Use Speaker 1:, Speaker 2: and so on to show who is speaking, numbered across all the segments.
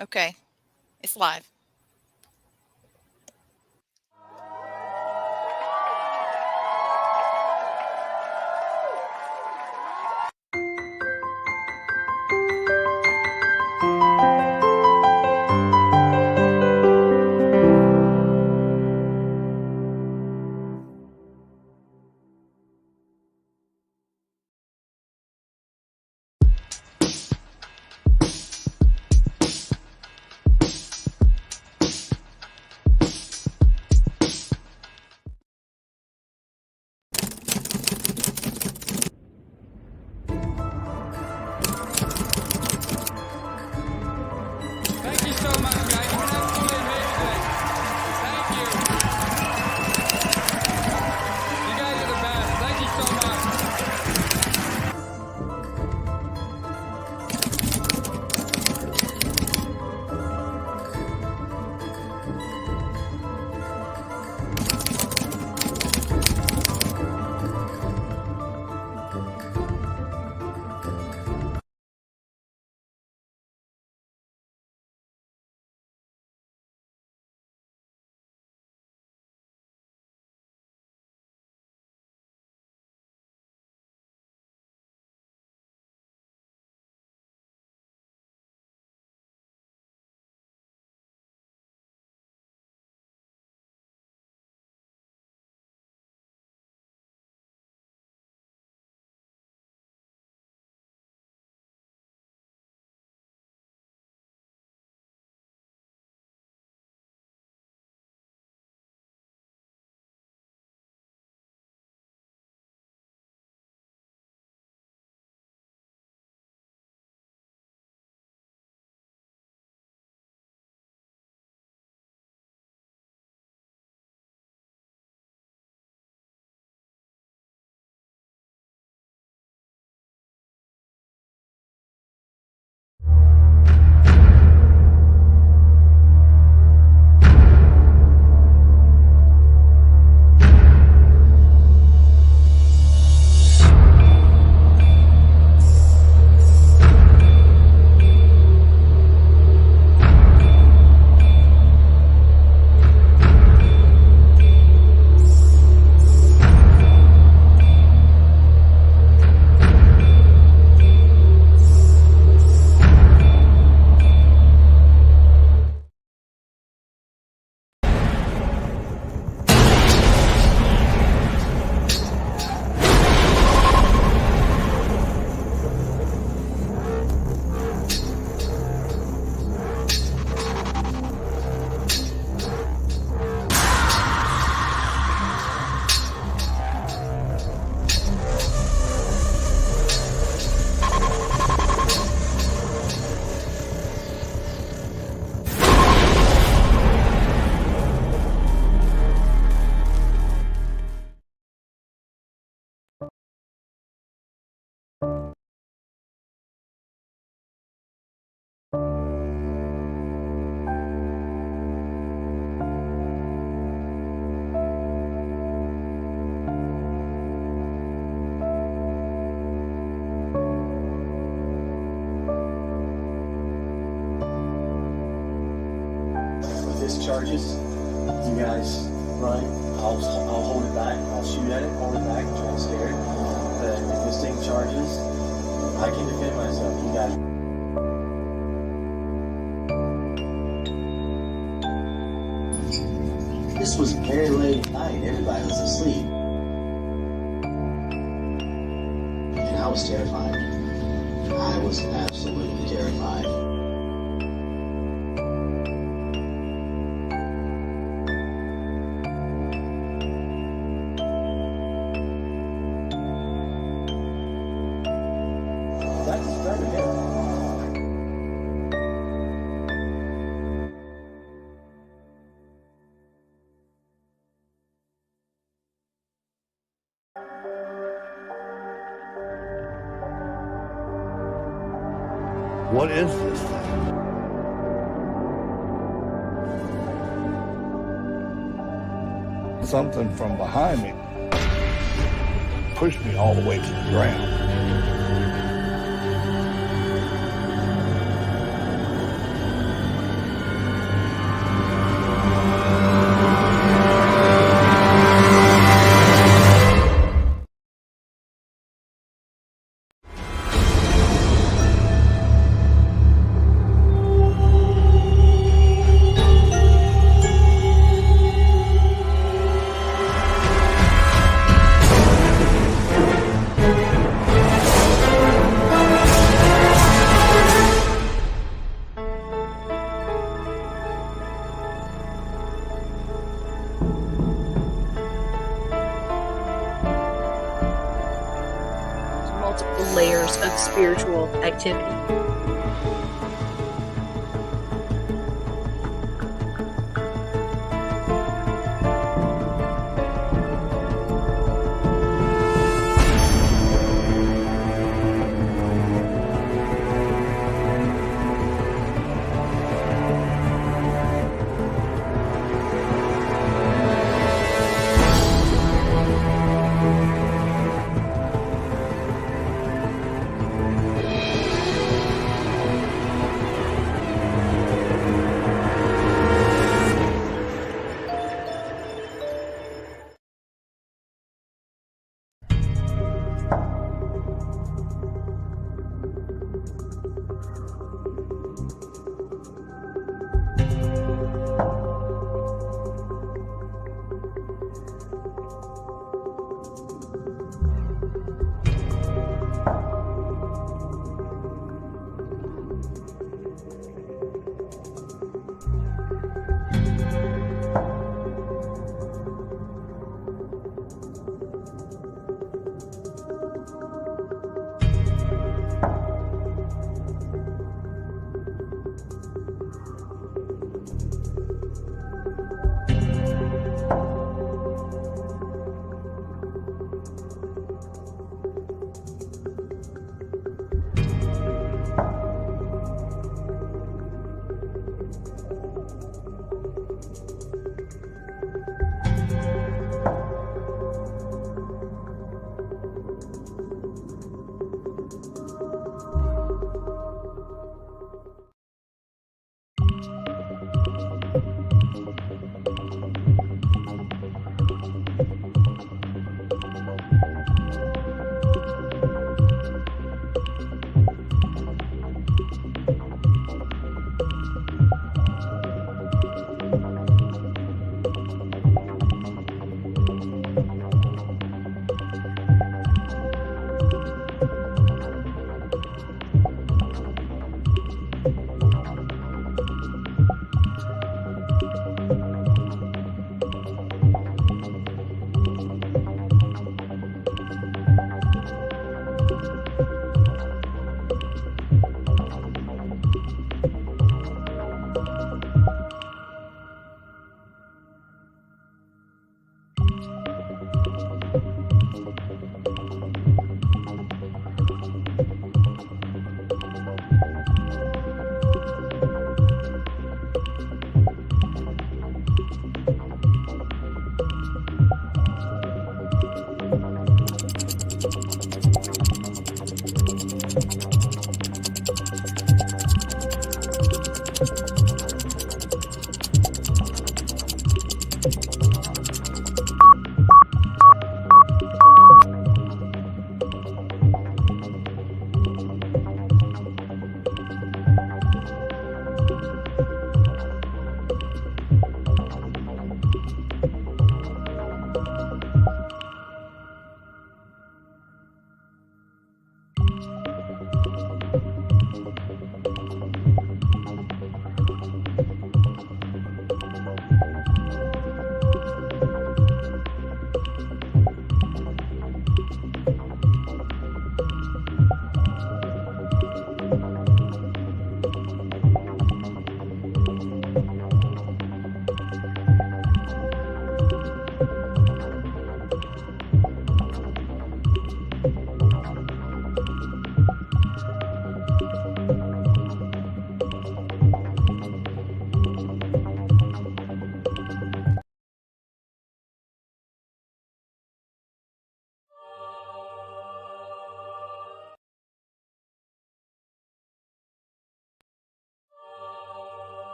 Speaker 1: Okay. It's live.
Speaker 2: Thank you so much, guys. You've been absolutely amazing. Thank you. You guys are the best. Thank you so much.
Speaker 3: Charges, you guys run, I'll hold it back, I'll shoot at it, hold it back, try and scare it. But if this thing charges, I can defend myself, you guys. This was very late at night, everybody was asleep. And I was terrified. I was absolutely terrified.
Speaker 4: What is this thing? Something from behind me pushed me all the way to the ground.
Speaker 5: source of spiritual activity.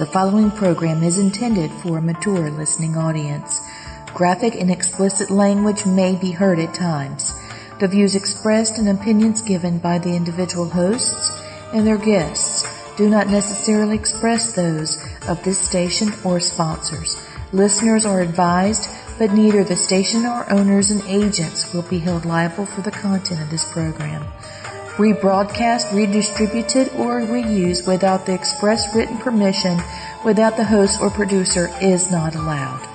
Speaker 6: The following program is intended for a mature listening audience. Graphic and explicit language may be heard at times. The views expressed and opinions given by the individual hosts and their guests do not necessarily express those of this station or sponsors. Listeners are advised, but neither the station nor owners and agents will be held liable for the content of this program. Rebroadcast, redistributed, or reused without the express written permission without the host or producer is not allowed.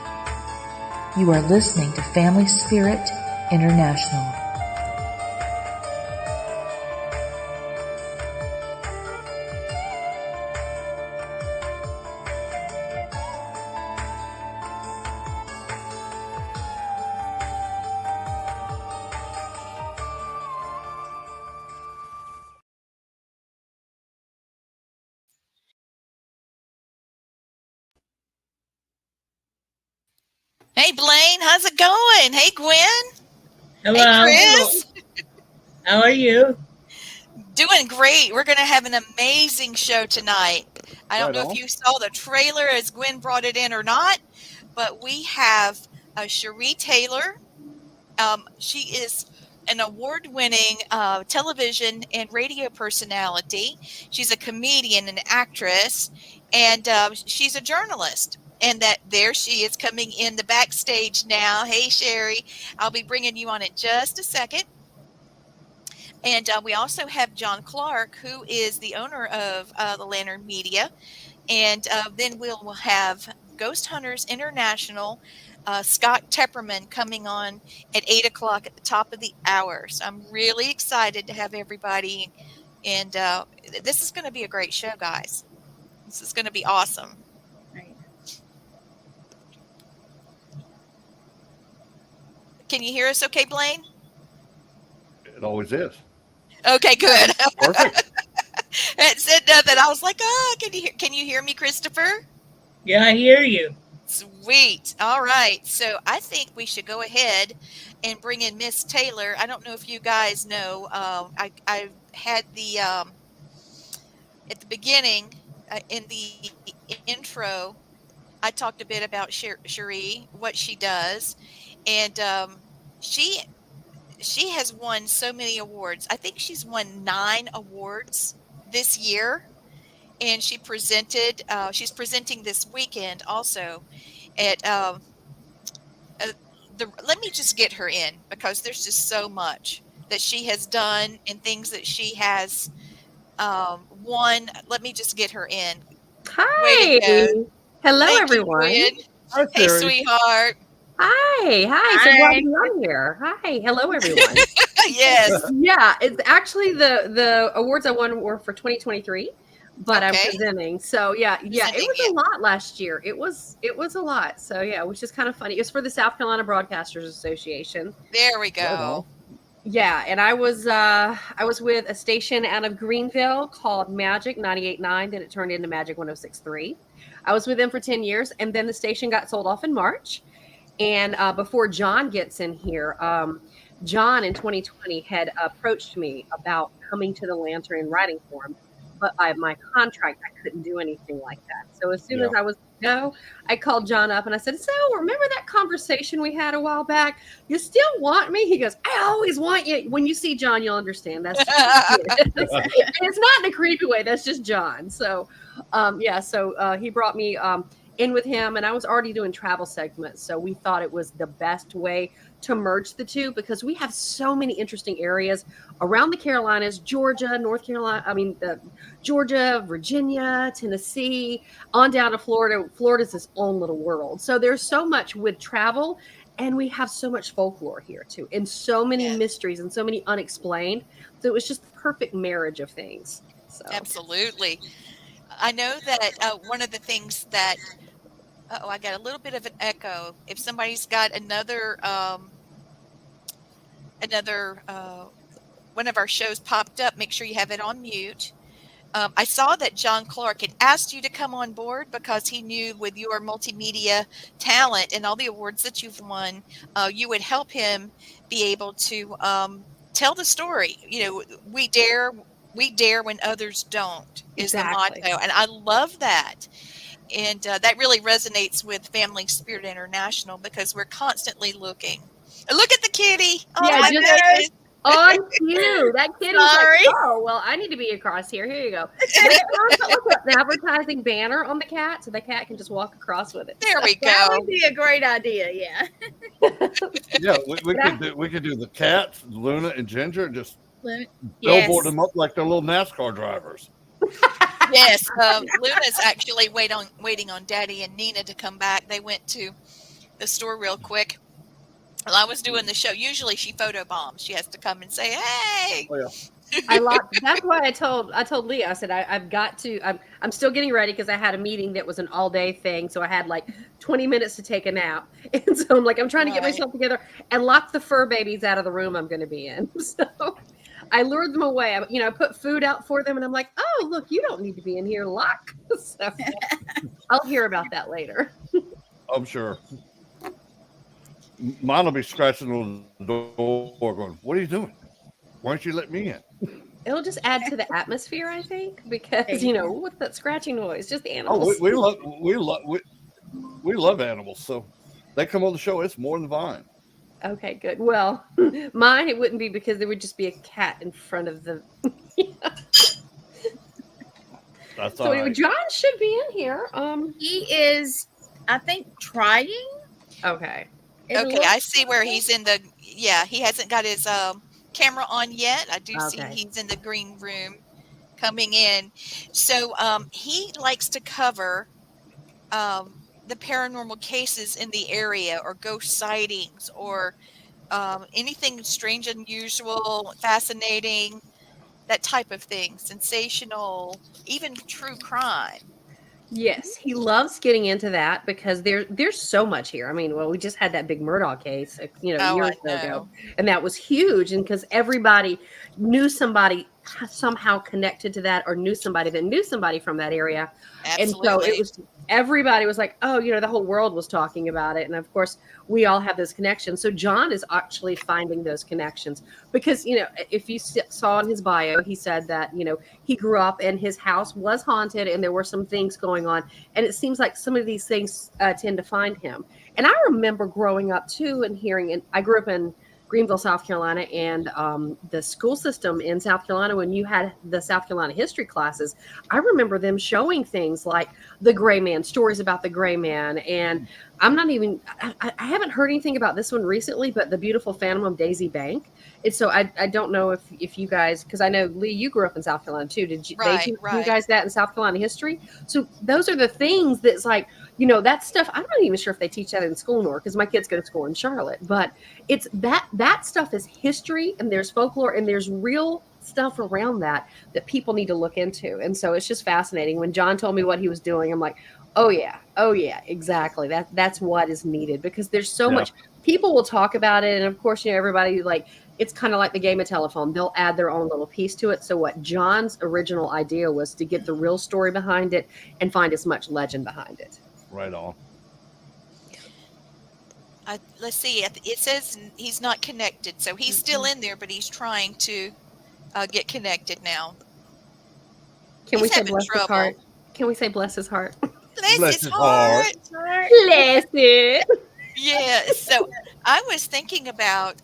Speaker 6: You are listening to Family Spirit International.
Speaker 1: Hey, Blaine, how's it going? Hey, Gwen.
Speaker 7: Hello.
Speaker 1: Hey, Chris.
Speaker 7: How are you?
Speaker 1: Doing great. We're going to have an amazing show tonight. I don't
Speaker 4: Right
Speaker 1: know
Speaker 4: on.
Speaker 1: if you saw the trailer as Gwen brought it in or not, but we have Cherie Taylor. She is an award-winning television and radio personality. She's a comedian and actress, and she's a journalist. And that there she is coming in the backstage now. Hey, Sherry, I'll be bringing you on in just a second. And we also have John Clark, who is the owner of the Lantern Media. And then we'll have Ghost Hunters International, Scott Tepperman coming on at 8 o'clock at the top of the hour. So I'm really excited to have everybody. And this is going to be a great show, guys. This is going to be awesome.
Speaker 5: Right.
Speaker 1: Can you hear us okay, Blaine?
Speaker 4: It always is.
Speaker 1: Okay, good.
Speaker 4: Perfect.
Speaker 1: It said nothing. I was like, oh, can you hear me, Christopher?
Speaker 7: Yeah, I hear you.
Speaker 1: Sweet. All right. So I think we should go ahead and bring in Miss Taylor. I don't know if you guys know. I had the at the beginning in the intro. I talked a bit about Cherie, what she does, and she has won so many awards. I think she's won 9 awards this year, and she presented. She's presenting this weekend also at let me just get her in because there's just so much that she has done and things that she has won. Let me just get her in. Way
Speaker 8: Hi.
Speaker 1: to go.
Speaker 8: Hello,
Speaker 1: Thank
Speaker 8: everyone.
Speaker 1: you, Gwen.
Speaker 4: Hi,
Speaker 1: Hey,
Speaker 4: Sherry.
Speaker 1: sweetheart.
Speaker 8: Hi. So glad to be on here. Hi. Hello, everyone.
Speaker 1: Yes.
Speaker 8: Yeah, it's actually the awards I won were for 2023, but I'm
Speaker 1: Okay.
Speaker 8: presenting. So yeah, it
Speaker 1: Presenting,
Speaker 8: was
Speaker 1: yeah.
Speaker 8: a lot last year. It was a lot. So yeah, which is kind of funny. It was for the South Carolina Broadcasters Association.
Speaker 1: There we
Speaker 4: Right
Speaker 1: go.
Speaker 8: Yeah, and I was with a station out of Greenville called Magic 98.9. Then it turned into Magic 106.3. I was with them for 10 years, and then the station got sold off in March. And before John gets in here, John in 2020 had approached me about coming to the Lantern and writing for him, but by my contract, I couldn't do anything like that. So as soon as I was I called John up and I said, "So remember that conversation we had a while back? You still want me?" He goes, "I always want you." When you see John, you'll understand. That's and it's not in a creepy way. That's just John. So, he brought me in with him, and I was already doing travel segments, so we thought it was the best way to merge the two because we have so many interesting areas around the Carolinas, Georgia, North Carolina, Georgia, Virginia, Tennessee, on down to Florida. Florida's its own little world. So there's so much with travel, and we have so much folklore here too, and so many mysteries and so many unexplained. So it was just the perfect marriage of things. So
Speaker 1: Absolutely. I know that one of the things that I got a little bit of an echo. If somebody's got another one of our shows popped up, make sure you have it on mute. I saw that John Clark had asked you to come on board because he knew with your multimedia talent and all the awards that you've won, you would help him be able to tell the story. You know, we dare when others don't is
Speaker 8: Exactly.
Speaker 1: the motto, and I love that. And that really resonates with Family Spirit International because we're constantly looking. Look at the kitty. Oh,
Speaker 8: Yeah,
Speaker 1: my
Speaker 8: just-
Speaker 1: goodness.
Speaker 8: on cue. That kid was
Speaker 1: Sorry.
Speaker 8: like, "Oh, well, I need to be across here. Here you go." Look, the advertising banner on the cat, so the cat can just walk across with it.
Speaker 1: There we
Speaker 5: That
Speaker 1: go.
Speaker 5: would be a great idea. Yeah.
Speaker 4: Yeah, we could do the cats, Luna and Ginger, and just
Speaker 5: Yes.
Speaker 4: billboard them up like they're little NASCAR drivers.
Speaker 1: Yes, Luna's actually waiting on Daddy and Nina to come back. They went to the store real quick, Well, I was doing the show. Usually she photobombs. She has to come and say, hey.
Speaker 4: Oh, yeah.
Speaker 8: I locked. That's why I told Leah. I said I've got to. I'm still getting ready because I had a meeting that was an all day thing, so I had like 20 minutes to take a nap, and so I'm like I'm trying to get
Speaker 1: Right.
Speaker 8: myself together and lock the fur babies out of the room I'm going to be in. So I lured them away. I put food out for them, and I'm like, oh look, you don't need to be in here. Lock. So I'll hear about that later.
Speaker 4: I'm sure. Mine will be scratching on the door going, what are you doing? Why don't you let me in?
Speaker 8: It'll just add to the atmosphere, I think, because what's that scratching noise? Just the
Speaker 4: Oh,
Speaker 8: animals.
Speaker 4: we love animals, so they come on the show. It's more than fine.
Speaker 8: Okay, good. Well, mine it wouldn't be because there would just be a cat in front of the.
Speaker 4: That's
Speaker 8: So
Speaker 4: all
Speaker 8: anyway,
Speaker 4: right.
Speaker 8: John should be in here.
Speaker 5: He is, I think, trying.
Speaker 8: Okay.
Speaker 5: It
Speaker 1: Okay,
Speaker 5: looks
Speaker 1: I see where
Speaker 5: like.
Speaker 1: he's in the, he hasn't got his camera on yet. I do see
Speaker 8: Okay.
Speaker 1: he's in the green room coming in. So he likes to cover the paranormal cases in the area or ghost sightings or anything strange, unusual, fascinating, that type of thing, sensational, even true crime.
Speaker 8: Yes, he loves getting into that because there's so much here. I mean, well, we just had that big Murdoch case,
Speaker 1: Oh,
Speaker 8: years
Speaker 1: I
Speaker 8: ago,
Speaker 1: know.
Speaker 8: and that was huge. And because everybody knew somebody somehow connected to that, or knew somebody that knew somebody from that area, and so
Speaker 1: Absolutely.
Speaker 8: it was everybody was like, oh, the whole world was talking about it, and of course we all have those connections. So John is actually finding those connections because if you saw in his bio, he said that he grew up and his house was haunted and there were some things going on. And it seems like some of these things tend to find him. And I remember growing up too and hearing, and I grew up in Greenville, South Carolina, and the school system in South Carolina, when you had the South Carolina history classes, I remember them showing things like the gray man, stories about the gray man. And I haven't heard anything about this one recently, but the beautiful Phantom of Daisy Bank. And so I don't know if you guys, because I know, Lee, you grew up in South Carolina too. Did you, they
Speaker 1: Right,
Speaker 8: teach you
Speaker 1: right.
Speaker 8: guys that in South Carolina history? So those are the things that's like, that stuff. I'm not even sure if they teach that in school nor, because my kids go to school in Charlotte, but it's that stuff is history, and there's folklore, and there's real stuff around that people need to look into. And so it's just fascinating. When John told me what he was doing, I'm like, oh yeah, exactly. That's what is needed, because there's so much. People will talk about it, and of course, everybody, like, it's kind of like the game of telephone. They'll add their own little piece to it. So what John's original idea was to get the real story behind it and find as much legend behind it.
Speaker 4: Right on.
Speaker 1: Let's see. It says he's not connected, so he's still in there, but he's trying to get connected now.
Speaker 8: Can we
Speaker 1: He's
Speaker 8: say
Speaker 1: having
Speaker 8: bless his
Speaker 1: trouble.
Speaker 8: heart? Can we say bless his heart?
Speaker 1: Bless his heart.
Speaker 8: Bless it.
Speaker 1: Yeah. So I was thinking about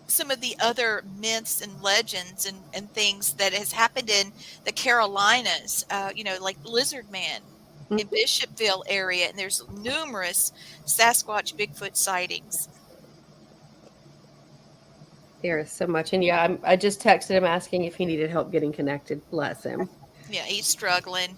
Speaker 1: some of the other myths and legends and things that has happened in the Carolinas, like Lizard Man in Bishopville area, and there's numerous Sasquatch Bigfoot sightings.
Speaker 8: There is so much. And yeah, I just texted him asking if he needed help getting connected. Bless him.
Speaker 1: Yeah, he's struggling.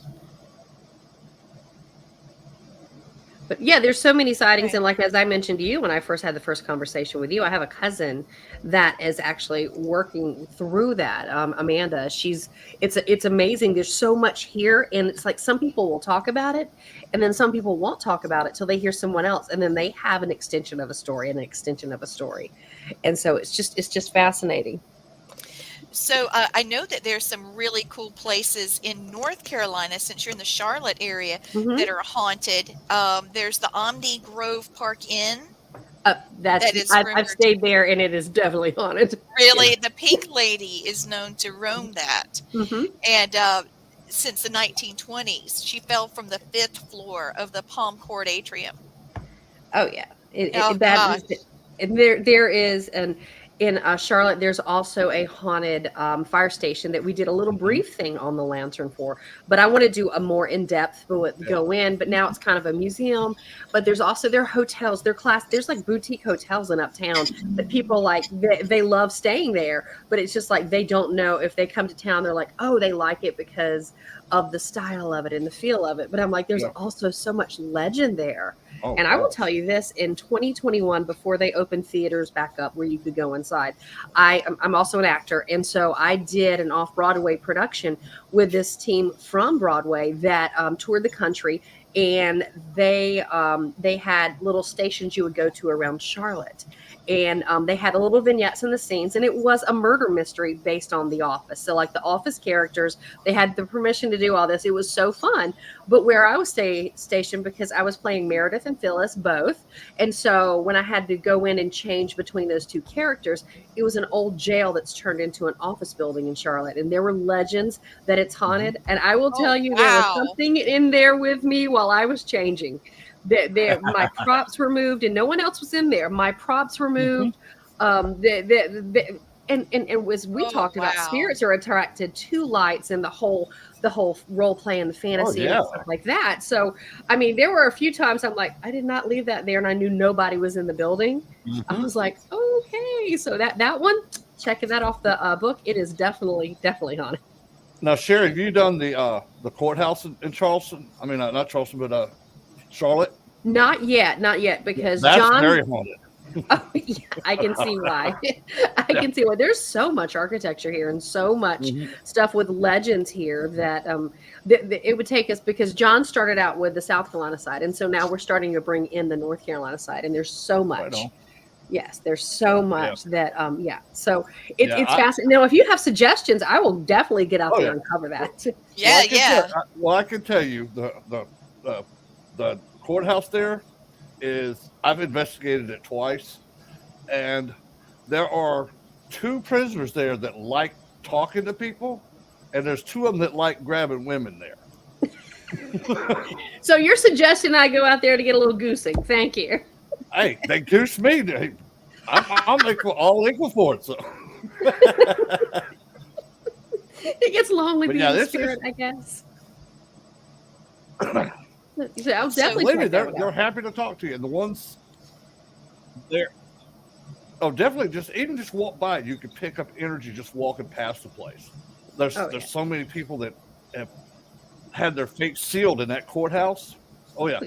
Speaker 8: But yeah, there's so many sightings. And like, as I mentioned to you when I first had the first conversation with you, I have a cousin that is actually working through that. Amanda, it's amazing. There's so much here. And it's like, some people will talk about it, and then some people won't talk about it till they hear someone else. And then they have an extension of a story, And so it's just fascinating.
Speaker 1: So I know that there's some really cool places in North Carolina, since you're in the Charlotte area, that are haunted. There's the Omni Grove Park Inn.
Speaker 8: I've stayed there, and it is definitely haunted.
Speaker 1: Really, the Pink Lady is known to roam that. And since the 1920s, she fell from the 5th floor of the Palm Court atrium.
Speaker 8: Oh yeah,
Speaker 1: gosh.
Speaker 8: There is in Charlotte, there's also a haunted fire station that we did a little brief thing on the lantern for, but I want to do a more in-depth go in, but now it's kind of a museum. But there's also their hotels, there's like boutique hotels in Uptown that people like, they love staying there, but it's just like, they don't know if they come to town, they're like, oh, they like it because of the style of it and the feel of it. But I'm like, there's also so much legend there.
Speaker 4: Oh,
Speaker 8: And I will tell you this, in 2021, before they opened theaters back up where you could go inside, I'm also an actor. And so I did an off-Broadway production with this team from Broadway that toured the country. And they had little stations you would go to around Charlotte. And they had a little vignettes in the scenes, and it was a murder mystery based on The Office. So like the Office characters, they had the permission to do all this. It was so fun. But where I was stationed, because I was playing Meredith and Phyllis both, and so when I had to go in and change between those two characters, it was an old jail that's turned into an office building in Charlotte, and there were legends that it's haunted. And I will tell you, there was something in there with me while I was changing. My props were moved, and no one else was in there. My props were moved. And as we talked about, spirits are attracted to lights and the whole role play and the fantasy and stuff like that. So, I mean, there were a few times I'm like, I did not leave that there, and I knew nobody was in the building. I was like, okay, so that one, checking that off the book, it is definitely haunted.
Speaker 4: Now, Sherry, have you done the courthouse in Charleston? I mean, not Charleston, but Charlotte?
Speaker 8: Not yet, because
Speaker 4: that's
Speaker 8: John.
Speaker 4: Very haunted.
Speaker 8: Oh, yeah, I can see why. I can see why. There's so much architecture here and so much stuff with legends here that it would take us, because John started out with the South Carolina side, and so now we're starting to bring in the North Carolina side, and there's so much. Right, yes, there's so much that So it's fascinating. Now, if you have suggestions, I will definitely get out there and cover that.
Speaker 4: I can tell you the courthouse there is, I've investigated it twice, and there are 2 prisoners there that like talking to people, and there's 2 of them that like grabbing women there.
Speaker 8: So you're suggesting I go out there to get a little goosing? Thank you.
Speaker 4: Hey, they goose me. I'm all equal for it. So
Speaker 8: it gets lonely being a spirit, I guess. So I'll definitely.
Speaker 4: They're happy to talk to you, and the ones there. Oh, definitely. Just walk by. You can pick up energy just walking past the place. There's so many people that have had their fate sealed in that courthouse. Oh yeah,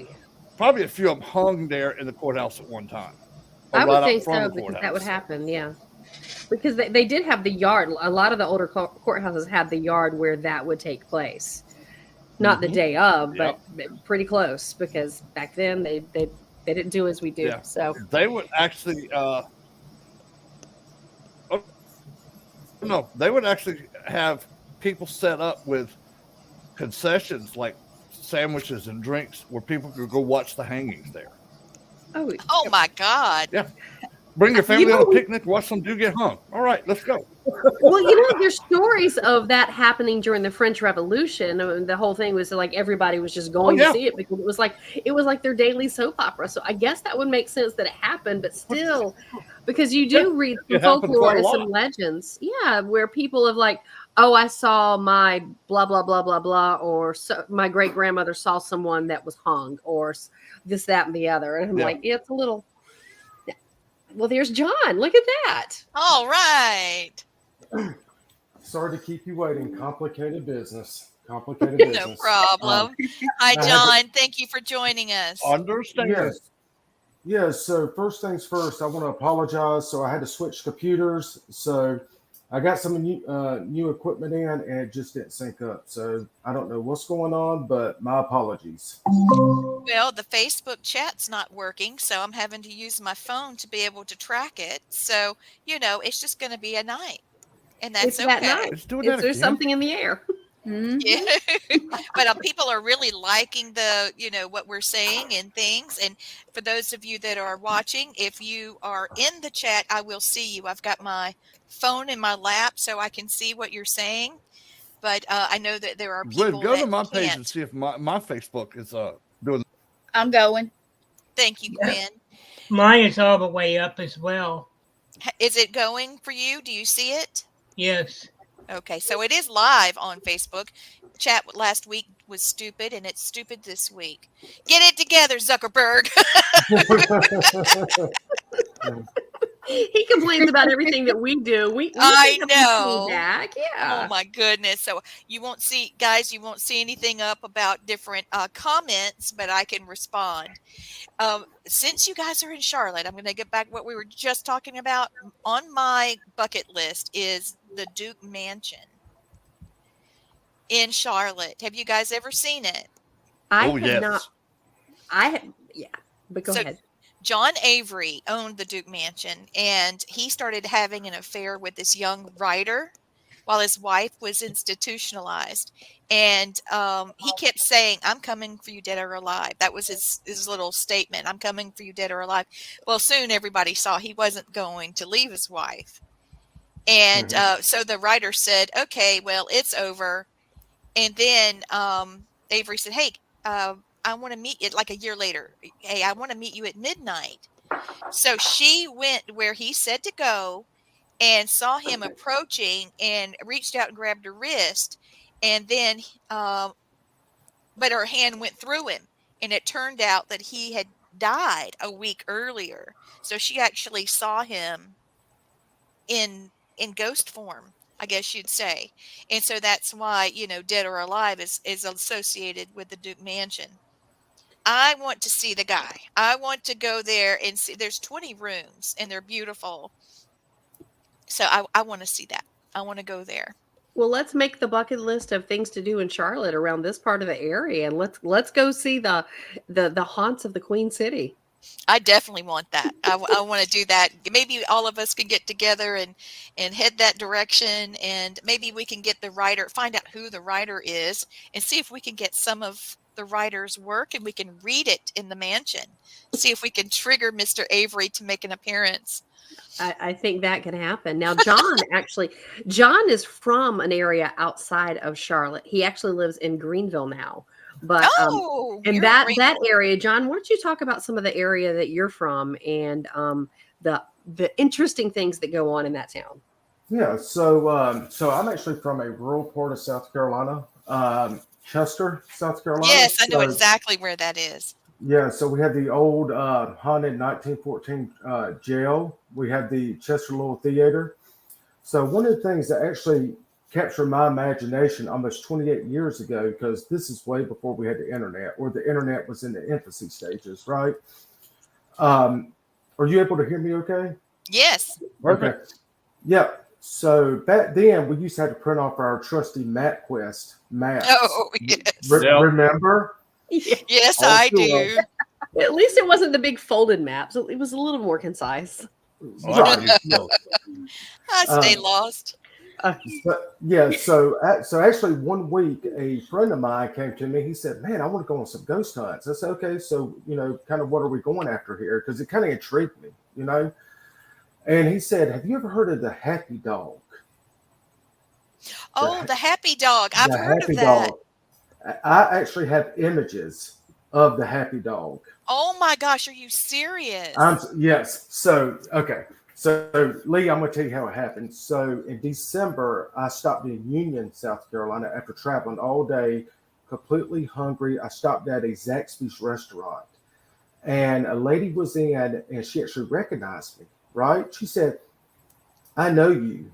Speaker 4: probably a few of them hung there in the courthouse at one time.
Speaker 8: I would think so, because that would happen. Yeah, because they did have the yard. A lot of the older courthouses had the yard where that would take place. Not the day of, but pretty close, because back then they didn't do as we do. Yeah. So
Speaker 4: they would actually they would actually have people set up with concessions like sandwiches and drinks where people could go watch the hangings there.
Speaker 1: Oh my God.
Speaker 4: Yeah. Bring your family on a picnic, watch them get hung. All right, let's go.
Speaker 8: Well, there's stories of that happening during the French Revolution. I mean, the whole thing was like everybody was just going to see it, because it was like their daily soap opera. So I guess that would make sense that it happened, but still, because you do read some folklore and some legends, where people have like, oh, I saw my blah blah blah blah blah, or my great grandmother saw someone that was hung, or this, that, and the other, and I'm like, it's a little. Well, there's John. Look at that.
Speaker 1: All right.
Speaker 9: Sorry to keep you waiting. Complicated business.
Speaker 1: No problem. Hi, John. Thank you for joining us.
Speaker 4: Understand.
Speaker 9: Yes. So first things first, I want to apologize. So I had to switch computers. So I got some new equipment in, and it just didn't sync up. So I don't know what's going on, but my apologies.
Speaker 1: Well, the Facebook chat's not working, so I'm having to use my phone to be able to track it. So, it's just going to be a night, and that's okay.
Speaker 8: That night. There's something in the air.
Speaker 1: Mm-hmm. Yeah. But people are really liking what we're saying and things. And for those of you that are watching, if you are in the chat, I will see you. I've got my phone in my lap so I can see what you're saying. But I know that there are people.
Speaker 4: Go to my page and see if my Facebook is doing.
Speaker 5: I'm going.
Speaker 1: Thank you, Gwen.
Speaker 7: Mine is all the way up as well.
Speaker 1: Is it going for you? Do you see it?
Speaker 7: Yes.
Speaker 1: Okay, so it is live on Facebook. Chat last week was stupid, and it's stupid this week. Get it together, Zuckerberg.
Speaker 8: He complains about everything that we do. We
Speaker 1: I
Speaker 8: pick up his
Speaker 1: know.
Speaker 8: feedback. Yeah.
Speaker 1: Oh my goodness. So you won't see, guys, you won't see anything up about different comments, but I can respond. Since you guys are in Charlotte, I'm going to get back what we were just talking about. On my bucket list is the Duke Mansion in Charlotte. Have you guys ever seen it?
Speaker 8: I
Speaker 4: Oh,
Speaker 8: have
Speaker 4: yes.
Speaker 8: not. I have, yeah. But go
Speaker 1: So
Speaker 8: ahead.
Speaker 1: John Avery owned the Duke Mansion, and he started having an affair with this young writer while his wife was institutionalized. And he kept saying, "I'm coming for you dead or alive." That was his little statement. "I'm coming for you dead or alive." Well, soon everybody saw he wasn't going to leave his wife. And so the writer said, "Okay, well, it's over." And then Avery said, "Hey, I want to meet you," like a year later. "Hey, I want to meet you at midnight." So she went where he said to go and saw him approaching and reached out and grabbed her wrist. And then, but her hand went through him. And it turned out that he had died a week earlier. So she actually saw him in ghost form, I guess you'd say. And so that's why, Dead or Alive is associated with the Duke Mansion. I want to see the guy. I want to go there and see. There's 20 rooms and they're beautiful. So I want to see that. I want to go there.
Speaker 8: Well, let's make the bucket list of things to do in Charlotte around this part of the area, and let's go see the haunts of the Queen City.
Speaker 1: I definitely want that. I want to do that. Maybe all of us can get together and head that direction, and maybe we can get the writer, find out who the writer is, and see if we can get some of the writer's work and we can read it in the mansion. See if we can trigger Mr. Avery to make an appearance.
Speaker 8: I think that can happen. Now, John is from an area outside of Charlotte. He actually lives in Greenville now. But and that area, John, why don't you talk about some of the area that you're from and the interesting things that go on in that town?
Speaker 9: Yeah, so I'm actually from a rural part of South Carolina, Chester, South Carolina.
Speaker 1: Yes, I know exactly where that is.
Speaker 9: Yeah, so we have the old haunted 1914 jail. We have the Chester Little Theater. So one of the things that actually captured my imagination almost 28 years ago, because this is way before we had the internet, or the internet was in the infancy stages, right? Are you able to hear me okay?
Speaker 1: Yes.
Speaker 9: Okay. Yeah. So back then, we used to have to print off our trusty MapQuest maps.
Speaker 1: Oh, yes.
Speaker 9: Remember?
Speaker 1: Yes, I do.
Speaker 8: At least it wasn't the big folded maps. It was a little more concise.
Speaker 9: Right.
Speaker 1: I stay lost.
Speaker 9: So actually one week, a friend of mine came to me. He said, "Man, I want to go on some ghost hunts." I said, "Okay, so, kind of what are we going after here?" Because it kind of intrigued me, And he said, "Have you ever heard of the Happy Dog?"
Speaker 1: Oh, the Happy Dog. I've heard of that.
Speaker 9: Dog. I actually have images of the Happy Dog.
Speaker 1: Oh my gosh, are you serious?
Speaker 9: Yes. So, okay. So, Lee, I'm going to tell you how it happened. So, in December, I stopped in Union, South Carolina, after traveling all day, completely hungry. I stopped at a Zaxby's restaurant, and a lady was in, and she actually recognized me, right? She said, "I know you."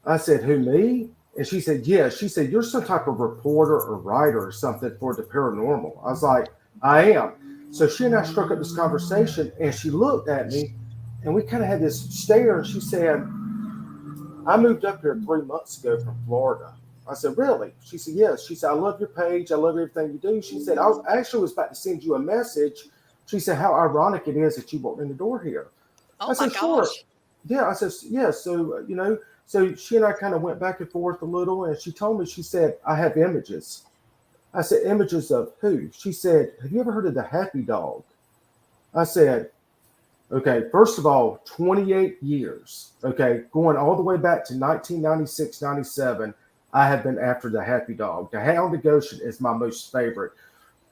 Speaker 9: I said, "Who, me?" And she said, "Yeah." She said, "You're some type of reporter or writer or something for the paranormal." I was like, "I am." So she and I struck up this conversation, and she looked at me, and we kind of had this stare. And she said, "I moved up here 3 months ago from Florida." I said, "Really?" She said, "Yes." She said, "I love your page. I love everything you do." She said, "I was about to send you a message." She said, "How ironic it is that you walked in the door here."
Speaker 1: Oh,
Speaker 9: I said, "Sure." Yeah. I said, "Yeah." So, so she and I kind of went back and forth a little, and she told me, she said, "I have images." I said, "Images of who?" She said, "Have you ever heard of the Happy Dog?" I said, "Okay, first of all, 28 years, okay, going all the way back to 1996, 97, I have been after the Happy Dog. The Hound of Goshen is my most favorite."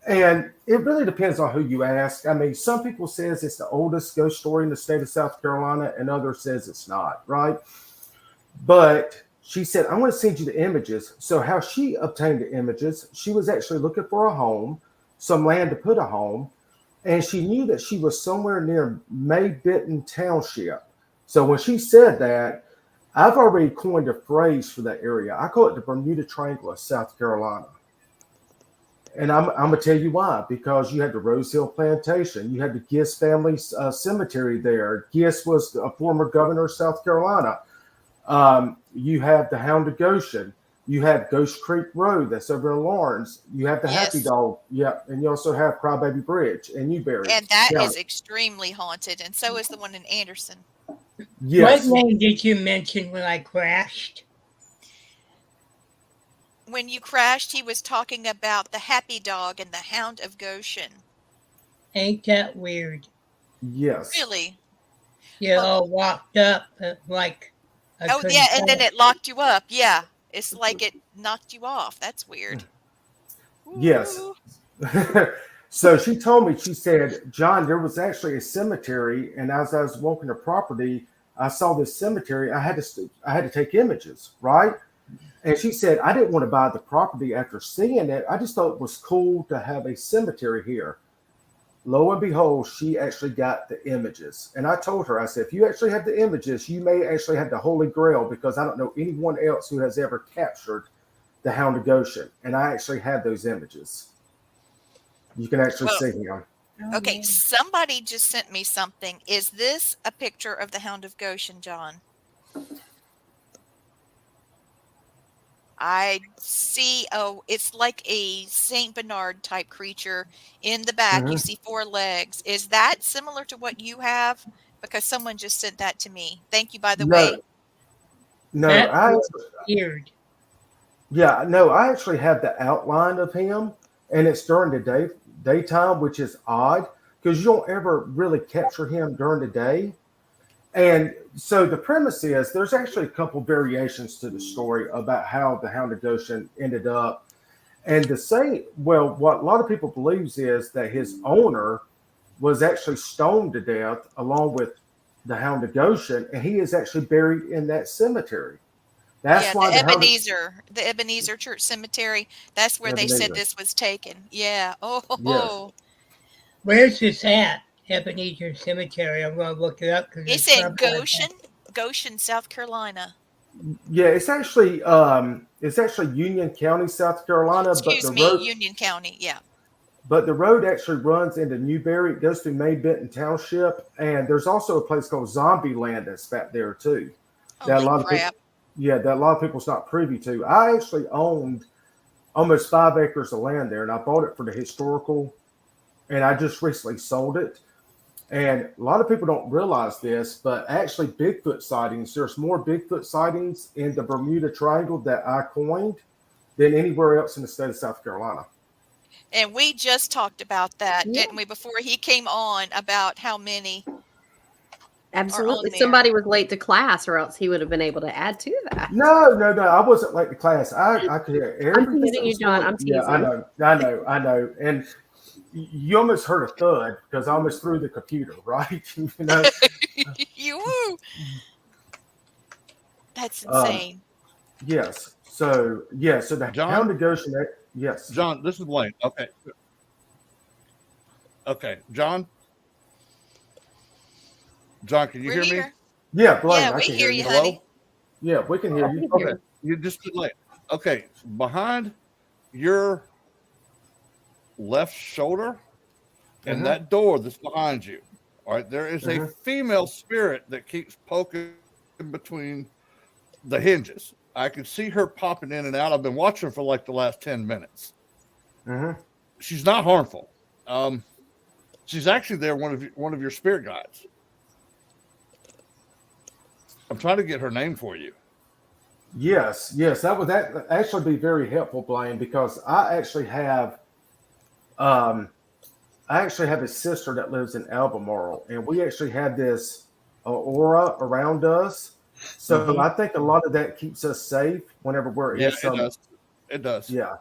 Speaker 9: And it really depends on who you ask. I mean, some people says it's the oldest ghost story in the state of South Carolina, and others says it's not, right? But she said, "I'm going to send you the images." So how she obtained the images, she was actually looking for a home, some land to put a home, and she knew that she was somewhere near Maybitten Township. So when she said that, I've already coined a phrase for that area. I call it the Bermuda Triangle of South Carolina. And I'm going to tell you why. Because you had the Rose Hill Plantation. You had the Gist family cemetery there. Gist was a former governor of South Carolina. You have the Hound of Goshen. You have Ghost Creek Road that's over in Lawrence. You have the Happy Dog. Yeah. And you also have Crybaby Bridge and Newberry.
Speaker 1: And that is extremely haunted. And so is the one in Anderson.
Speaker 9: Yes.
Speaker 7: What name did you mention when I crashed?
Speaker 1: When you crashed, he was talking about the Happy Dog and the Hound of Goshen.
Speaker 7: Ain't that weird?
Speaker 9: Yes.
Speaker 1: Really?
Speaker 7: You all walked up like.
Speaker 1: Oh, yeah, and then it locked you up. Yeah. It's like it knocked you off. That's weird.
Speaker 9: Yes. So she told me, she said, John, there was actually a cemetery, and as I was walking the property, I saw this cemetery. I had to take images, right? And she said, I didn't want to buy the property after seeing it. I just thought it was cool to have a cemetery here. Lo and behold, she actually got the images. And I told her, I said, if you actually have the images, you may actually have the Holy Grail, because I don't know anyone else who has ever captured the Hound of Goshen. And I actually had those images. You can actually see him.
Speaker 1: Okay, somebody just sent me something. Is this a picture of the Hound of Goshen, John? I see, it's like a Saint Bernard type creature in the back. You see 4 legs. Is that similar to what you have? Because someone just sent that to me. Thank you, by the way.
Speaker 9: No,
Speaker 7: weird.
Speaker 9: Yeah, no, I actually have the outline of him, and it's during the daytime, which is odd because you don't ever really capture him during the day. And so the premise is there's actually a couple variations to the story about how the Hound of Goshen ended up. And what a lot of people believes is that his owner was actually stoned to death along with the Hound of Goshen, and he is actually buried in that cemetery. That's why
Speaker 1: the Ebenezer Church Cemetery. That's where they said this was taken. Yeah. Oh.
Speaker 9: Yes.
Speaker 7: Where's this at? Ebenezer Cemetery. I'm going to look it up.
Speaker 1: It's in Goshen, South Carolina.
Speaker 9: Yeah, it's actually Union County, South Carolina.
Speaker 1: Union County. Yeah.
Speaker 9: But the road actually runs into Newberry. It goes through May Benton Township, and there's also a place called Zombie Land that's back there too. That a lot of people's not privy to. I actually owned almost 5 acres of land there, and I bought it for the historical, and I just recently sold it. And a lot of people don't realize this, but actually Bigfoot sightings, there's more Bigfoot sightings in the Bermuda Triangle that I coined than anywhere else in the state of South Carolina.
Speaker 1: And we just talked about that, didn't we, before he came on, about how many?
Speaker 8: Absolutely. Somebody was late to class, or else he would have been able to add to that.
Speaker 9: No. I wasn't late to class. I could hear everything.
Speaker 8: I'm teasing you, John. I'm teasing.
Speaker 9: Yeah, I know. And you almost heard a thud because I almost threw the computer, right?
Speaker 1: That's insane.
Speaker 9: Yes. So the Hound of Goshen. Yes.
Speaker 4: John, this is Blaine. Okay. John, can you hear me?
Speaker 9: Yeah, Blaine.
Speaker 1: Yeah, we hear you,
Speaker 4: Hello?
Speaker 1: honey.
Speaker 9: Yeah, we can hear you.
Speaker 4: Okay. You just did late. Okay. Behind your left shoulder and that door that's behind you, all right, there is a female spirit that keeps poking between the hinges. I can see her popping in and out. I've been watching her for like the last 10 minutes. She's not harmful. She's actually there, one of your spirit guides. I'm trying to get her name for you.
Speaker 9: Yes, that would actually be very helpful, Blaine, because I actually have a sister that lives in Albemarle, and we actually have this aura around us. So I think a lot of that keeps us safe whenever we're in some.
Speaker 4: It does.
Speaker 9: Yeah.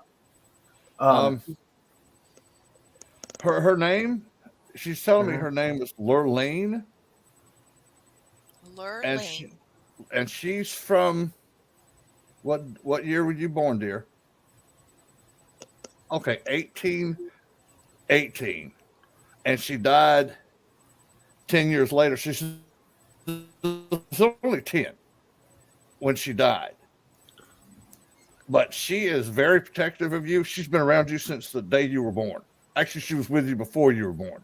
Speaker 4: Her name, she's telling me her name is Lurleen. And she's from what year were you born, dear? Okay, 1818. And she died 10 years later. She's was only 10 when she died. But she is very protective of you. She's been around you since the day you were born. Actually, she was with you before you were born.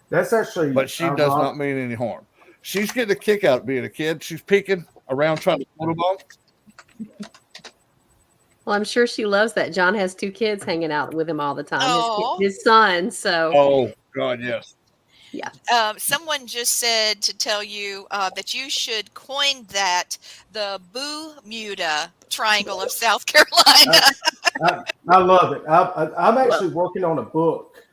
Speaker 9: That's actually.
Speaker 4: But she does not mean any harm. She's getting a kick out of being a kid. She's peeking around trying to photobomb.
Speaker 8: Well, I'm sure she loves that. John has 2 kids hanging out with him all the time.
Speaker 1: Aw.
Speaker 8: His son. So.
Speaker 4: Oh God, yes.
Speaker 8: Yeah.
Speaker 1: Someone just said to tell you that you should coin that the Bermuda Triangle of South Carolina.
Speaker 9: I love it. I'm actually working on a book,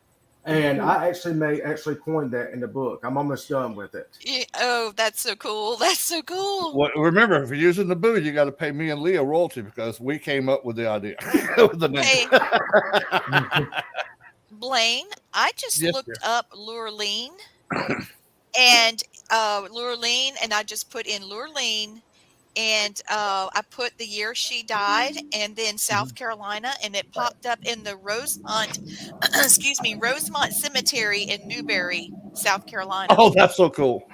Speaker 9: and I actually may coin that in the book. I'm almost done with it.
Speaker 1: Yeah, oh, that's so cool. That's so cool.
Speaker 4: Well, remember, if you're using the boo, you got to pay me and Leah royalty because we came up with the idea. With the name.
Speaker 1: Hey, Blaine, I just
Speaker 4: Yes,
Speaker 1: looked
Speaker 4: dear.
Speaker 1: up Lurleen, and Lurleen, and I just put in Lurleen, and I put the year she died, and then South Carolina, and it popped up in the Rosemont, excuse me, Rosemont Cemetery in Newberry, South Carolina.
Speaker 4: Oh, that's so cool.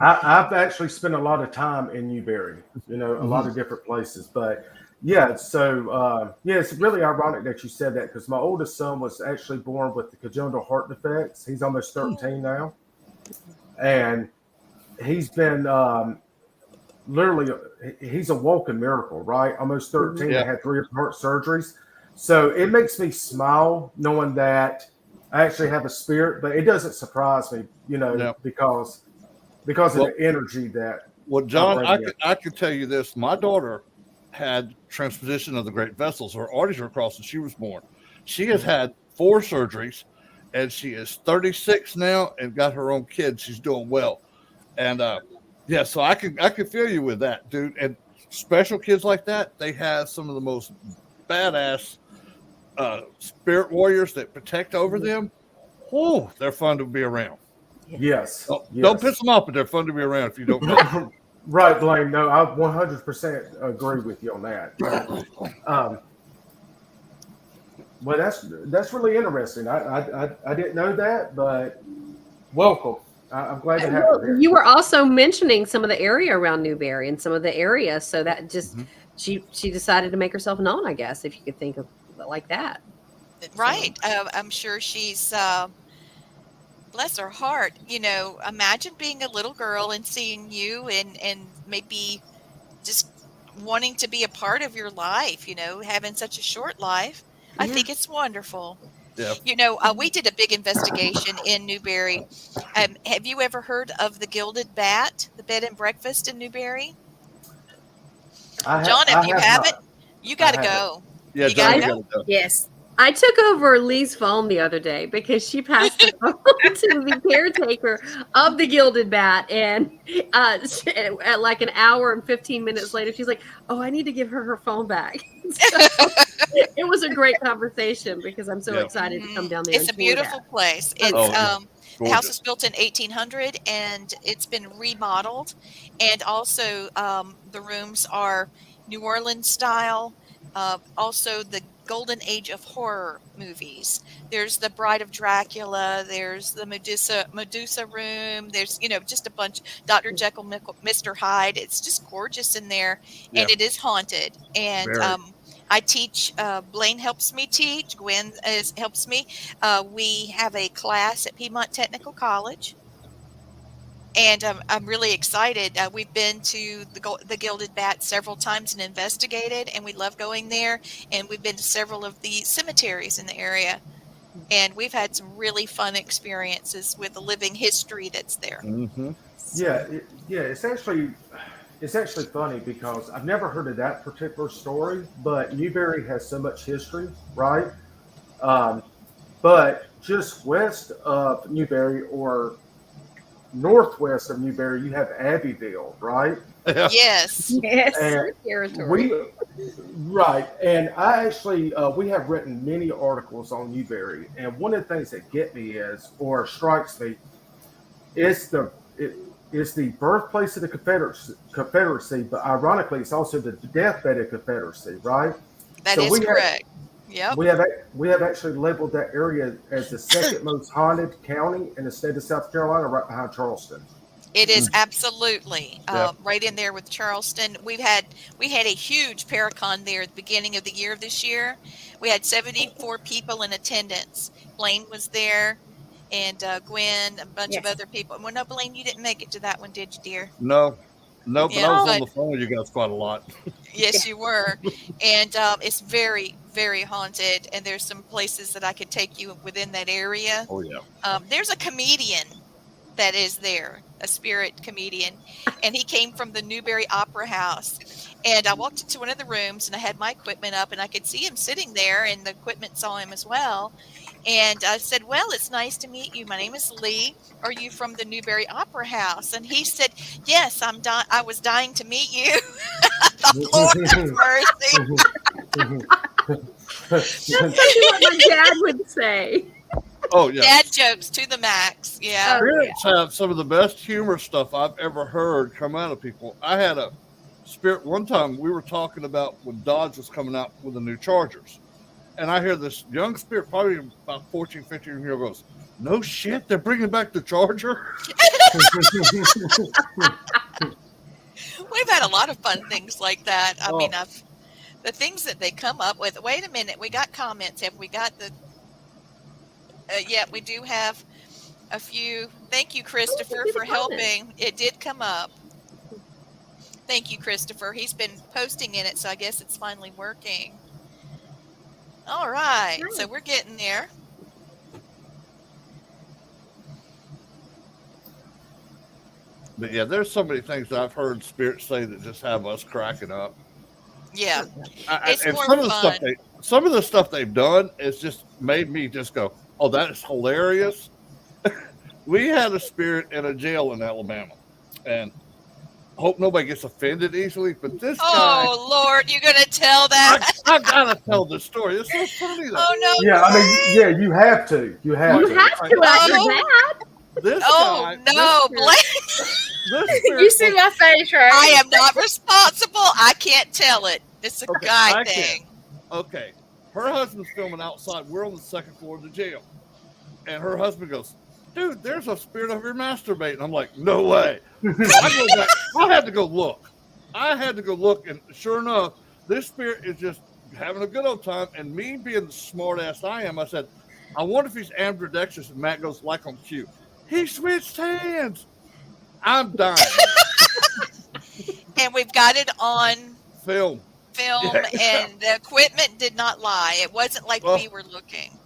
Speaker 9: I've actually spent a lot of time in Newberry, a lot of different places. But yeah, so it's really ironic that you said that because my oldest son was actually born with the congenital heart defects. He's almost 13 now. And he's been literally, he's a walking miracle, right? Almost 13,
Speaker 4: Yeah.
Speaker 9: I had 3 heart surgeries. So it makes me smile knowing that I actually have a spirit, but it doesn't surprise me, because of the energy that.
Speaker 4: Well, John, I could tell you this. My daughter had transposition of the great vessels. Her arteries were crossed when she was born. She has had 4 surgeries, and she is 36 now and got her own kids. She's doing well. And so I could feel you with that, dude. And special kids like that, they have some of the most badass spirit warriors that protect over them. Oh, they're fun to be around.
Speaker 9: Yes.
Speaker 4: Don't piss them off, but they're fun to be around if you don't piss them.
Speaker 9: Right, Blaine. No, I 100% agree with you on that. Well, that's really interesting. I didn't know that, but welcome. I'm glad to have you here.
Speaker 8: You were also mentioning some of the area around Newberry and some of the areas, so that just she decided to make herself known, I guess, if you could think of it like that.
Speaker 1: Right. I'm sure she's, bless her heart, imagine being a little girl and seeing you and maybe just wanting to be a part of your life, having such a short life. I think it's wonderful.
Speaker 4: Yeah.
Speaker 1: We did a big investigation in Newberry. Have you ever heard of the Gilded Bat, the bed and breakfast in Newberry? John, if you haven't, you got to go.
Speaker 4: Yeah,
Speaker 1: you got to
Speaker 4: go.
Speaker 5: Yes.
Speaker 8: I took over Lee's phone the other day because she passed the phone to the caretaker of the Gilded Bat, and at like an hour and 15 minutes later, she's like, "Oh, I need to give her phone back." So it was a great conversation because I'm so excited to come down there.
Speaker 1: It's a beautiful place. It's the house was built in 1800 and it's been remodeled, and also the rooms are New Orleans style. Also the golden age of horror movies. There's the Bride of Dracula. There's the Medusa room. There's just a bunch. Dr. Jekyll, Mr. Hyde. It's just gorgeous in there, and it is haunted. And I teach. Blaine helps me teach. Gwen helps me. We have a class at Piedmont Technical College. And I'm really excited. We've been to the Gilded Bat several times and investigated, and we love going there. And we've been to several of the cemeteries in the area, and we've had some really fun experiences with the living history that's there.
Speaker 4: Mm-hmm.
Speaker 9: It's actually funny because I've never heard of that particular story, but Newberry has so much history, right? But just west of Newberry or northwest of Newberry, you have Abbeville, right?
Speaker 1: Yes.
Speaker 9: And and I actually we have written many articles on Newberry, and one of the things that get me strikes me is the birthplace of the Confederacy, but ironically, it's also the deathbed of Confederacy, right?
Speaker 1: That is correct. Yep.
Speaker 9: We have actually labeled that area as the second most haunted county in the state of South Carolina, right behind Charleston.
Speaker 1: It is absolutely
Speaker 4: Yep.
Speaker 1: right in there with Charleston. We had a huge Paracon there at the beginning of the year this year. We had 74 people in attendance. Blaine was there, and Gwen, a bunch of
Speaker 5: Yes.
Speaker 1: other people. Well, no, Blaine, you didn't make it to that one, did you, dear?
Speaker 4: No, but
Speaker 1: Yeah,
Speaker 4: I was
Speaker 1: but
Speaker 4: on the phone with you guys quite a lot.
Speaker 1: yes, you were. And it's very, very haunted. And there's some places that I could take you within that area.
Speaker 4: Oh yeah.
Speaker 1: There's a comedian that is there, a spirit comedian, and he came from the Newberry Opera House. And I walked into one of the rooms, and I had my equipment up, and I could see him sitting there, and the equipment saw him as well. And I said, "Well, it's nice to meet you. My name is Lee. Are you from the Newberry Opera House?" And he said, "Yes, I was dying to meet you." I thought, Lord have mercy.
Speaker 8: That's what my dad would say.
Speaker 4: Oh yeah.
Speaker 1: Dad jokes to the max. Yeah.
Speaker 4: Spirits have some of the best humor stuff I've ever heard come out of people. I had a spirit one time. We were talking about when Dodge was coming out with the new Chargers, and I hear this young spirit, probably about 14, 15 years old, goes, "No shit, they're bringing back the Charger."
Speaker 1: We've had a lot of fun things like that. I
Speaker 4: Oh.
Speaker 1: mean, the things that they come up with. Wait a minute, we got comments. Have we got the? Yeah, we do have a few. Thank you, Christopher, for helping. It did come up. Thank you, Christopher. He's been posting in it, so I guess it's finally working. All right, so we're getting there.
Speaker 4: But yeah, there's so many things that I've heard spirits say that just have us cracking up.
Speaker 1: Yeah, it's
Speaker 4: And
Speaker 1: more
Speaker 4: some of the
Speaker 1: fun.
Speaker 4: stuff some of the stuff they've done has just made me just go, "Oh, that is hilarious." We had a spirit in a jail in Alabama, and hope nobody gets offended easily. But this guy,
Speaker 1: Oh Lord, you're gonna tell that?
Speaker 4: I gotta tell this story. It's so funny though.
Speaker 1: Oh no!
Speaker 9: Yeah, I mean, yeah, you have to. You have
Speaker 8: You
Speaker 9: to.
Speaker 8: have to after
Speaker 1: Oh.
Speaker 8: that.
Speaker 4: This
Speaker 1: Oh
Speaker 4: guy,
Speaker 1: no,
Speaker 4: this
Speaker 1: Blake!
Speaker 4: spirit
Speaker 5: You see my face, right?
Speaker 1: I am not responsible. I can't tell it. It's a
Speaker 4: Okay,
Speaker 1: guy
Speaker 4: I can.
Speaker 1: thing.
Speaker 4: Okay, her husband's filming outside. We're on the second floor of the jail, and her husband goes, "Dude, there's a spirit of her masturbating." I'm like, "No way!" I had to go look. And sure enough, this spirit is just having a good old time. And me being the smart ass I am, I said, "I wonder if he's ambidextrous." And Matt goes, "Like on cue, he switched hands." I'm dying.
Speaker 1: And we've got it on
Speaker 4: Film.
Speaker 1: film, and the equipment did not lie. It wasn't like
Speaker 4: Well,
Speaker 1: we were looking.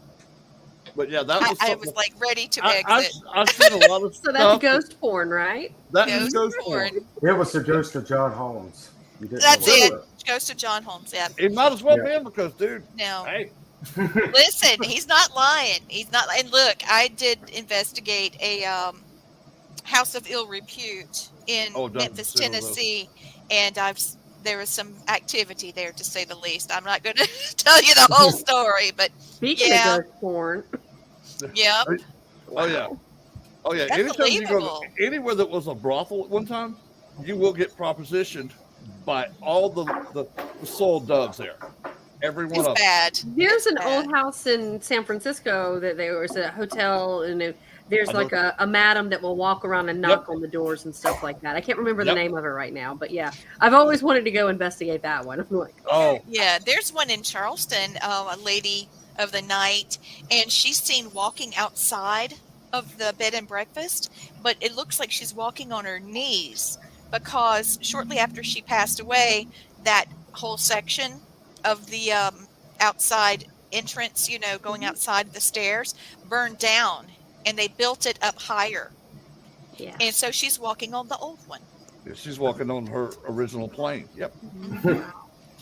Speaker 4: But yeah, that was
Speaker 1: I
Speaker 4: something.
Speaker 1: was like ready to
Speaker 4: I've
Speaker 1: exit.
Speaker 4: seen a lot of
Speaker 8: So
Speaker 4: stuff.
Speaker 8: that's ghost porn, right?
Speaker 4: That
Speaker 1: Ghost
Speaker 4: is ghost
Speaker 1: porn.
Speaker 4: porn.
Speaker 9: It was the ghost of John Holmes. You didn't
Speaker 1: That's
Speaker 9: know
Speaker 1: it.
Speaker 9: that.
Speaker 1: Goes to John Holmes. Yeah.
Speaker 4: It might as well
Speaker 9: Yeah.
Speaker 4: be because, dude,
Speaker 1: No.
Speaker 4: hey,
Speaker 1: Listen, he's not lying. He's not. And look, I did investigate a house of ill repute in
Speaker 4: Oh, don't
Speaker 1: Memphis,
Speaker 4: say all those.
Speaker 1: Tennessee, and there was some activity there, to say the least. I'm not going to tell you the whole story, but
Speaker 8: Speaking
Speaker 1: Yeah.
Speaker 8: of ghost porn,
Speaker 1: yeah.
Speaker 4: oh yeah, oh yeah.
Speaker 1: That's
Speaker 4: Anytime you go
Speaker 1: believable.
Speaker 4: to anywhere that was a brothel at one time, you will get propositioned by all the soiled doves there. Every one
Speaker 1: It's
Speaker 4: of them.
Speaker 1: bad.
Speaker 8: there's an
Speaker 1: bad.
Speaker 8: old house in San Francisco that there was a hotel, and there's
Speaker 4: I know.
Speaker 8: like a madam that will walk around and knock on the doors and stuff like that. I can't remember the
Speaker 4: Yep.
Speaker 8: name of it right now, but yeah, I've always wanted to go investigate that one. I'm like,
Speaker 4: Oh,
Speaker 1: Yeah, there's one in Charleston, a lady of the night, and she's seen walking outside of the bed and breakfast, but it looks like she's walking on her knees because shortly after she passed away, that whole section of the outside entrance, going outside the stairs, burned down, and they built it up higher.
Speaker 8: yeah.
Speaker 1: And so she's walking on the old one.
Speaker 4: she's walking on her original plane. Yep.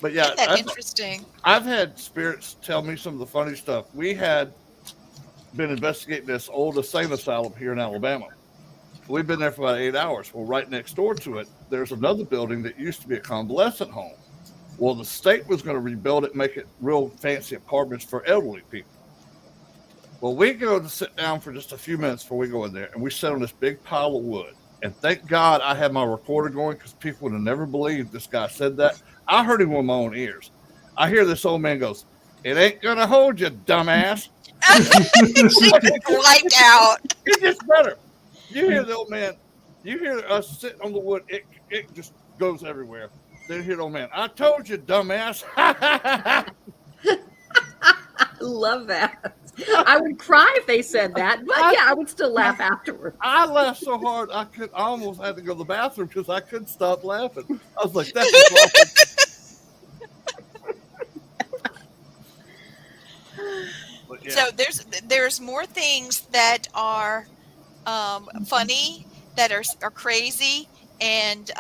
Speaker 4: But yeah,
Speaker 1: Isn't that interesting?
Speaker 4: I've had spirits tell me some of the funny stuff. We had been investigating this old insane asylum here in Alabama. We've been there for about 8 hours. Well, right next door to it, there's another building that used to be a convalescent home. Well, the state was going to rebuild it, make it real fancy apartments for elderly people. Well, we go to sit down for just a few minutes before we go in there, and we sit on this big pile of wood. And thank God I had my recorder going, because people would have never believed this guy said that. I heard him with my own ears. I hear this old man goes, It ain't gonna hold you, dumbass.
Speaker 1: She wiped out.
Speaker 4: It gets better. You hear the old man. You hear us sitting on the wood. It just goes everywhere. Then you hear the old man. I told you, dumbass.
Speaker 8: I love that. I would cry if they said that, but yeah, I would still laugh afterwards.
Speaker 4: I laughed so hard I almost had to go to the bathroom because I couldn't stop laughing. I was like, "That's awesome." But, yeah.
Speaker 1: So there's more things that are funny, that are crazy and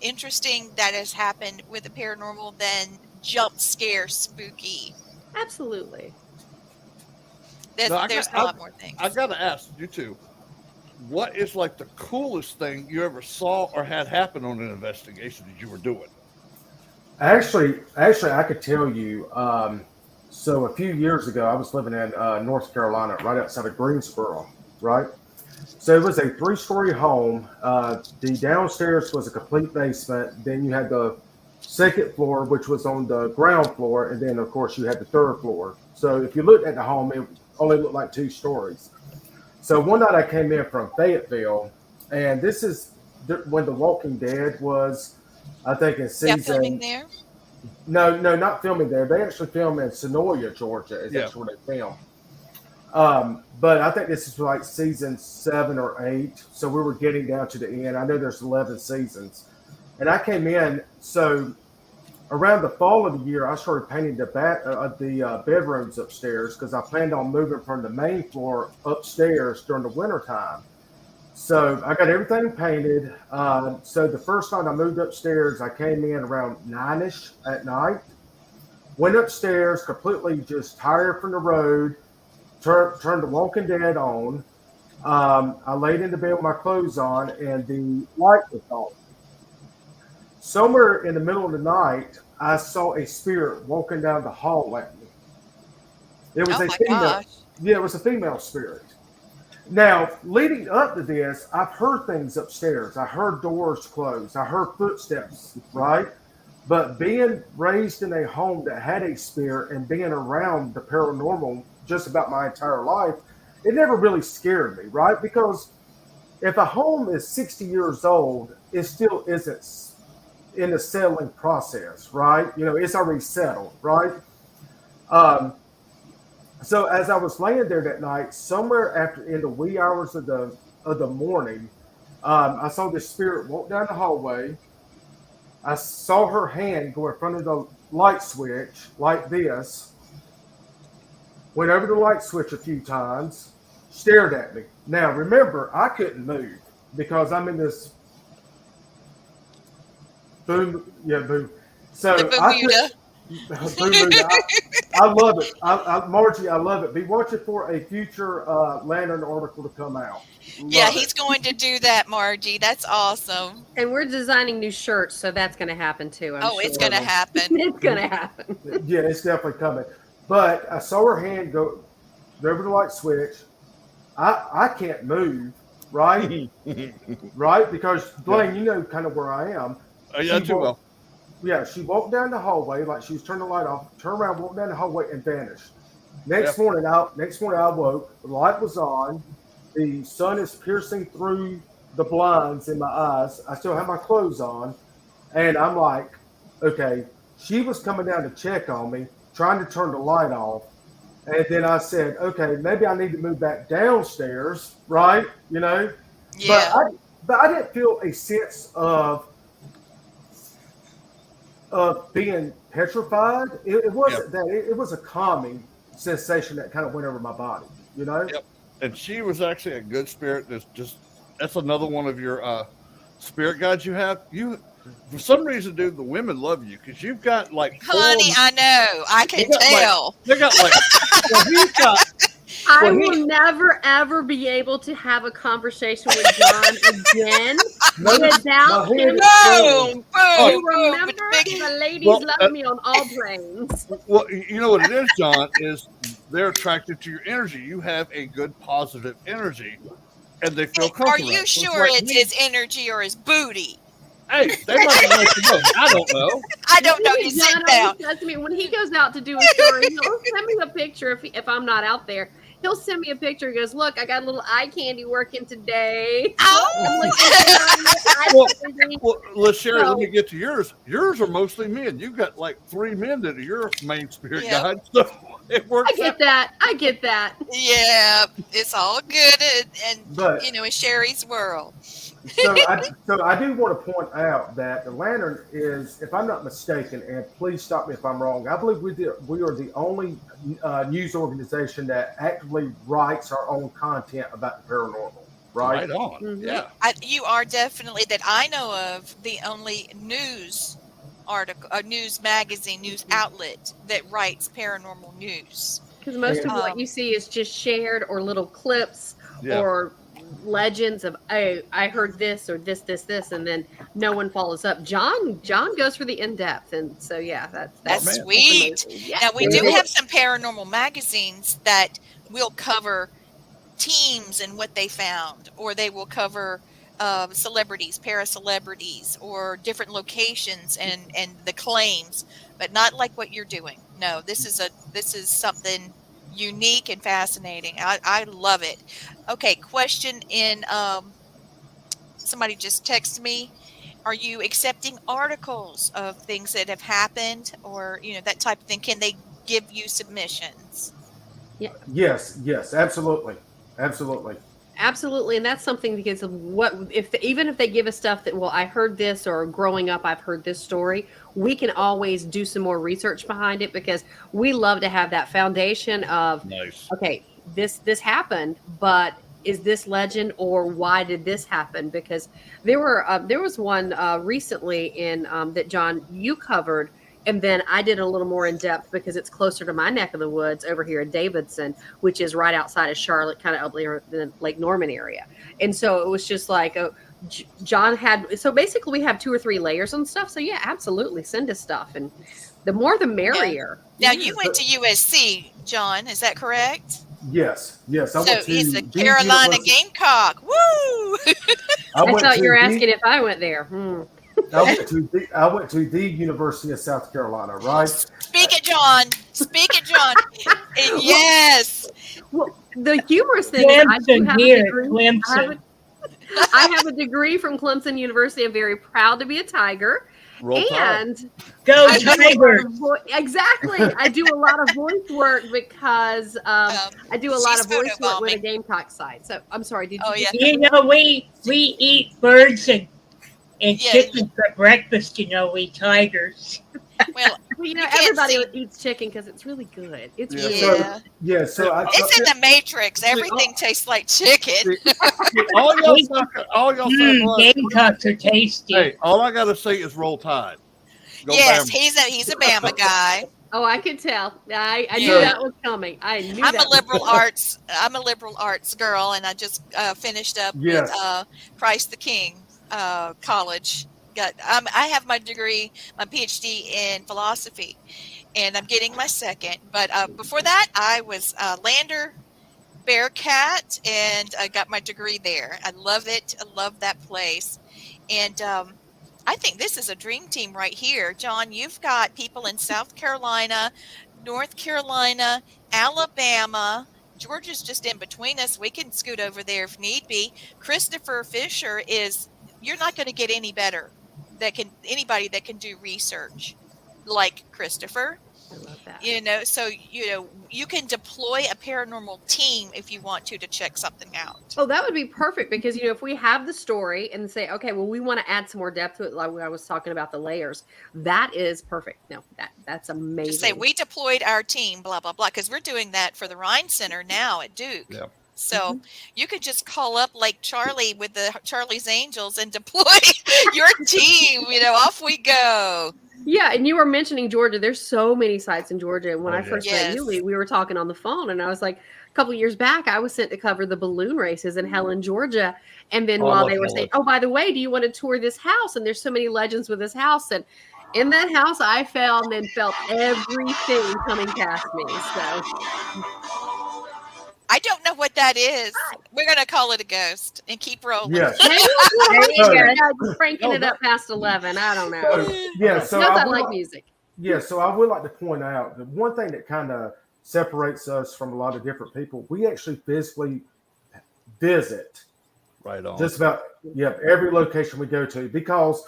Speaker 1: interesting that has happened with the paranormal than jump scare spooky.
Speaker 8: Absolutely.
Speaker 1: There's a lot more things.
Speaker 4: I gotta ask you two, what is like the coolest thing you ever saw or had happen on an investigation that you were doing?
Speaker 9: Actually, I could tell you. So a few years ago, I was living in North Carolina, right outside of Greensboro, right? So it was a 3-story home. The downstairs was a complete basement. Then you had the second floor, which was on the ground floor. And then, of course, you had the third floor. So if you looked at the home, it only looked like 2 stories. So one night I came in from Fayetteville, and this is when The Walking Dead was, I think, in season.
Speaker 1: Yeah, filming there?
Speaker 9: No, not filming there. They actually film in Sonoya, Georgia. That's where they film. But I think this is like season 7 or 8. So we were getting down to the end. I know there's 11 seasons. And I came in, so around the fall of the year, I started painting the bedrooms upstairs because I planned on moving from the main floor upstairs during the winter time. So I got everything painted. So the first night I moved upstairs, I came in around 9-ish at night. Went upstairs, completely just tired from the road. Turned The Walking Dead on. I laid in the bed with my clothes on, and the light was on. Somewhere in the middle of the night, I saw a spirit walking down the hall at me. It was a female.
Speaker 1: Gosh.
Speaker 9: Yeah, it was a female spirit. Now, leading up to this, I've heard things upstairs. I heard doors close. I heard footsteps, right? But being raised in a home that had a spirit and being around the paranormal just about my entire life, it never really scared me, right? Because if a home is 60 years old, it still isn't in the settling process, right? You know, it's already settled, right? So as I was laying there that night, somewhere after in the wee hours of the morning, I saw this spirit walk down the hallway. I saw her hand go in front of the light switch like this. Went over the light switch a few times, stared at me. Now remember, I couldn't move because I'm in this boom. So I love it. Margie, I love it. Be watching for a future Lantern article to come out.
Speaker 1: He's going to do that, Margie. That's awesome.
Speaker 8: And we're designing new shirts, so that's going to happen too. I'm sure.
Speaker 1: It's going to happen.
Speaker 8: It's going to happen.
Speaker 9: Yeah, it's definitely coming. But I saw her hand go over the light switch. I can't move, right? Right? Because, Blaine, you know kind of where I am.
Speaker 4: Yeah, too well.
Speaker 9: Yeah, she walked down the hallway like she was turning the light off, turned around, walked down the hallway, and vanished. Next morning I woke. The light was on. The sun is piercing through the blinds in my eyes. I still have my clothes on. And I'm like, okay, she was coming down to check on me, trying to turn the light off. And then I said, okay, maybe I need to move back downstairs, right? You know?
Speaker 1: Yeah.
Speaker 9: But I didn't feel a sense of being petrified. It wasn't that. It was a calming sensation that kind of went over my body, you know?
Speaker 4: Yep. And she was actually a good spirit. That's another one of your spirit guides you have. For some reason, dude, the women love you because you've got like.
Speaker 1: Honey, I know. I can tell.
Speaker 4: They got like.
Speaker 8: I will never ever be able to have a conversation with John again without him.
Speaker 1: Boom!
Speaker 8: Remember, the ladies love me on all planes.
Speaker 4: Well, you know what it is, John, is they're attracted to your energy. You have a good, positive energy, and they feel comfortable.
Speaker 1: Are you sure it's his energy or his booty?
Speaker 4: Hey, they might have let you know. I don't know.
Speaker 1: I don't know. You sit
Speaker 8: John
Speaker 1: down.
Speaker 8: always says to me when he goes out to do a story, he'll send me a picture if I'm not out there. He'll send me a picture. He goes, "Look, I got a little eye candy working today."
Speaker 1: Oh,
Speaker 4: Well, Sherry, let me get to yours. Yours are mostly men. You've got like 3 men that are your main spirit
Speaker 1: Yep.
Speaker 4: guides. So it works
Speaker 8: I get that. I get that.
Speaker 1: yeah, it's all good, and
Speaker 9: But-
Speaker 1: in Sherry's world.
Speaker 9: So I do want to point out that the Lantern is, if I'm not mistaken, and please stop me if I'm wrong, I believe we are the only news organization that actively writes our own content about the paranormal. Right
Speaker 4: on.
Speaker 8: Mhm.
Speaker 4: Yeah.
Speaker 1: You are definitely, that I know of, the only news article, news magazine, news outlet that writes paranormal news.
Speaker 8: Because most of
Speaker 1: Um,
Speaker 8: what you see is just shared or little clips
Speaker 4: Yeah.
Speaker 8: or legends of, oh, I heard this or this, and then no one follows up. John goes for the in-depth, and so yeah,
Speaker 1: That's
Speaker 4: man.
Speaker 1: sweet.
Speaker 8: amazing. Yeah.
Speaker 1: Now we do have some paranormal magazines that will cover teams and what they found, or they will cover celebrities, para-celebrities, or different locations and the claims, but not like what you're doing. No, this is something unique and fascinating. I love it. Okay, question in somebody just texted me. Are you accepting articles of things that have happened, or that type of thing? Can they give you submissions?
Speaker 9: Yes, absolutely.
Speaker 8: Absolutely, and that's something, because of even if they give us stuff that, well, I heard this, or growing up I've heard this story, we can always do some more research behind it, because we love to have that foundation of,
Speaker 4: Nice.
Speaker 8: okay, this happened, but is this legend, or why did this happen? Because there was one recently in that, John, you covered. And then I did a little more in depth because it's closer to my neck of the woods over here in Davidson, which is right outside of Charlotte, kind of up there in the Lake Norman area. And so it was just like, John had, so basically we have 2 or 3 layers and stuff. So yeah, absolutely send us stuff. And the more the merrier.
Speaker 1: Now you went to USC, John, is that correct?
Speaker 9: Yes. I
Speaker 1: So
Speaker 9: went to
Speaker 1: he's a
Speaker 9: the
Speaker 1: Carolina
Speaker 9: University-
Speaker 1: Gamecock. Woo!
Speaker 8: I
Speaker 9: went
Speaker 8: thought
Speaker 9: to
Speaker 8: you were
Speaker 9: the-
Speaker 8: asking if I went there.
Speaker 9: I went to the University of South Carolina, right?
Speaker 1: Speak it, John. Speak it, John. Yes.
Speaker 8: Well, the humorous thing is I do
Speaker 7: Clemson
Speaker 8: have
Speaker 7: here,
Speaker 8: a degree.
Speaker 7: Clemson.
Speaker 8: I have a degree from Clemson University. I'm very proud to be a Tiger.
Speaker 4: Roll Tide.
Speaker 8: And
Speaker 7: Go
Speaker 8: I do a lot
Speaker 7: Tigers!
Speaker 8: of exactly. I do a lot of voice work because I do a lot
Speaker 1: she's
Speaker 8: of voice work with a
Speaker 1: photobombing.
Speaker 8: Gamecock site. So I'm sorry. Did you?
Speaker 1: Oh, yeah.
Speaker 7: You know, we eat birds and
Speaker 1: Yeah.
Speaker 7: chicken for breakfast, we Tigers.
Speaker 1: Well,
Speaker 8: Well,
Speaker 1: you can't
Speaker 8: everybody
Speaker 1: see-
Speaker 8: eats chicken because it's really good. It's
Speaker 4: Yeah.
Speaker 8: really
Speaker 9: So,
Speaker 1: Yeah.
Speaker 9: yeah, so I
Speaker 1: It's in the Matrix. Everything tastes like chicken.
Speaker 4: All y'all say,
Speaker 7: Gamecocks are tasty.
Speaker 4: hey, all I gotta say is roll Tide. Go
Speaker 1: Yes,
Speaker 4: Bama.
Speaker 1: he's a Bama guy.
Speaker 8: Oh, I could tell. I knew
Speaker 1: Yeah.
Speaker 8: that was coming. I knew
Speaker 1: I'm
Speaker 8: that
Speaker 1: a liberal arts. I'm a liberal arts girl, and I just finished up
Speaker 9: Yes.
Speaker 1: with Christ the King College. I have my degree, my PhD in philosophy, and I'm getting my second. But before that, I was Lander Bearcat, and I got my degree there. I love it. I love that place, and I think this is a dream team right here. John, you've got people in South Carolina, North Carolina, Alabama. Georgia's just in between us. We can scoot over there if need be. Christopher Fisher you're not going to get any better anybody that can do research like Christopher.
Speaker 8: I love that.
Speaker 1: So you can deploy a paranormal team if you want to check something out.
Speaker 8: Oh, that would be perfect because, if we have the story and say, okay, well, we want to add some more depth to it, like when I was talking about the layers, that is perfect. No, that's amazing.
Speaker 1: Just say, we deployed our team, blah, blah, blah, because we're doing that for the Rhine Center now at Duke.
Speaker 4: Yeah.
Speaker 1: So you could just call up Lake Charlie with the Charlie's Angels and deploy your team. Off we go.
Speaker 8: Yeah, and you were mentioning Georgia. There's so many sites in Georgia. And when I first met
Speaker 1: Yes.
Speaker 8: you, we were talking on the phone, and I was like, a couple of years back, I was sent to cover the balloon races in Helen, Georgia. And then while they were saying, oh, by the way, do you want to tour this house? And there's so many legends with this house. And in that house, I found and felt everything coming past me. So
Speaker 1: I don't know what that is. We're going to call it a ghost and keep rolling.
Speaker 9: Yes.
Speaker 5: There you go.
Speaker 8: Just cranking it up past 11. I don't know.
Speaker 9: So
Speaker 8: Knows I
Speaker 9: would
Speaker 8: like music.
Speaker 9: Yeah, so I would like to point out the one thing that kind of separates us from a lot of different people. We actually physically visit
Speaker 4: Right on.
Speaker 9: just about every location we go to, because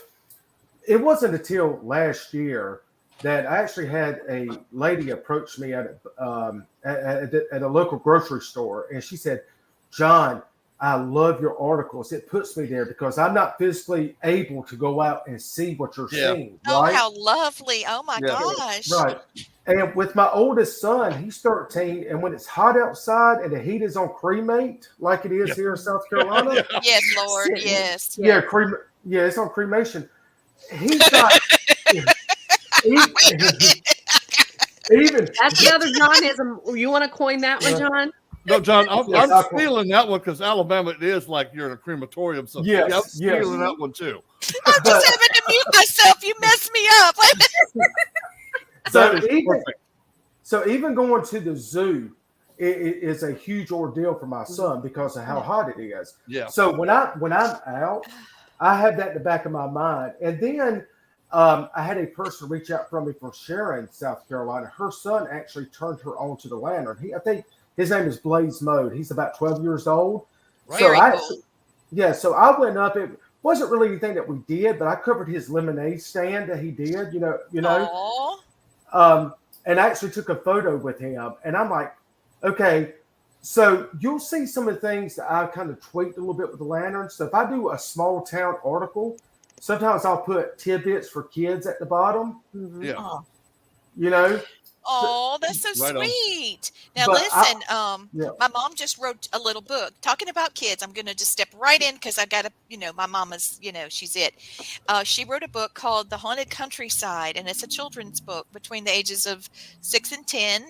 Speaker 9: it wasn't until last year that I actually had a lady approach me at a local grocery store, and she said, "John, I love your articles. It puts me there because I'm not physically able to go out and see what you're seeing."
Speaker 1: Oh,
Speaker 9: right?
Speaker 1: how lovely. Oh, my gosh.
Speaker 9: Right. And with my oldest son, he's 13, and when it's hot outside and the heat is on cremate, like it is here in South Carolina.
Speaker 1: Yes, Lord. Yes.
Speaker 9: Yeah, it's on cremation. He's not even
Speaker 8: That's another Johnism. You want to coin that one, John?
Speaker 4: No, John,
Speaker 9: Yes,
Speaker 4: I'm stealing that one because Alabama, it is like you're in a crematorium. So
Speaker 9: Yes,
Speaker 4: I'm
Speaker 9: yes.
Speaker 4: stealing that one too.
Speaker 1: I'm just having to mute myself. You messed me up.
Speaker 9: So even going to the zoo is a huge ordeal for my son because of how hot it is.
Speaker 4: Yeah.
Speaker 9: So when I'm out, I have that in the back of my mind. And then I had a person reach out from me from Sharon, South Carolina. Her son actually turned her on to the lantern. I think his name is Blaze Mode. He's about 12 years old.
Speaker 1: Very cool.
Speaker 9: So I went up. It wasn't really anything that we did, but I covered his lemonade stand that he did. You know. And I actually took a photo with him, and I'm like, okay, so you'll see some of the things that I kind of tweaked a little bit with the lantern. So if I do a small town article, sometimes I'll put tidbits for kids at the bottom.
Speaker 4: Yeah.
Speaker 9: You know.
Speaker 1: Oh, that's so
Speaker 4: Right on.
Speaker 1: sweet. Now,
Speaker 9: But
Speaker 1: listen,
Speaker 9: yeah.
Speaker 1: my mom just wrote a little book talking about kids. I'm going to just step right in because I got to, my mama's, she's it. She wrote a book called The Haunted Countryside, and it's a children's book between the ages of 6 and 10.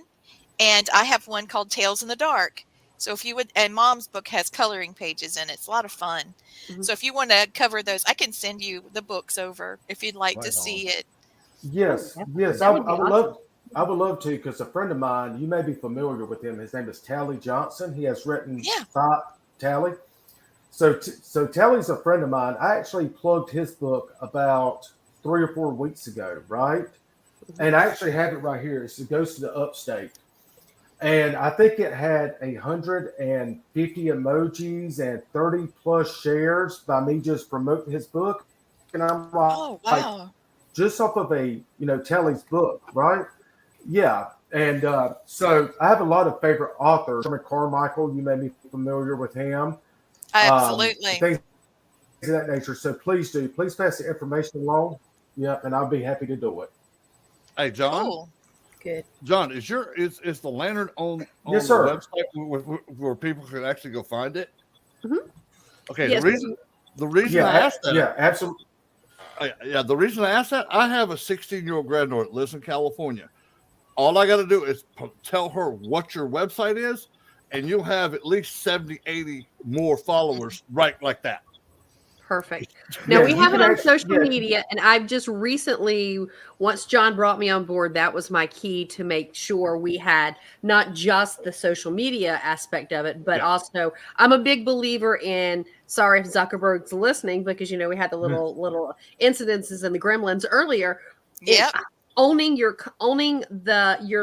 Speaker 1: And I have one called Tales in the Dark. So if you would, and mom's book has coloring pages in it. It's a lot of fun.
Speaker 8: Mm-hmm.
Speaker 1: So if you want to cover those, I can send you the books over if you'd like to see it.
Speaker 9: Yes, yes, I would love to, because a friend of mine, you may be familiar with him. His name is Tally Johnson. He has written Tally. So Tally's a friend of mine. I actually plugged his book about 3 or 4 weeks ago, right? And I actually have it right here. It's The Ghost of the Upstate. And I think it had 150 emojis and 30 plus shares by me just promoting his book. And I'm like,
Speaker 1: Oh, wow.
Speaker 9: just off of Tally's book, right? Yeah. And so I have a lot of favorite authors. Sherman Carmichael, you may be familiar with him.
Speaker 1: Absolutely.
Speaker 9: Things of that nature. So please pass the information along. Yeah, and I'll be happy to do it.
Speaker 4: Hey, John.
Speaker 1: Cool.
Speaker 5: Good.
Speaker 4: John, is the lantern on
Speaker 9: Yes,
Speaker 4: the
Speaker 9: sir.
Speaker 4: website where people can actually go find it?
Speaker 8: Mm-hmm.
Speaker 4: Okay.
Speaker 8: Yes.
Speaker 4: The reason I asked that.
Speaker 9: Yeah, absolutely.
Speaker 4: The reason I asked that, I have a 16-year-old granddaughter that lives in California. All I got to do is tell her what your website is, and you'll have at least 70, 80 more followers right like that.
Speaker 8: Perfect. Now
Speaker 9: Yeah,
Speaker 8: we
Speaker 9: you
Speaker 8: have it
Speaker 9: can
Speaker 8: on
Speaker 9: actually-
Speaker 8: social media, and I've just recently, once John brought me on board, that was my key to make sure we had not just the social media aspect of it, but also I'm a big believer in. Sorry if Zuckerberg's listening, because we had the little incidences in the gremlins earlier.
Speaker 1: Yep.
Speaker 8: Owning your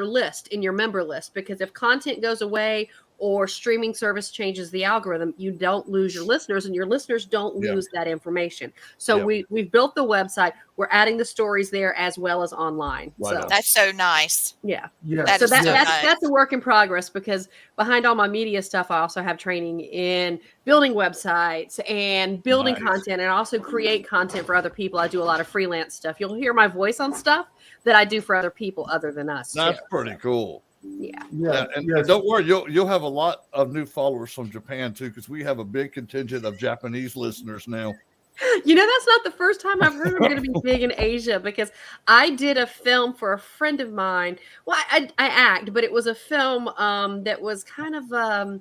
Speaker 8: list in your member list, because if content goes away or streaming service changes the algorithm, you don't lose your listeners, and your listeners don't lose that information. So we've built the website. We're adding the stories there as well as online.
Speaker 4: Right
Speaker 8: So
Speaker 4: on.
Speaker 1: That's so nice.
Speaker 8: yeah.
Speaker 9: Yeah.
Speaker 1: That
Speaker 8: So
Speaker 1: is so nice.
Speaker 8: that's a work in progress, because behind all my media stuff, I also have training in building websites and building content, and I also create content for other people. I do a lot of freelance stuff. You'll hear my voice on stuff that I do for other people other than us.
Speaker 4: That's
Speaker 8: too.
Speaker 4: pretty cool.
Speaker 8: Yeah.
Speaker 4: And don't worry, you'll have a lot of new followers from Japan too, because we have a big contingent of Japanese listeners now.
Speaker 8: That's not the first time I've heard I'm going to be big in Asia, because I did a film for a friend of mine. Well, I act, but it was a film that was kind of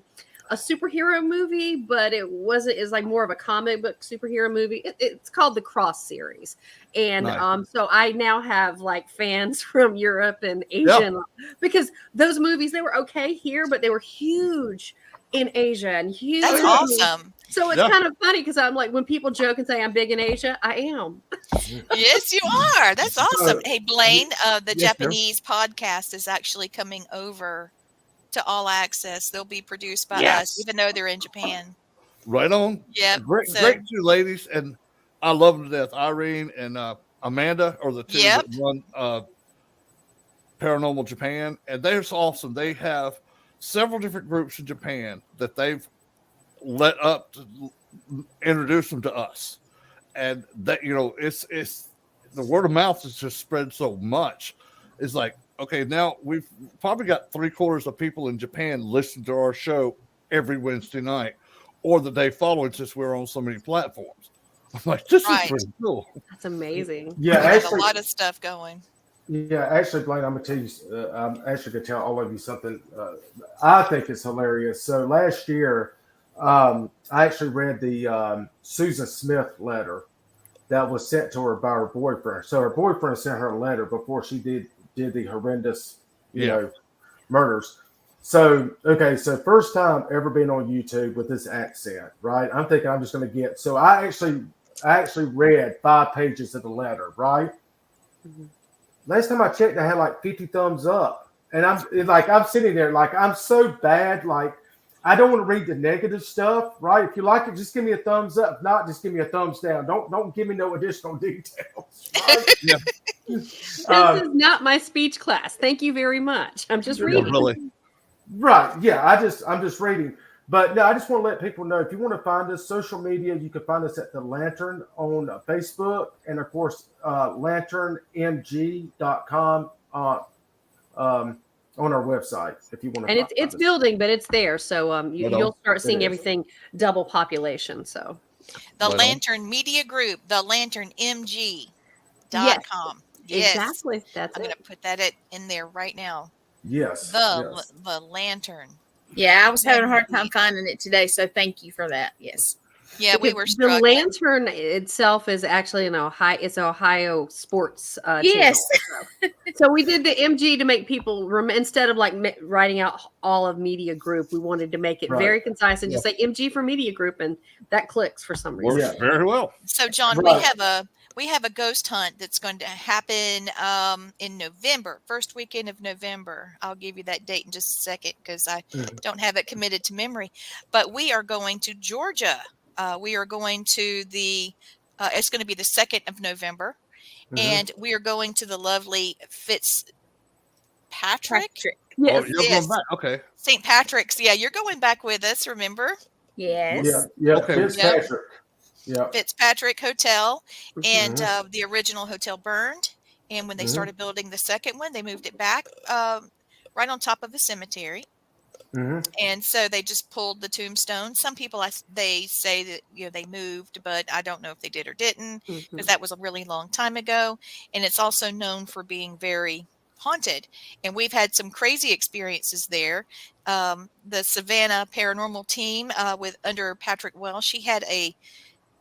Speaker 8: a superhero movie, but it wasn't. It's like more of a comic book superhero movie. It's called the Cross series, and
Speaker 4: Nice.
Speaker 8: so I now have like fans from Europe and Asia because those movies, they were okay here, but they were huge in Asia and huge.
Speaker 1: That's awesome.
Speaker 8: So it's kind of funny because I'm like, when people joke and say I'm big in Asia, I am.
Speaker 1: Yes, you are. That's awesome. Hey, Blaine, the
Speaker 9: Yes,
Speaker 1: Japanese podcast is actually coming over to All Access. They'll be produced by us, even though they're in Japan.
Speaker 4: Right on.
Speaker 1: Yeah.
Speaker 4: Great, great two ladies, and I love them to death. Irene and Amanda are the two that run Paranormal Japan, and they're awesome. They have several different groups in Japan that they've let up to introduce them to us, and that, you know, it's the word of mouth has just spread so much. It's like, okay, now we've probably got 3/4 of people in Japan listen to our show every Wednesday night or the day following, since we're on so many platforms. I'm like, this is pretty cool.
Speaker 8: That's amazing.
Speaker 9: Yeah,
Speaker 1: we have
Speaker 9: actually,
Speaker 1: a lot of stuff going.
Speaker 9: Yeah, actually, Blaine, I'm gonna tell you. I'm actually gonna tell all of you something. I think is hilarious. So last year, I actually read the Susan Smith letter that was sent to her by her boyfriend. So her boyfriend sent her a letter before she did the horrendous, you know, murders. So, okay, so first time ever been on YouTube with this accent, right? I'm thinking I'm just going to get, so I actually read 5 pages of the letter, right? Mm-hmm. Last time I checked, I had like 50 thumbs up. And I'm sitting there like, I'm so bad. Like, I don't want to read the negative stuff, right? If you like it, just give me a thumbs up. If not, just give me a thumbs down. Don't give me no additional details. Right?
Speaker 8: This is not my speech class. Thank you very much. I'm just reading.
Speaker 4: Really.
Speaker 9: Right. Yeah. I'm just reading. But no, I just want to let people know, if you want to find us social media, you can find us at The Lantern on Facebook, and of course, lanternmg.com on our website if you want to.
Speaker 8: And it's building, but it's there. So you'll start seeing everything double population. So
Speaker 1: the Lantern Media Group, the lanternmg.com. Yes.
Speaker 8: Exactly. That's
Speaker 1: I'm going to put that in there right now.
Speaker 9: Yes.
Speaker 1: The Lantern.
Speaker 5: Yeah, I was having a hard time finding it today, so thank you for that. Yes.
Speaker 1: Yeah, we were
Speaker 8: the
Speaker 1: struggling.
Speaker 8: Lantern itself is actually an Ohio sports
Speaker 5: yes.
Speaker 8: channel. So we did the MG to make people instead of like writing out all of Media Group, we wanted to make it very concise and just say MG for Media Group, and that clicks for some reason.
Speaker 4: Works very well.
Speaker 1: So John, we have a ghost hunt that's going to happen in November, first weekend of November. I'll give you that date in just a second because I don't have it committed to memory. But we are going to Georgia. We are going to it's going to be the 2nd of November. And we are going to the lovely Fitzpatrick.
Speaker 4: Yes. Oh, you're going back. Okay.
Speaker 1: St. Patrick's. Yeah, you're going back with us, remember?
Speaker 5: Yes.
Speaker 9: Yeah.
Speaker 4: Okay.
Speaker 9: Fitzpatrick. Yeah.
Speaker 1: Fitzpatrick Hotel, and the original hotel burned. And when they started building the second one, they moved it back right on top of a cemetery. And so they just pulled the tombstone. Some people, they say that they moved, but I don't know if they did or didn't, because that was a really long time ago. And it's also known for being very haunted. And we've had some crazy experiences there. The Savannah Paranormal team under Patrick Welsh, she had a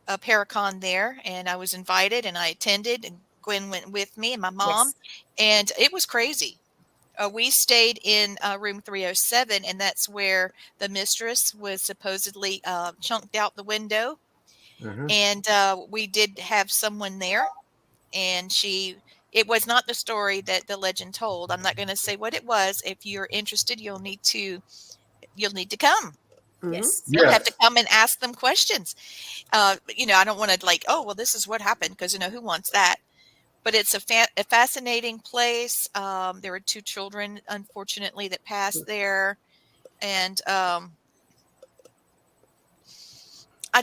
Speaker 1: Paracon there, and I was invited and I attended, and Gwen went with me and my mom, and it was crazy. We stayed in room 307, and that's where the mistress was supposedly chunked out the window. And we did have someone there, and it was not the story that the legend told. I'm not going to say what it was. If you're interested, you'll need to come.
Speaker 5: Yes.
Speaker 1: You'll have to come and ask them questions. I don't want to this is what happened, because who wants that? But it's a fascinating place. There were 2 children, unfortunately, that passed there. And I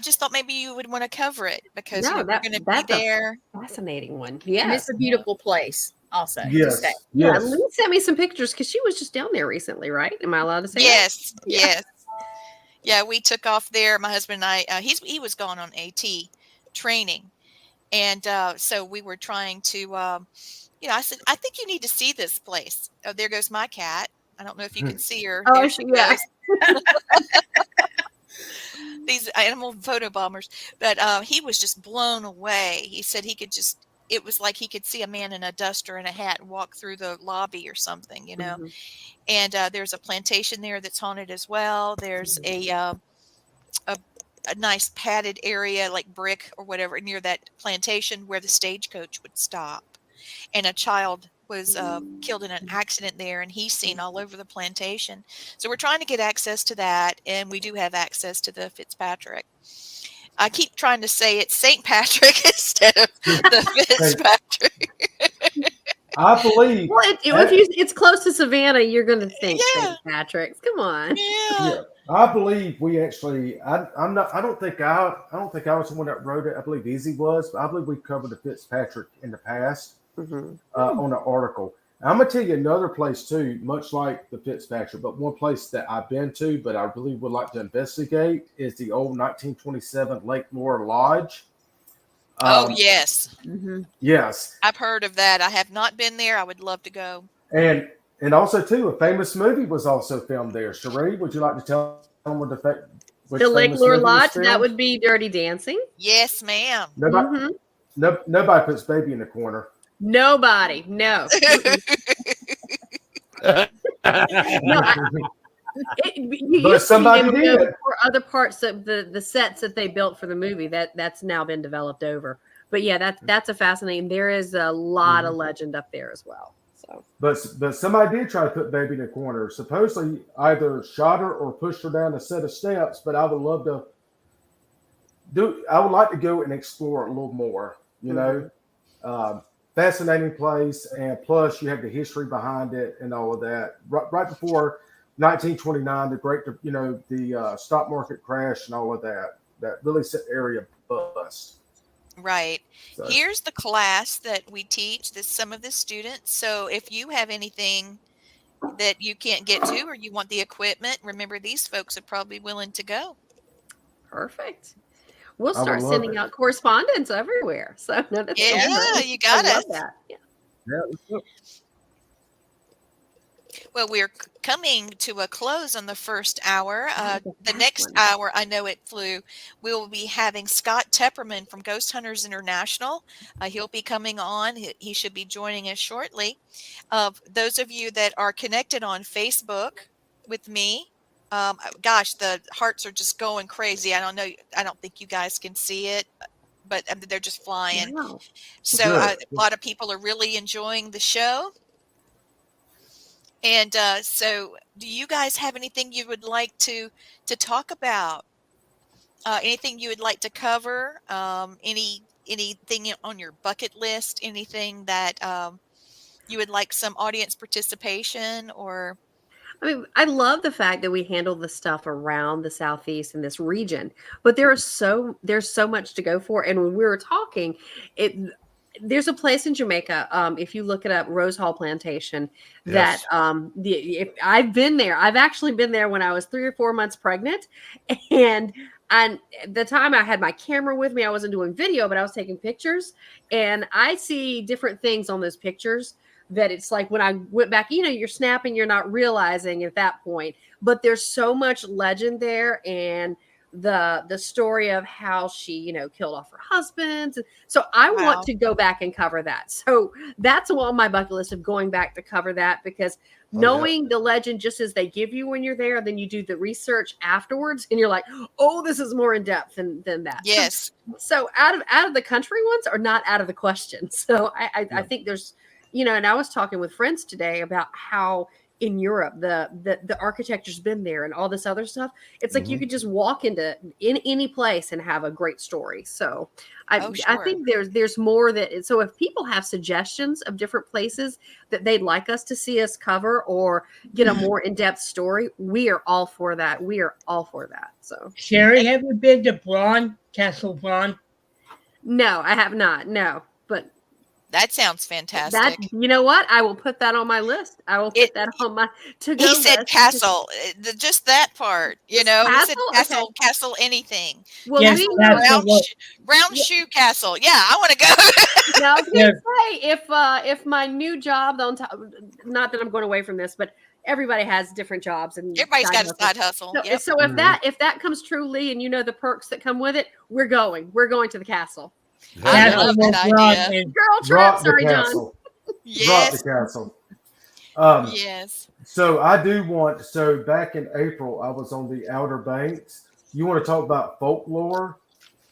Speaker 1: just thought maybe you would want to cover it, because we're going to be there.
Speaker 8: Fascinating one. Yeah.
Speaker 5: And it's a beautiful place also.
Speaker 9: Yes.
Speaker 8: Yeah. Lee sent me some pictures because she was just down there recently, right? Am I allowed to say
Speaker 1: yes.
Speaker 8: that?
Speaker 1: Yes. Yeah, we took off there. My husband and I, he was gone on AT training. And so we were trying to, I said, I think you need to see this place. Oh, there goes my cat. I don't know if you can see her.
Speaker 8: Oh,
Speaker 1: There she
Speaker 8: yeah.
Speaker 1: goes. These animal photo bombers. But he was just blown away. He said it was like he could see a man in a duster and a hat walk through the lobby or something, you know.
Speaker 8: Mhm.
Speaker 1: And there's a plantation there that's haunted as well. There's a nice padded area like brick or whatever near that plantation where the stagecoach would stop. And a child was killed in an accident there, and he's seen all over the plantation. So we're trying to get access to that, and we do have access to the Fitzpatrick. I keep trying to say it's St. Patrick instead of the Fitzpatrick.
Speaker 9: I believe.
Speaker 8: Well, it's close to Savannah, you're going to think St. Patrick's. Come on.
Speaker 1: Yeah.
Speaker 9: I believe we actually. I'm not. I don't think I was the one that wrote it. I believe Easy was. But I believe we covered the Fitzpatrick in the past on an article. And I'm gonna tell you another place too, much like the Fitzpatrick, but one place that I've been to, but I really would like to investigate is the old 1927 Lake Laura Lodge.
Speaker 1: Oh yes,
Speaker 9: yes.
Speaker 1: I've heard of that. I have not been there. I would love to go.
Speaker 9: And also too, a famous movie was also filmed there. Cherie, would you like to tell them what
Speaker 8: the Lake Laura Lodge? That would be Dirty Dancing.
Speaker 1: Yes, ma'am.
Speaker 9: Nobody puts baby in the corner.
Speaker 8: Nobody. No.
Speaker 9: But somebody did.
Speaker 8: For other parts of the sets that they built for the movie, that's now been developed over. But yeah, that's a fascinating. There is a lot of legend up there as well. So,
Speaker 9: but somebody did try to put baby in the corner. Supposedly, either shot her or pushed her down a set of steps. But I would love to do. I would like to go and explore it a little more. You know, fascinating place, and plus you have the history behind it and all of that. Right before 1929, the stock market crash and all of that really set the area bust.
Speaker 1: Right.
Speaker 9: So.
Speaker 1: Here's the class that we teach some of the students. So if you have anything that you can't get to or you want the equipment, remember these folks are probably willing to go.
Speaker 8: Perfect. We'll start sending out correspondence everywhere. So no, that's
Speaker 1: you got it.
Speaker 8: That. Yeah.
Speaker 1: Well, we're coming to a close on the first hour. The next hour, I know it flew. We will be having Scott Tepperman from Ghost Hunters International. He'll be coming on. He should be joining us shortly. Those of you that are connected on Facebook with me, gosh, the hearts are just going crazy. I don't know. I don't think you guys can see it, but they're just flying. Wow. So a lot of people are really enjoying the show. And so do you guys have anything you would like to talk about? Anything you would like to cover? Anything on your bucket list? Anything that you would like some audience participation or?
Speaker 8: I mean, I love the fact that we handle the stuff around the Southeast and this region, but there's so much to go for. And when we were talking, there's a place in Jamaica. If you look it up, Rose Hall Plantation, that if I've been there, I've actually been there when I was 3 or 4 months pregnant. And at the time I had my camera with me, I wasn't doing video, but I was taking pictures, and I see different things on those pictures that it's like when I went back, you're snapping, you're not realizing at that point, but there's so much legend there. And the story of how she, killed off her husband. So I want to go back and cover that. So that's on my bucket list of going back to cover that, because knowing the legend just as they give you when you're there, then you do the research afterwards and you're like, oh, this is more in depth than that.
Speaker 1: Yes.
Speaker 8: So out of the country ones are not out of the question. So I think there's, and I was talking with friends today about how in Europe, the architecture's been there and all this other stuff. It's like you could just walk in any place and have a great story. So I think there's more that. So if people have suggestions of different places that they'd like us to see us cover or get a more in-depth story, we are all for that. We are all for that. So
Speaker 7: Sherry, have you been to Castle Braun?
Speaker 8: No, I have not. No, but.
Speaker 1: That sounds fantastic.
Speaker 8: You know what? I will put that on my list. I will put that on my to-go list.
Speaker 1: He said castle, just that part. Castle? He said castle, okay. Castle, anything.
Speaker 8: Well,
Speaker 7: yes,
Speaker 1: brown shoe castle. Yeah, I want to go.
Speaker 8: Now, I was going to say, if my new job, not that I'm going away from this, but everybody has different jobs and
Speaker 1: Everybody's got a
Speaker 8: hustles.
Speaker 1: side hustle.
Speaker 8: So,
Speaker 1: Yep.
Speaker 8: so if that comes true, Lee, and you know the perks that come with it, we're going to the castle.
Speaker 1: I
Speaker 7: Castle
Speaker 1: love
Speaker 7: was
Speaker 1: that
Speaker 7: brought
Speaker 1: idea.
Speaker 7: in.
Speaker 8: Girl trip.
Speaker 9: Rock the
Speaker 8: Sorry, John.
Speaker 9: castle. Rock the
Speaker 1: Yes.
Speaker 9: castle.
Speaker 1: Yes.
Speaker 9: So I do want. So back in April, I was on the Outer Banks. You want to talk about folklore?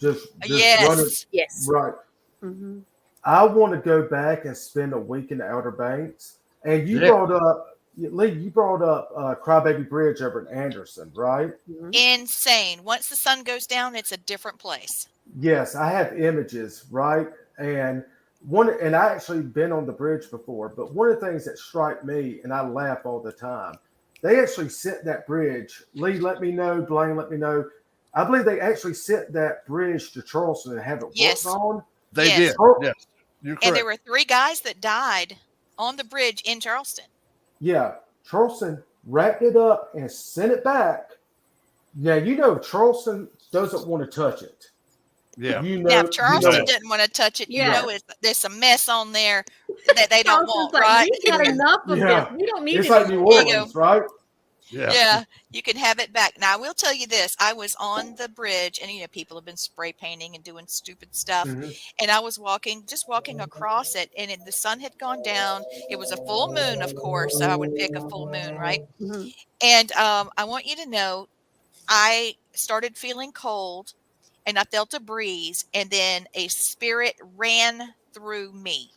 Speaker 9: Just run it
Speaker 5: Yes.
Speaker 9: right.
Speaker 8: Mm-hmm.
Speaker 9: I want to go back and spend a week in the Outer Banks. And you
Speaker 4: Yeah.
Speaker 9: brought up, Lee, you brought up Crybaby Bridge over in Anderson, right?
Speaker 8: Mm-hmm.
Speaker 1: Insane. Once the sun goes down, it's a different place.
Speaker 9: Yes, I have images, right? And I actually been on the bridge before, but one of the things that strike me, and I laugh all the time, they actually sent that bridge. Lee, let me know. Blaine, let me know. I believe they actually sent that bridge to Charleston and have it
Speaker 1: Yes.
Speaker 9: worked on.
Speaker 4: They
Speaker 1: Yes.
Speaker 4: did.
Speaker 9: Oh.
Speaker 4: Yes. You're correct.
Speaker 1: And there were 3 guys that died on the bridge in Charleston.
Speaker 9: Yeah, Charleston wrapped it up and sent it back. Now you know Charleston doesn't want to touch it.
Speaker 4: Yeah.
Speaker 9: You know,
Speaker 1: Now, if Charleston
Speaker 9: you know,
Speaker 1: didn't want to touch it,
Speaker 8: Yeah.
Speaker 1: there's some mess on there that they don't
Speaker 8: Charleston's
Speaker 1: want,
Speaker 8: like,
Speaker 1: right?
Speaker 8: we've got enough of
Speaker 9: Yeah.
Speaker 8: this. We don't need
Speaker 9: it's
Speaker 8: it
Speaker 9: like New
Speaker 8: anymore.
Speaker 9: Orleans, right?
Speaker 4: Yeah.
Speaker 1: Yeah, you can have it back. Now, I will tell you this. I was on the bridge, and, people have been spray painting and doing stupid stuff.
Speaker 9: Mhm.
Speaker 1: And I was walking across it, and the sun had gone down. It was a full moon, of course, so I would pick a full moon, right?
Speaker 8: Mhm.
Speaker 1: And I want you to know, I started feeling cold, and I felt a breeze, and then a spirit ran through me.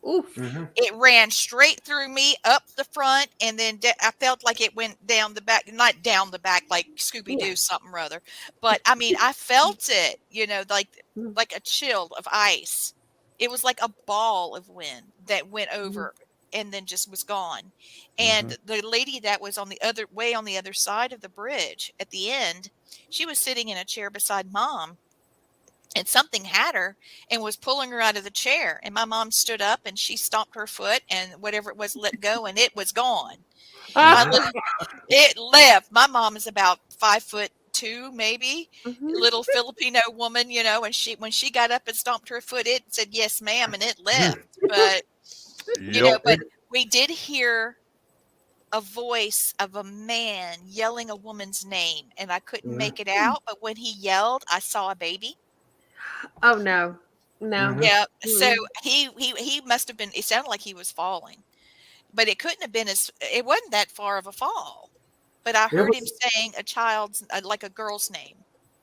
Speaker 8: Oof.
Speaker 9: Mhm.
Speaker 1: It ran straight through me up the front, and then I felt like it went down the back, not down the back like Scooby-Doo something or other, but I mean, I felt it, like a chill of ice. It was like a ball of wind that went over and then just was gone. And the lady that was on the other side of the bridge at the end, she was sitting in a chair beside Mom. And something had her and was pulling her out of the chair. And my mom stood up and she stomped her foot, and whatever it was let go, and it was gone. It left. My mom is about 5'2", maybe, little Filipino woman, and when she got up and stomped her foot, it said, "Yes, ma'am," and it left. But, but we did hear a voice of a man yelling a woman's name, and I couldn't make it out. But when he yelled, I saw a baby.
Speaker 8: Oh no.
Speaker 1: Yeah. So he must have been. It sounded like he was falling, but it couldn't have been it wasn't that far of a fall. But I heard him saying a child's, like a girl's name.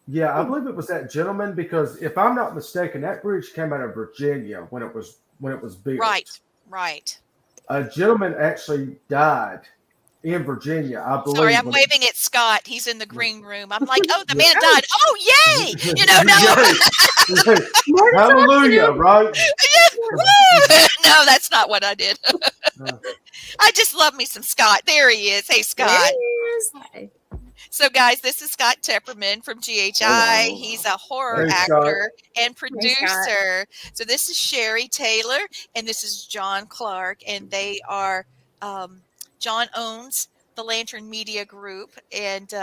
Speaker 9: Yeah, I believe it was that gentleman, because if I'm not mistaken, that bridge came out of Virginia when it was built.
Speaker 1: Right.
Speaker 9: A gentleman actually died in Virginia, I believe.
Speaker 1: Sorry, I'm waving at Scott. He's in the green room. I'm like, oh, the man died. Oh, yay! No.
Speaker 9: Hallelujah, right?
Speaker 1: No, that's not what I did. I just love me some Scott. There he is. Hey, Scott. So, guys, this is Scott Tepperman from GHI. He's a horror actor and producer. So this is Sherry Taylor, and this is John Clark, and they are John owns the Lantern Media Group, and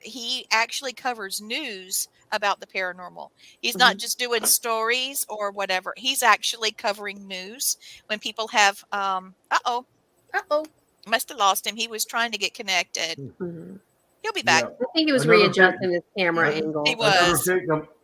Speaker 1: he actually covers news about the paranormal. He's not just doing stories or whatever. He's actually covering news when people have must have lost him. He was trying to get connected. He'll be back.
Speaker 9: Yeah.
Speaker 8: I think he was readjusting his camera angle.
Speaker 1: He was.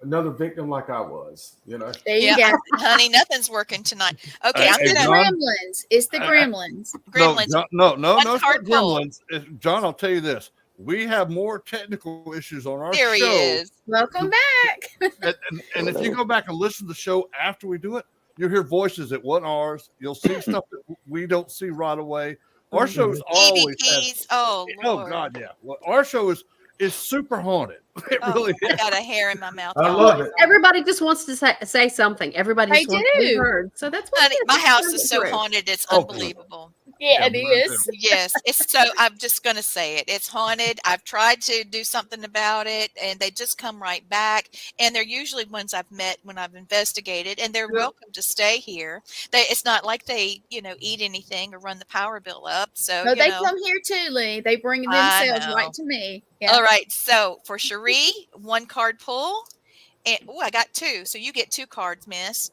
Speaker 9: Another victim like I was,
Speaker 5: There you go.
Speaker 1: Honey, nothing's working tonight. Okay, I'm
Speaker 5: It's the
Speaker 1: gonna
Speaker 5: gremlins. It's the gremlins.
Speaker 1: Gremlins.
Speaker 4: No, it's
Speaker 1: One
Speaker 4: not
Speaker 1: card pull.
Speaker 4: gremlins. John, I'll tell you this. We have more technical issues on our
Speaker 1: There
Speaker 4: show.
Speaker 1: he is.
Speaker 5: Welcome back.
Speaker 4: And if you go back and listen to the show after we do it, you'll hear voices that weren't ours. You'll see stuff that we don't see right away. Our show's always
Speaker 1: EVPs. Oh, Lord.
Speaker 4: God, yeah. Well, our show is super haunted. It really
Speaker 1: I
Speaker 4: is.
Speaker 1: got a hair in my mouth.
Speaker 9: I love it.
Speaker 8: Everybody just wants to say something. Everybody just wants to be heard. So that's what
Speaker 1: Honey,
Speaker 8: it is.
Speaker 1: my house
Speaker 8: Let's
Speaker 1: is
Speaker 8: get
Speaker 1: so
Speaker 8: through.
Speaker 1: haunted. It's unbelievable.
Speaker 5: Yeah, it is.
Speaker 1: Yes, it's so. I'm just gonna say it. It's haunted. I've tried to do something about it, and they just come right back. And they're usually ones I've met when I've investigated, and they're welcome to stay here. It's not like they, eat anything or run the power bill up. So
Speaker 5: No, they come here too, Lee. They bring themselves right to me. Yeah.
Speaker 1: All right. So for Cherie, one card pull, and I got 2. So you get 2 cards, Miss.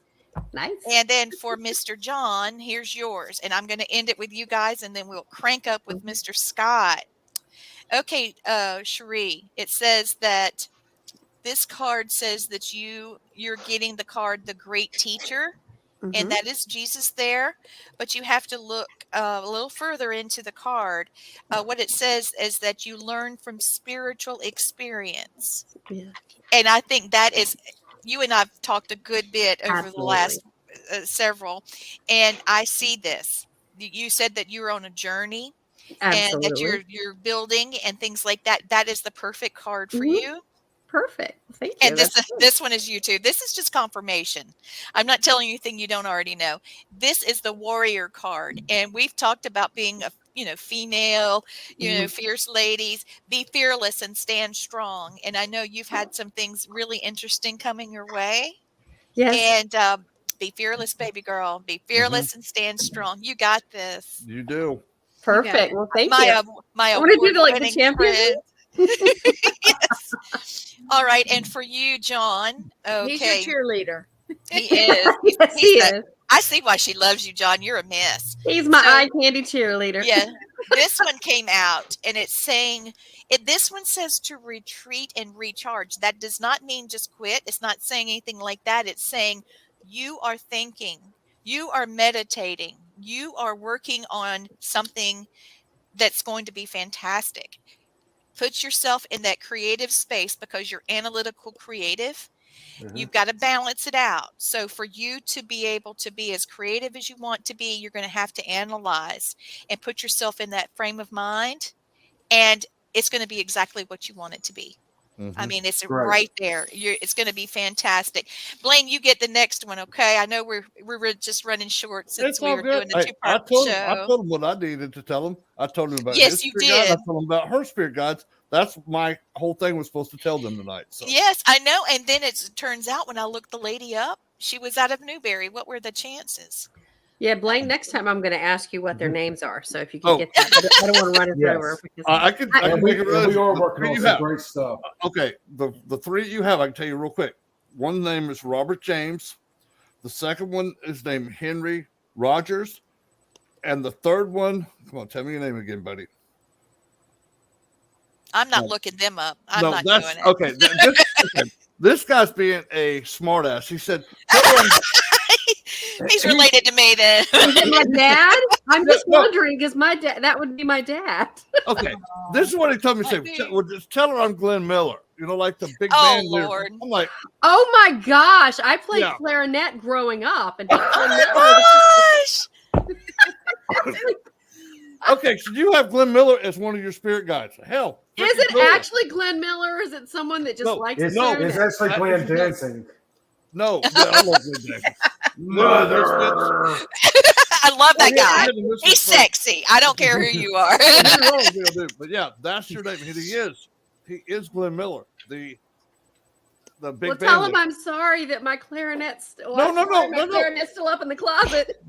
Speaker 8: Nice.
Speaker 1: And then for Mr. John, here's yours. And I'm going to end it with you guys, and then we'll crank up with Mr. Scott. Okay, Cherie, it says that this card says that you're getting the card, the great teacher. And that is Jesus there, but you have to look a little further into the card. What it says is that you learn from spiritual experience.
Speaker 8: Yeah.
Speaker 1: And I think that is, you and I've talked a good bit over
Speaker 8: Absolutely.
Speaker 1: the last several, and I see this. You said that you're on a journey and that
Speaker 8: Absolutely.
Speaker 1: you're building and things like that. That is the perfect card for you.
Speaker 8: Perfect. Thank you.
Speaker 1: And this one is you too. This is just confirmation. I'm not telling you anything you don't already know. This is the warrior card, and we've talked about being a female, fierce ladies. Be fearless and stand strong. And I know you've had some things really interesting coming your way.
Speaker 8: Yes.
Speaker 1: And be fearless, baby girl. Be fearless and stand strong. You got this.
Speaker 4: You do.
Speaker 8: Perfect. Well, thank you.
Speaker 1: My
Speaker 8: I want to do the, like the
Speaker 1: award-winning
Speaker 8: champion.
Speaker 1: friend. Yes. All right, and for you, John. Okay,
Speaker 5: He's your cheerleader.
Speaker 1: he is.
Speaker 8: Yes, he is.
Speaker 1: I see why she loves you, John. You're a mess.
Speaker 8: He's my eye candy cheerleader.
Speaker 1: Yeah. This one came out, and it's saying this one says to retreat and recharge. That does not mean just quit. It's not saying anything like that. It's saying you are thinking, you are meditating, you are working on something that's going to be fantastic. Put yourself in that creative space because you're analytical creative. You've got to balance it out. So for you to be able to be as creative as you want to be, you're going to have to analyze and put yourself in that frame of mind. And it's going to be exactly what you want it to be. I mean, it's right there. It's going to be fantastic. Blaine, you get the next one, okay? I know we're just running short since we were doing the two-part show.
Speaker 4: I told him what I needed to tell him. I told him about
Speaker 1: yes,
Speaker 4: his
Speaker 1: you
Speaker 4: spirit
Speaker 1: did.
Speaker 4: guide. I told him about her spirit guides. That's my whole thing was supposed to tell them tonight. So.
Speaker 1: Yes, I know. And then it turns out when I looked the lady up, she was out of Newberry. What were the chances?
Speaker 8: Yeah, Blaine, next time I'm going to ask you what their names are. So if you can get that. I don't want to run it over.
Speaker 4: I can make it really.
Speaker 9: We are working on some great stuff.
Speaker 4: Okay, the three you have, I can tell you real quick. One name is Robert James. The second one is named Henry Rogers. And the third one, come on, tell me your name again, buddy.
Speaker 1: I'm not looking them up. I'm not doing it.
Speaker 4: Okay, this guy's being a smartass. He said,
Speaker 1: he's related to me then.
Speaker 8: Is it my dad? I'm just wondering because my dad, that would be my dad.
Speaker 4: Okay, this is what he told me to say. Well, just tell her I'm Glenn Miller. Like the big band leader.
Speaker 1: Lord.
Speaker 4: I'm like,
Speaker 8: oh my gosh, I played clarinet growing up, and
Speaker 4: okay, so you have Glenn Miller as one of your spirit guides. Hell,
Speaker 8: is it actually Glenn Miller, or is it someone that just likes
Speaker 9: it's,
Speaker 8: clarinet?
Speaker 9: It's actually Glenn dancing.
Speaker 4: No, I love Glenn dancing.
Speaker 1: I love that guy. He's sexy. I don't care who you are.
Speaker 4: But yeah, that's your name. He is Glenn Miller, the big band.
Speaker 8: Tell him I'm sorry that my clarinet's clarinet's still up in the closet.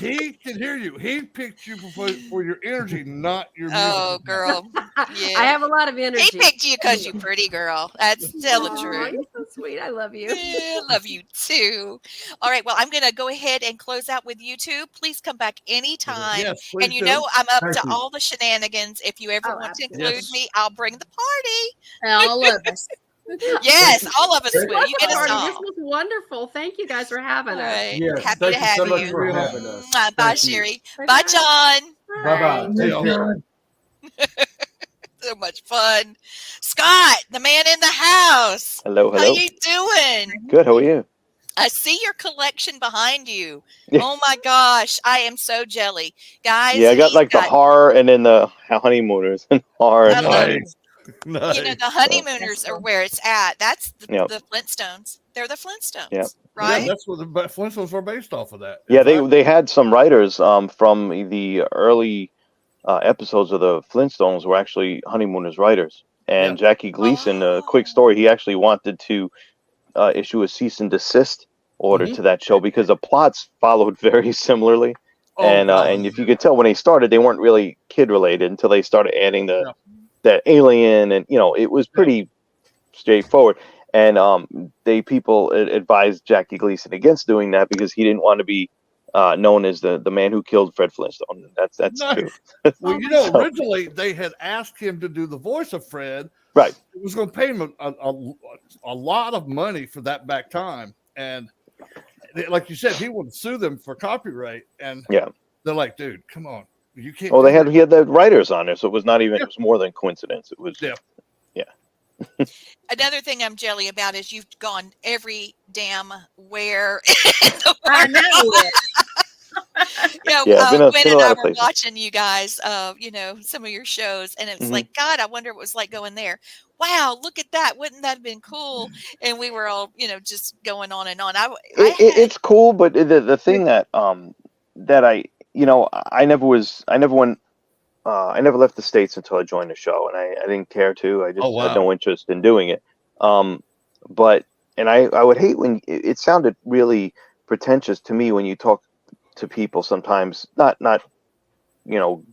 Speaker 4: He can hear you. He picked you for your energy, not your music.
Speaker 1: Oh, girl. Yeah.
Speaker 8: I have a lot of energy.
Speaker 1: He picked you because you're pretty, girl. That's still the truth.
Speaker 8: You're so sweet. I love you.
Speaker 1: Yeah, love you too. All right. Well, I'm going to go ahead and close out with you two. Please come back anytime.
Speaker 4: Yes,
Speaker 1: and you know I'm up to all the shenanigans. If you ever want to include me, I'll bring the party.
Speaker 5: All of us.
Speaker 1: Yes, all of us will. You get us all.
Speaker 8: This was wonderful. Thank you guys for having us.
Speaker 1: Right.
Speaker 9: Yes,
Speaker 1: Happy to have
Speaker 9: so much
Speaker 1: you.
Speaker 9: for having us.
Speaker 1: Bye, Sherry. Bye, John.
Speaker 9: Bye-bye. Take care.
Speaker 1: So much fun. Scott, the man in the house.
Speaker 10: Hello.
Speaker 1: How you doing?
Speaker 10: Good. How are you?
Speaker 1: I see your collection behind you. Oh my gosh, I am so jelly, guys.
Speaker 10: Yeah, I got the horror and then the honeymooners and horror.
Speaker 4: Nice.
Speaker 1: You know, the honeymooners are where it's at. That's the Flintstones. They're the Flintstones, right?
Speaker 4: Yeah, that's what the Flintstones were based off of that.
Speaker 10: Yeah, they had some writers from the early episodes of the Flintstones were actually honeymooners writers. And Jackie Gleason, a quick story, he actually wanted to issue a cease and desist order to that show because the plots followed very similarly. And if you could tell when they started, they weren't really kid related until they started adding the alien, and it was pretty straightforward. And people advised Jackie Gleason against doing that because he didn't want to be known as the man who killed Fred Flintstone. That's
Speaker 4: Nice.
Speaker 10: true.
Speaker 4: Well,
Speaker 10: So-
Speaker 4: originally they had asked him to do the voice of Fred.
Speaker 10: Right.
Speaker 4: It was going to pay him a lot of money for that back time. And like you said, he would sue them for copyright. And
Speaker 10: Yeah.
Speaker 4: they're like, dude, come on. You can't.
Speaker 10: Well, he had the writers on there, so it was not even. It was more than coincidence. It was.
Speaker 4: Yeah.
Speaker 1: Another thing I'm jelly about is you've gone every damn where.
Speaker 5: I know it.
Speaker 1: Yeah,
Speaker 10: been a
Speaker 1: Gwen and
Speaker 10: lot
Speaker 1: I
Speaker 10: of
Speaker 1: were
Speaker 10: places.
Speaker 1: watching you guys, some of your shows, and it's
Speaker 10: Mhm.
Speaker 1: like, God, I wonder what it was like going there. Wow, look at that! Wouldn't that have been cool? And we were all, just going on and on.
Speaker 10: It's cool, but the thing that I never went. I never left the States until I joined the show, and I didn't care to. I just had no interest in doing it. But I would hate when it sounded really pretentious to me when you talk to people sometimes, not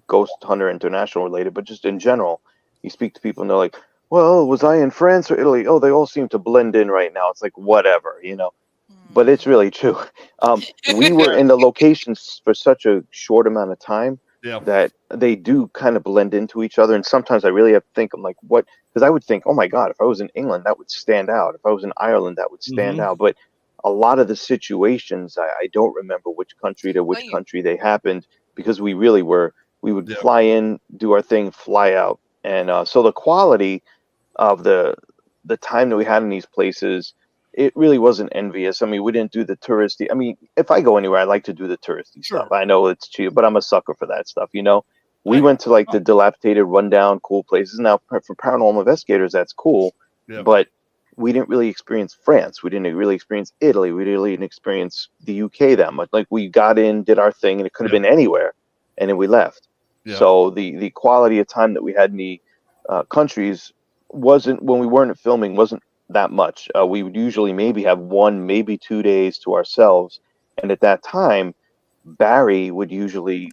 Speaker 10: Ghost Hunter International related, but just in general. You speak to people and they're like, well, was I in France or Italy? Oh, they all seem to blend in right now. It's like, whatever, but it's really true. We were in the locations for such a short amount of time that they do kind of blend into each other. And sometimes I really have to think, I'm like, what? Because I would think, oh my God, if I was in England, that would stand out. If I was in Ireland, that would stand out. But a lot of the situations, I don't remember which country to which country they happened, because we really were, we would fly in, do our thing, fly out. And so the quality of the time that we had in these places, it really wasn't envious. I mean, we didn't do the touristy. I mean, if I go anywhere, I like to do the touristy stuff. I know it's cheap, but I'm a sucker for that stuff, We went to like the dilapidated, rundown, cool places. Now, for paranormal investigators, that's cool. But we didn't really experience France. We didn't really experience Italy. We really didn't experience the UK that much. Like, we got in, did our thing, and it could have been anywhere, and then we left. So the quality of time that we had in the countries wasn't, when we weren't filming, wasn't that much. We would usually maybe have 1, maybe 2 days to ourselves. And at that time, Barry would usually,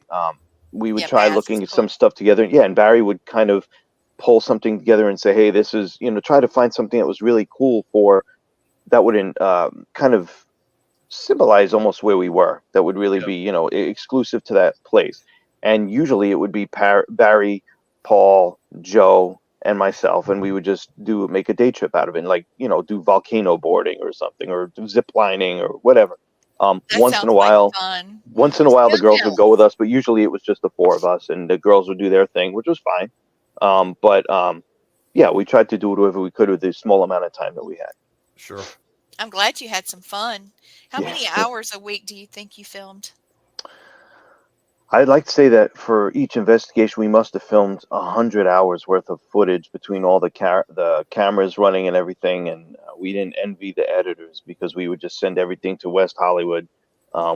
Speaker 10: we would try looking at some stuff together. Yeah, and Barry would kind of pull something together and say, hey, this is, try to find something that was really cool that would kind of symbolize almost where we were, that would really be, exclusive to that place. And usually it would be Barry, Paul, Joe, and myself, and we would just make a day trip out of it, and like, do volcano boarding or something, or do zip lining or whatever. Once in a while, the girls would go with us, but usually it was just the 4 of us, and the girls would do their thing, which was fine. We tried to do whatever we could with the small amount of time that we had.
Speaker 4: Sure.
Speaker 1: I'm glad you had some fun. How many hours a week do you think you filmed?
Speaker 10: I'd like to say that for each investigation, we must have filmed 100 hours worth of footage between all the cameras running and everything. And we didn't envy the editors, because we would just send everything to West Hollywood.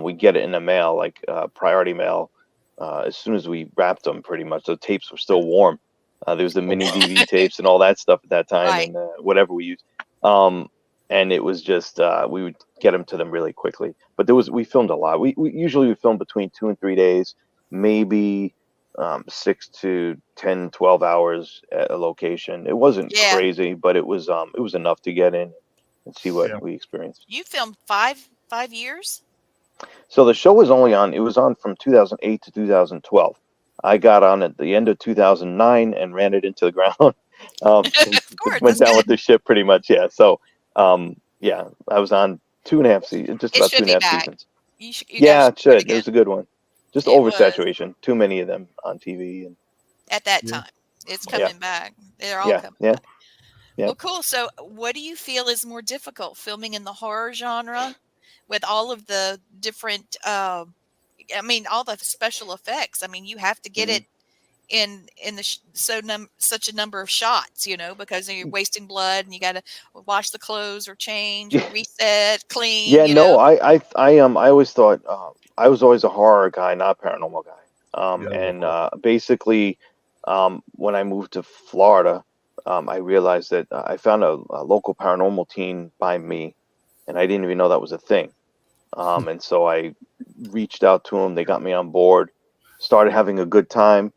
Speaker 10: We'd get it in the mail, like priority mail, as soon as we wrapped them, pretty much. The tapes were still warm. There was the mini DV tapes and all that stuff at that time, and whatever we used. And it was just, we would get them to them really quickly. But we filmed a lot. We usually film between 2 and 3 days, maybe 6 to 10, 12 hours at a location. It wasn't crazy, but it was enough to get in and see what we experienced.
Speaker 1: You filmed 5 years?
Speaker 10: So the show was on from 2008 to 2012. I got on at the end of 2009 and ran it into the ground. Went down with the ship pretty much. Yeah. So, I was on 2.5 seasons, just about 2.5 seasons. It should. It was a good one. Just oversaturation. Too many of them on TV. And
Speaker 1: at that time, it's coming back. They're all coming back. Yeah. Well, cool. So what do you feel is more difficult, filming in the horror genre with all of the different, all the special effects? I mean, you have to get it in such a number of shots, because you're wasting blood, and you got to wash the clothes or change or reset, clean.
Speaker 10: Yeah, I always thought I was always a horror guy, not a paranormal guy. Basically, when I moved to Florida, I realized that I found a local paranormal team by me, and I didn't even know that was a thing. And so I reached out to them. They got me on board, started having a good time,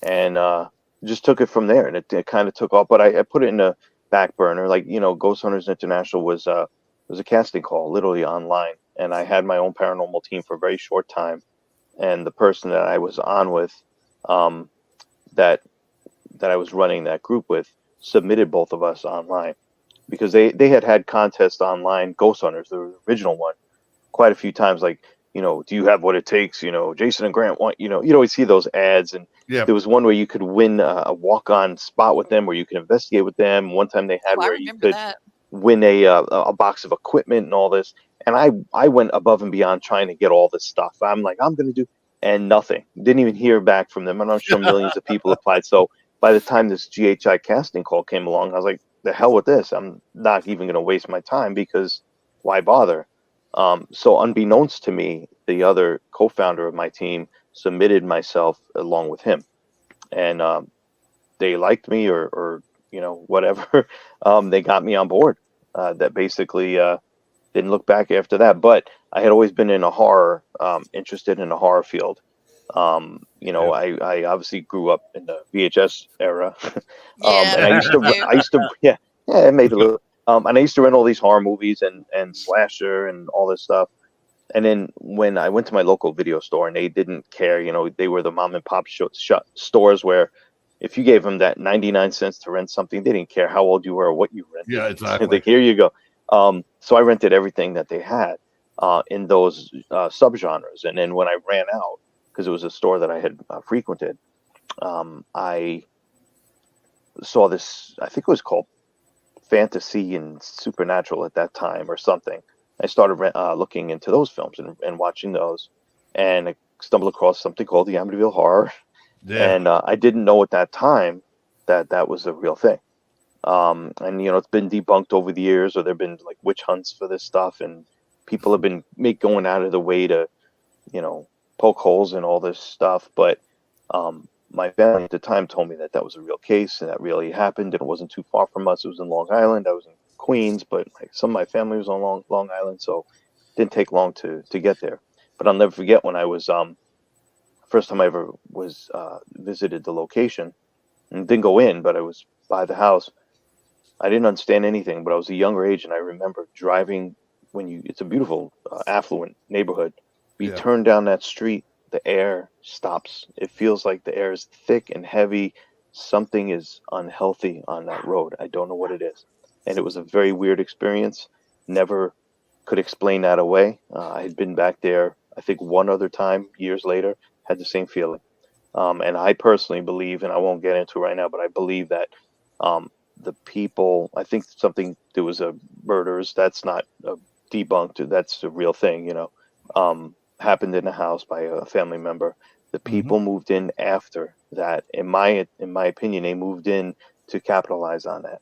Speaker 10: and just took it from there. And it kind of took off. But I put it in back burner. Like, Ghost Hunters International was a casting call, literally online, and I had my own paranormal team for a very short time. And the person that I was on with, that I was running that group with, submitted both of us online because they had contests online, Ghost Hunters, the original one, quite a few times. Like, do you have what it takes? Jason and Grant want, you'd always see those ads. And there was one where you could win a walk-on spot with them, where you could investigate with them. One time they had where you could win a box of equipment and all this. And I went above and beyond trying to get all this stuff. I'm like, I'm going to do, and nothing. Didn't even hear back from them. And I'm sure millions of people applied. So by the time this GHI casting call came along, I was like, the hell with this. I'm not even going to waste my time, because why bother? So unbeknownst to me, the other co-founder of my team submitted myself along with him, and they liked me, or whatever. They got me on board. That basically didn't look back after that. But I had always been in a horror, interested in the horror field. I obviously grew up in the VHS era, and I used to, it made a little. And I used to rent all these horror movies and slasher and all this stuff. And then when I went to my local video store, and they didn't care, they were the mom and pop stores where if you gave them that 99 cents to rent something, they didn't care how old you were or what you rented.
Speaker 4: Yeah, exactly.
Speaker 10: Like, here you go. So I rented everything that they had in those subgenres. And then when I ran out, because it was a store that I had frequented, I saw this, I think it was called Fantasy and Supernatural at that time or something. I started looking into those films and watching those, and I stumbled across something called the Amityville Horror. Yeah. And I didn't know at that time that was a real thing. And it's been debunked over the years, or there've been like witch hunts for this stuff, and people have been going out of the way to, poke holes in all this stuff. But my family at the time told me that was a real case, and that really happened, and it wasn't too far from us. It was in Long Island. I was in Queens, but like some of my family was on Long Island, so it didn't take long to get there. But I'll never forget when I was first time I ever was visited the location, and didn't go in, but I was by the house. I didn't understand anything, but I was a younger age, and I remember driving it's a beautiful affluent neighborhood. You turn down that street, the air stops. It feels like the air is thick and heavy. Something is unhealthy on that road. I don't know what it is. And it was a very weird experience. Never could explain that away. I had been back there, I think, one other time years later, had the same feeling. And I personally believe, and I won't get into it right now, but I believe that the people, I think there was a murders. That's not debunked. That's a real thing, happened in a house by a family member. The people moved in after that. In my opinion, they moved in to capitalize on that.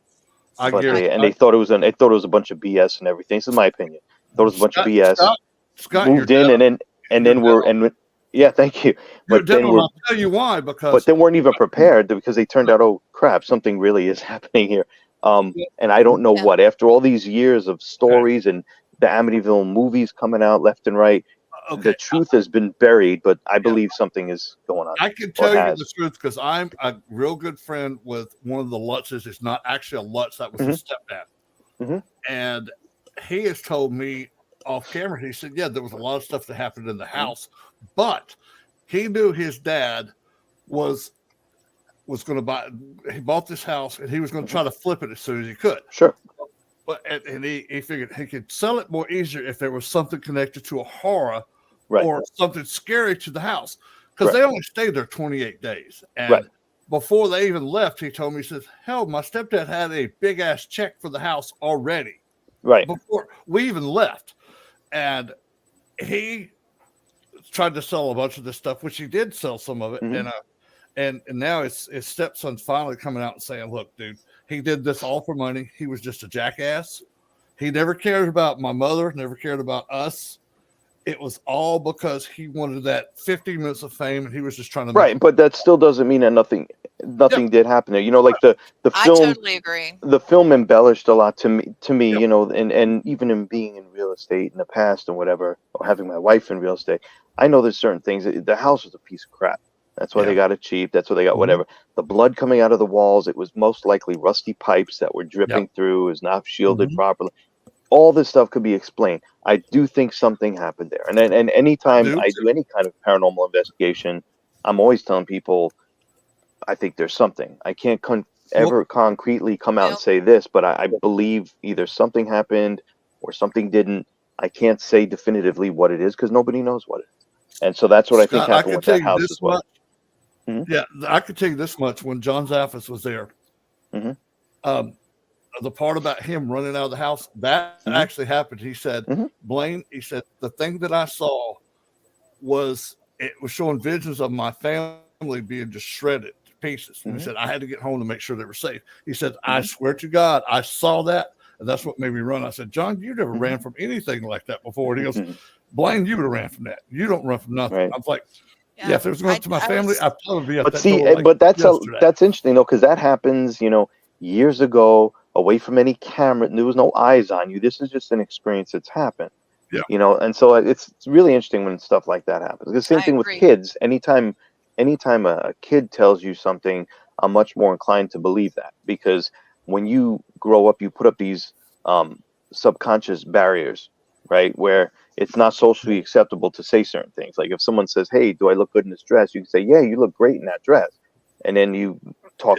Speaker 10: They thought it was a bunch of BS and everything. This is my opinion. Thought it was a bunch of BS.
Speaker 4: Scott,
Speaker 10: moved in yeah, thank you. But then
Speaker 4: I'll tell you why, because
Speaker 10: they weren't even prepared, because they turned out, oh crap, something really is happening here. And I don't know what. After all these years of stories and the Amityville movies coming out left and right, the truth has been buried, but I believe something is going on.
Speaker 4: I can tell you the truth, because I'm a real good friend with one of the Lutzes. It's not actually a Lutz, that was his stepdad. And he has told me off camera, he said, there was a lot of stuff that happened in the house, but he knew his dad was going to he bought this house, and he was going to try to flip it as soon as he could.
Speaker 10: Sure.
Speaker 4: But and he figured he could sell it more easier if there was something connected to a horror or something scary to the house, because they only stayed there 28 days. And before they even left, he told me, he says, hell, my stepdad had a big ass check for the house already.
Speaker 10: Right.
Speaker 4: Before we even left. And he tried to sell a bunch of this stuff, which he did sell some of it. And now his stepson's finally coming out and saying, look, dude, he did this all for money. He was just a jackass. He never cared about my mother, never cared about us. It was all because he wanted that 15 minutes of fame, and he was just trying to
Speaker 10: but that still doesn't mean that nothing did happen there. Like the film.
Speaker 1: I totally agree.
Speaker 10: The film embellished a lot to me, and even in being in real estate in the past and whatever, or having my wife in real estate, I know there's certain things. The house was a piece of crap. That's why they got it cheap. That's why they got whatever. The blood coming out of the walls, it was most likely rusty pipes that were dripping through, is not shielded properly. All this stuff could be explained. I do think something happened there. And anytime I do any kind of paranormal investigation, I'm always telling people, I think there's something. I can't ever concretely come out and say this, but I believe either something happened or something didn't. I can't say definitively what it is because nobody knows what it is. And so that's what I think happened with that house as well.
Speaker 4: Yeah, I could tell you this much. When John Zaffis was there, the part about him running out of the house, that actually happened. He said, Blaine, he said, the thing that I saw was, it was showing visions of my family being just shredded to pieces. And he said, I had to get home to make sure they were safe. He said, I swear to God, I saw that. And that's what made me run. I said, John, you never ran from anything like that before. And he goes, Blaine, you would have ran from that. You don't run from nothing. I was like, yeah, if it was going to my family, I'd probably be at that door. Like
Speaker 10: but that's interesting, though, because that happens, years ago, away from any camera. There was no eyes on you. This is just an experience that's happened. Yeah. And so it's really interesting when stuff like that happens. The same thing with kids. Anytime a kid tells you something, I'm much more inclined to believe that, because when you grow up, you put up these subconscious barriers, right? Where it's not socially acceptable to say certain things. Like if someone says, hey, do I look good in this dress? You can say, yeah, you look great in that dress. And then you talk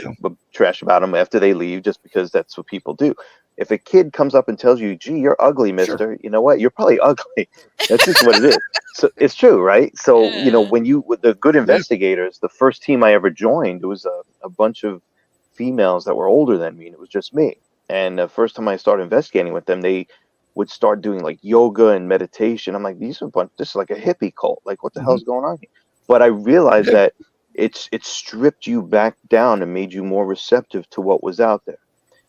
Speaker 10: trash about them after they leave, just because that's what people do. If a kid comes up and tells you, gee, you're ugly, mister, you know what? You're probably ugly. That's just what it is. So it's true, right? So, with the good investigators, the first team I ever joined, it was a bunch of females that were older than me, and it was just me. And the first time I started investigating with them, they would start doing like yoga and meditation. I'm like, this is like a hippie cult. Like, what the hell's going on here? But I realized that it stripped you back down and made you more receptive to what was out there.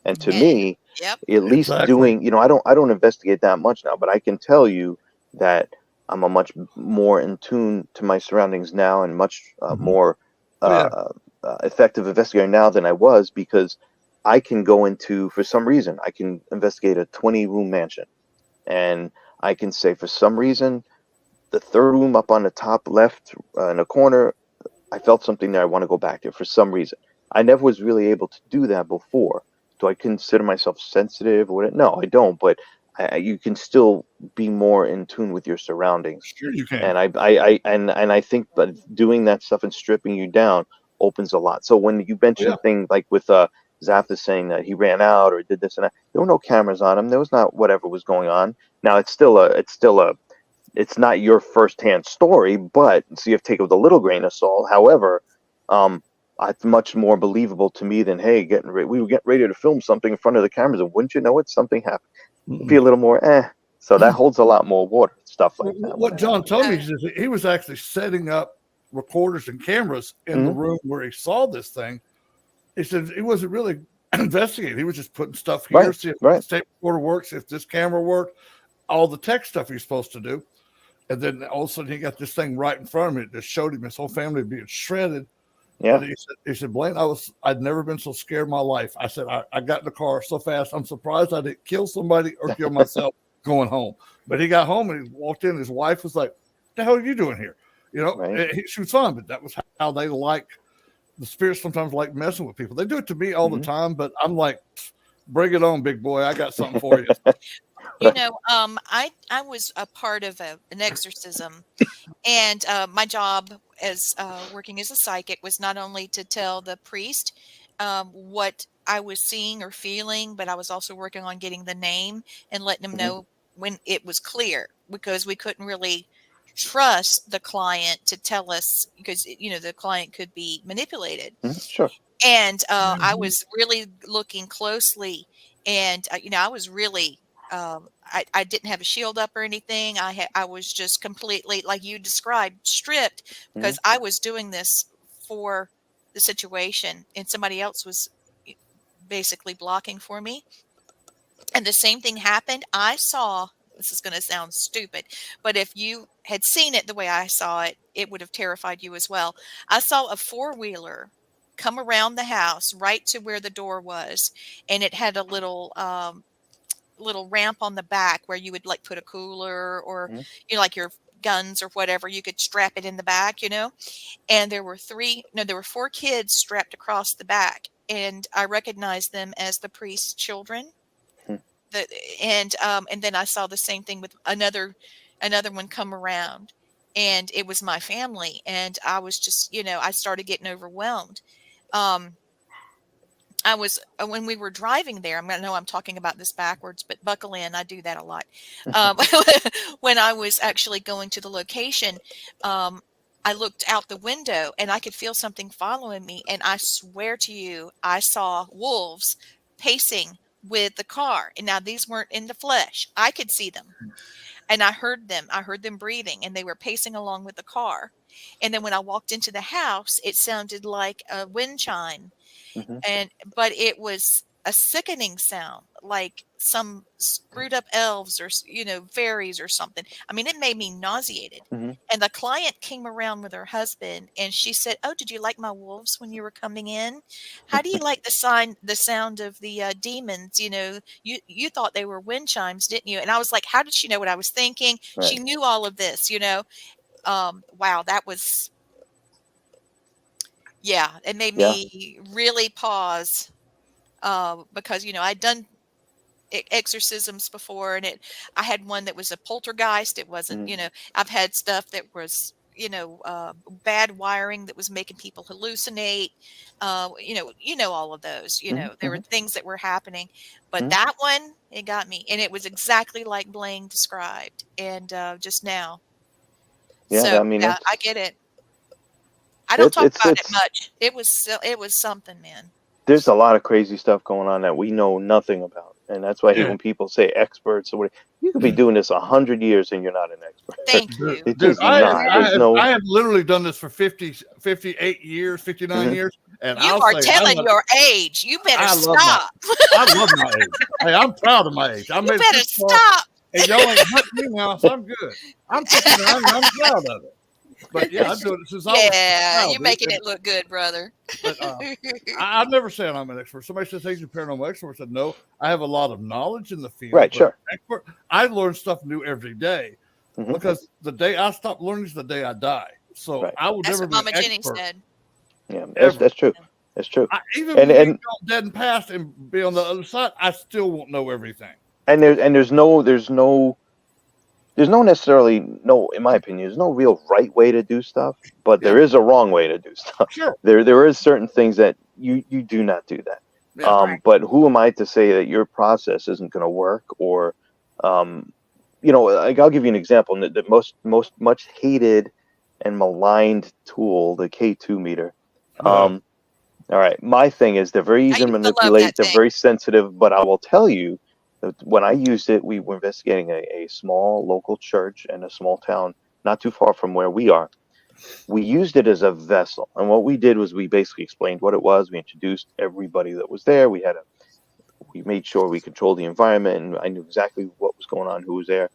Speaker 10: And to me, at least doing, I don't investigate that much now, but I can tell you that I'm a much more in tune to my surroundings now, and much more effective investigator now than I was, because I can go into, for some reason, I can investigate a 20-room mansion, and I can say, for some reason, the third room up on the top left in a corner, I felt something there. I want to go back there for some reason. I never was really able to do that before. Do I consider myself sensitive? No, I don't. But you can still be more in tune with your surroundings.
Speaker 4: Sure, you can.
Speaker 10: And I think that doing that stuff and stripping you down opens a lot. So when you mentioned things like with Zaffis saying that he ran out or did this and that, there were no cameras on him. There was not whatever was going on. Now it's not your firsthand story, but so you have to take it with a little grain of salt. However, it's much more believable to me than, hey, we were getting ready to film something in front of the cameras, and wouldn't you know it, something happened. It'd be a little more So that holds a lot more water, stuff like that.
Speaker 4: What John told me is that he was actually setting up recorders and cameras in the room where he saw this thing. He said he wasn't really investigating. He was just putting stuff here, see if this tape recorder works, if this camera worked, all the tech stuff he's supposed to do. And then all of a sudden he got this thing right in front of him. It just showed him his whole family being shredded. Yeah. He said, Blaine, I'd never been so scared in my life. I said, I got in the car so fast. I'm surprised I didn't kill somebody or kill myself going home. But he got home and he walked in. His wife was like, what the hell are you doing here? She was fine, but that was how they the spirits sometimes like messing with people. They do it to me all the time, but I'm like, bring it on, big boy. I got something for you.
Speaker 1: I was a part of an exorcism, and my job as working as a psychic was not only to tell the priest what I was seeing or feeling, but I was also working on getting the name and letting them know when it was clear, because we couldn't really trust the client to tell us, because the client could be manipulated.
Speaker 10: Sure.
Speaker 1: And I was really looking closely, and I was really I didn't have a shield up or anything. I was just completely, like you described, stripped, because I was doing this for the situation, and somebody else was basically blocking for me. And the same thing happened. I saw, this is going to sound stupid, but if you had seen it the way I saw it, it would have terrified you as well. I saw a 4-wheeler come around the house right to where the door was, and it had a little ramp on the back where you would like put a cooler or like your guns or whatever. You could strap it in the back, and there were 4 kids strapped across the back, and I recognized them as the priest's children.
Speaker 10: Hmm.
Speaker 1: And then I saw the same thing with another one come around, and it was my family, and I was just, I started getting overwhelmed. I was when we were driving there. I know I'm talking about this backwards, but buckle in. I do that a lot. When I was actually going to the location, I looked out the window and I could feel something following me. And I swear to you, I saw wolves pacing with the car. And now these weren't in the flesh. I could see them. And I heard them. I heard them breathing, and they were pacing along with the car. And then when I walked into the house, it sounded like a wind chime. But it was a sickening sound, like some screwed up elves or fairies or something. I mean, it made me nauseated. And the client came around with her husband, and she said, "Oh, did you like my wolves when you were coming in? How do you like the sound of the demons? You thought they were wind chimes, didn't you?" And I was like, how did she know what I was thinking?
Speaker 10: Right.
Speaker 1: She knew all of this. Wow, that was. Yeah, it made me really pause, because I'd done exorcisms before, and I had one that was a poltergeist. It wasn't, I've had stuff that was, bad wiring that was making people hallucinate. All of those. There were things that were happening, but that one, it got me, and it was exactly like Blaine described, and just now.
Speaker 10: Yeah,
Speaker 1: So
Speaker 10: I mean,
Speaker 1: I get it. I don't talk about it much. It was something, man.
Speaker 10: There's a lot of crazy stuff going on that we know nothing about, and that's why I hate when people say experts or whatever. You could be doing this 100 years and you're not an expert.
Speaker 1: Thank you.
Speaker 10: Dude,
Speaker 4: I have literally done this for 58 years, 59 years, and
Speaker 1: you are telling your age. You better stop.
Speaker 4: I love my age. Hey, I'm proud of my age.
Speaker 1: You better stop.
Speaker 4: And y'all ain't hurt me now, so I'm good. I'm proud of it. But yeah, I'm doing it since I was.
Speaker 1: Yeah, you're making it look good, brother.
Speaker 4: But, I've never said I'm an expert. Somebody says he's a paranormal expert. I said no. I have a lot of knowledge in the field.
Speaker 10: Right, sure.
Speaker 4: Expert, I learn stuff new every day, because the day I stop learning is the day I die. So I will never be an expert. That's what Mama Jenny
Speaker 10: said. Yeah, that's true. That's true.
Speaker 4: Even when I'm dead and past and be on the other side, I still won't know everything.
Speaker 10: And there's no necessarily, in my opinion, there's no real right way to do stuff, but there is a wrong way to do stuff.
Speaker 4: Sure.
Speaker 10: There is certain things that you do not do that. Yeah, but who am I to say that your process isn't going to work? Or, like I'll give you an example. The much hated and maligned tool, the K2 meter. All right. My thing is they're very easy to manipulate. They're very sensitive, but I will tell you, when I used it, we were investigating a small local church in a small town not too far from where we are. We used it as a vessel. And what we did was we basically explained what it was. We introduced everybody that was there. We made sure we controlled the environment, and I knew exactly what was going on, who was there.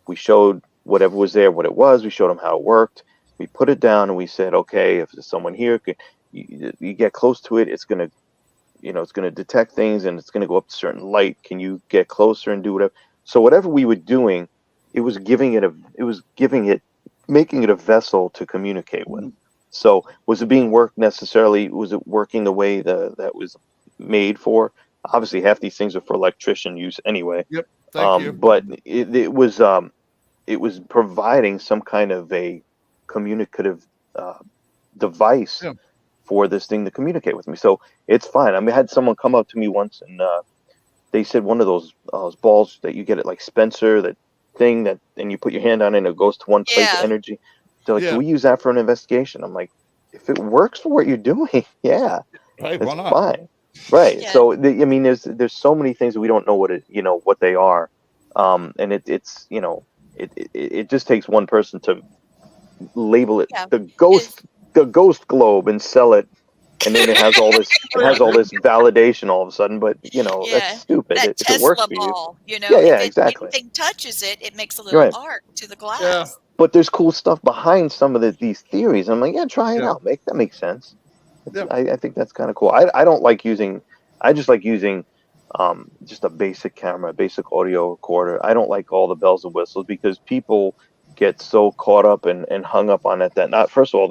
Speaker 10: We showed whatever was there, what it was. We showed them how it worked. We put it down and we said, okay, if there's someone here, you get close to it, it's going to it's going to detect things, and it's going to go up to certain light. Can you get closer and do whatever? So whatever we were doing, it was making it a vessel to communicate with. So was it being worked necessarily? Was it working the way that was made for? Obviously, half these things are for electrician use anyway.
Speaker 4: Yep. Thank you.
Speaker 10: But it was providing some kind of a communicative device for this thing to communicate with me. So it's fine. I mean, I had someone come up to me once, and they said one of those balls that you get at like Spencer, that thing that, and you put your hand on it and it goes to one place of energy. So like, can we use that for an investigation? I'm like, if it works for what you're doing, hey,
Speaker 4: why not?
Speaker 10: Fine. Right. Yeah. So there's so many things that we don't know what they are. And it just takes one person to label it the ghost globe and sell it, and then it has all this validation all of a sudden. But that's stupid.
Speaker 1: That
Speaker 10: if
Speaker 1: Tesla
Speaker 10: it works
Speaker 1: ball,
Speaker 10: for you, exactly.
Speaker 1: If anything touches it, it makes a little arc to the glass.
Speaker 4: Yeah.
Speaker 10: But there's cool stuff behind some of these theories. I'm like, try it out. That makes sense. I think that's kind of cool. I don't like using. I just like using just a basic camera, basic audio recorder. I don't like all the bells and whistles, because people get so caught up and hung up on it that not first of all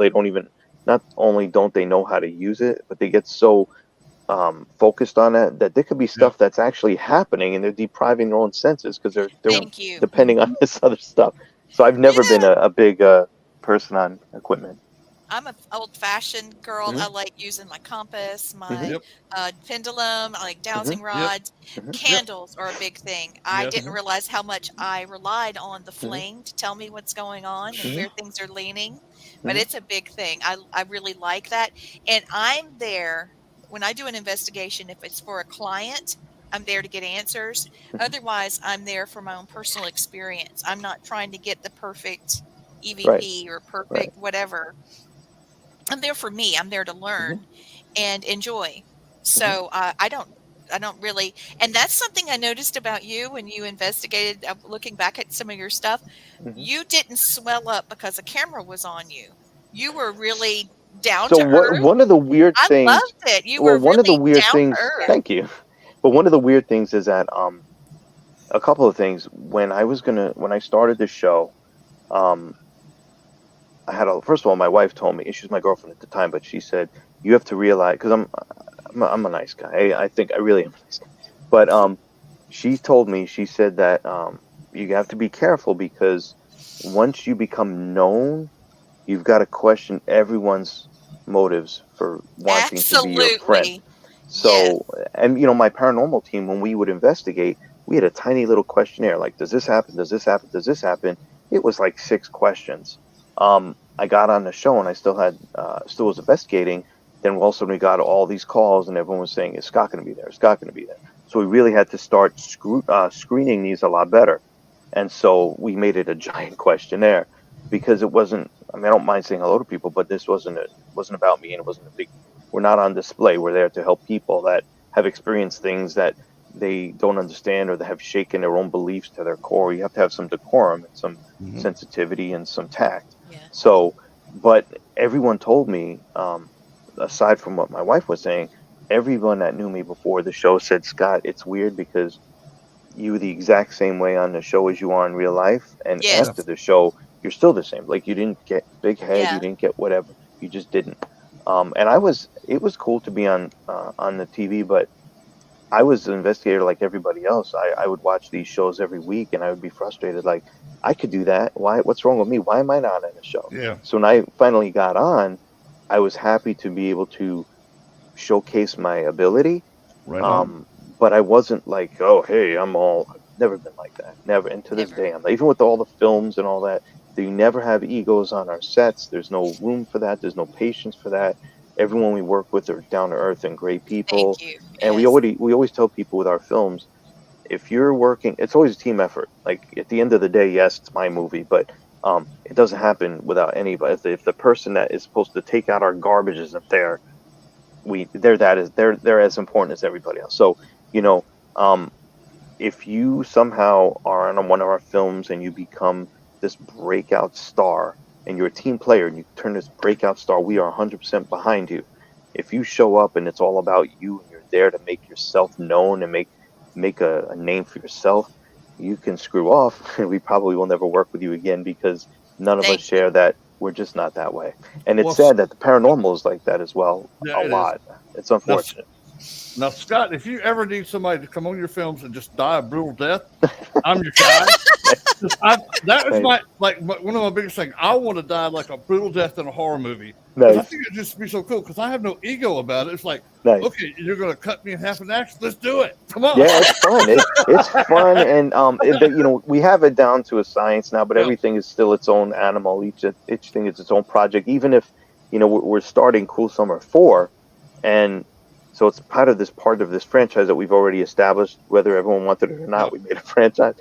Speaker 10: not only don't they know how to use it, but they get so focused on it that there could be stuff that's actually happening and they're depriving their own senses because they're
Speaker 1: Thank you.
Speaker 10: depending on this other stuff. So I've never been a big person on equipment.
Speaker 1: I'm an old-fashioned girl.
Speaker 10: Mhm.
Speaker 1: I like using my compass, my
Speaker 10: Mhm.
Speaker 1: pendulum. I like dowsing
Speaker 10: Mhm.
Speaker 1: rods.
Speaker 10: Mhm.
Speaker 1: Candles are a big thing. I
Speaker 4: Yes.
Speaker 1: didn't realize how much I relied on the
Speaker 10: Mhm.
Speaker 1: flame to tell me what's going on and
Speaker 10: Mhm.
Speaker 1: where things are leaning. But
Speaker 10: Mhm.
Speaker 1: it's a big thing. I really like that. And I'm there when I do an investigation. If it's for a client, I'm there to get answers. Otherwise, I'm there for my own personal experience. I'm not trying to get the perfect
Speaker 10: Right.
Speaker 1: EVP or
Speaker 10: Right.
Speaker 1: perfect whatever. I'm there for me. I'm there to
Speaker 10: Mhm.
Speaker 1: learn and enjoy.
Speaker 10: Mhm.
Speaker 1: So I don't really, and that's something I noticed about you when you investigated. Looking back at some of your stuff,
Speaker 10: Mhm.
Speaker 1: you didn't swell up because a camera was on you. You were really down
Speaker 10: So
Speaker 1: to earth.
Speaker 10: one of the weird
Speaker 1: I
Speaker 10: things,
Speaker 1: loved it. You
Speaker 10: well,
Speaker 1: were
Speaker 10: one of the
Speaker 1: really
Speaker 10: weird
Speaker 1: down to
Speaker 10: things,
Speaker 1: earth.
Speaker 10: thank you. But one of the weird things is that a couple of things when I started the show, um I had first of all, my wife told me, she was my girlfriend at the time, but she said, you have to realize, because I'm a nice guy. I think I really am a nice guy. But she told me, she said that you have to be careful because once you become known, you've got to question everyone's motives for wanting to be your friend.
Speaker 1: Absolutely. Yes.
Speaker 10: So, and my paranormal team, when we would investigate, we had a tiny little questionnaire like, does this happen? Does this happen? Does this happen? It was like 6 questions. I got on the show and I still was investigating. Then all of a sudden we got all these calls and everyone was saying, is Scott going to be there? Is Scott going to be there? So we really had to start screening these a lot better. And so we made it a giant questionnaire because it wasn't, I mean, I don't mind saying hello to people, but this wasn't about me, and it wasn't a big, we're not on display. We're there to help people that have experienced things that they don't understand or that have shaken their own beliefs to their core. You have to have some decorum and some sensitivity and some tact.
Speaker 1: Yeah.
Speaker 10: So, but everyone told me, aside from what my wife was saying, everyone that knew me before the show said, Scott, it's weird because you were the exact same way on the show as you are in real life, and
Speaker 1: Yes.
Speaker 10: after the show you're still the same. Like, you didn't get big head,
Speaker 1: Yeah.
Speaker 10: you didn't get whatever, you just didn't. And it was cool to be on the TV, but I was an investigator like everybody else. I would watch these shows every week and I would be frustrated, like, I could do that, what's wrong with me, why am I not on the show?
Speaker 4: Yeah.
Speaker 10: So when I finally got on, I was happy to be able to showcase my ability.
Speaker 4: Right on.
Speaker 10: But I wasn't like, oh, hey, I've never been like that. Never. And to this
Speaker 1: Never.
Speaker 10: day, even with all the films and all that, they never have egos on our sets. There's no room for that. There's no patience for that. Everyone we work with are down to earth and great people.
Speaker 1: Thank you.
Speaker 10: And
Speaker 1: Yes.
Speaker 10: we always tell people with our films, if you're working, it's always a team effort. Like, at the end of the day, yes, it's my movie, but it doesn't happen without anybody. If the person that is supposed to take out our garbage isn't there, they're as important as everybody else. So, if you somehow are on one of our films and you become this breakout star and you're a team player and you turn this breakout star, we are 100% behind you. If you show up and it's all about you and you're there to make yourself known and make a name for yourself, you can screw off and we probably will never work with you again because none of us share that. We're just not that way. And it's sad that the paranormal is like that as well.
Speaker 4: Yeah,
Speaker 10: a lot. It's unfortunate.
Speaker 4: Now, Scott, if you ever need somebody to come on your films and just die a brutal death, I'm your guy. That is one of my biggest things. I want to die like a brutal death in a horror movie.
Speaker 10: Nice.
Speaker 4: I think it'd just be so cool because I have no ego about it. It's like,
Speaker 10: Nice.
Speaker 4: Okay, you're going to cut me in half an axe. Let's do it. Come on.
Speaker 10: Yeah, it's fun. It's fun, and we have it down to a science now. But everything is still its own animal. Each thing is its own project. Even if we're starting Cool Summer 4, and so it's part of this franchise that we've already established. Whether everyone wanted it or not, we made a franchise.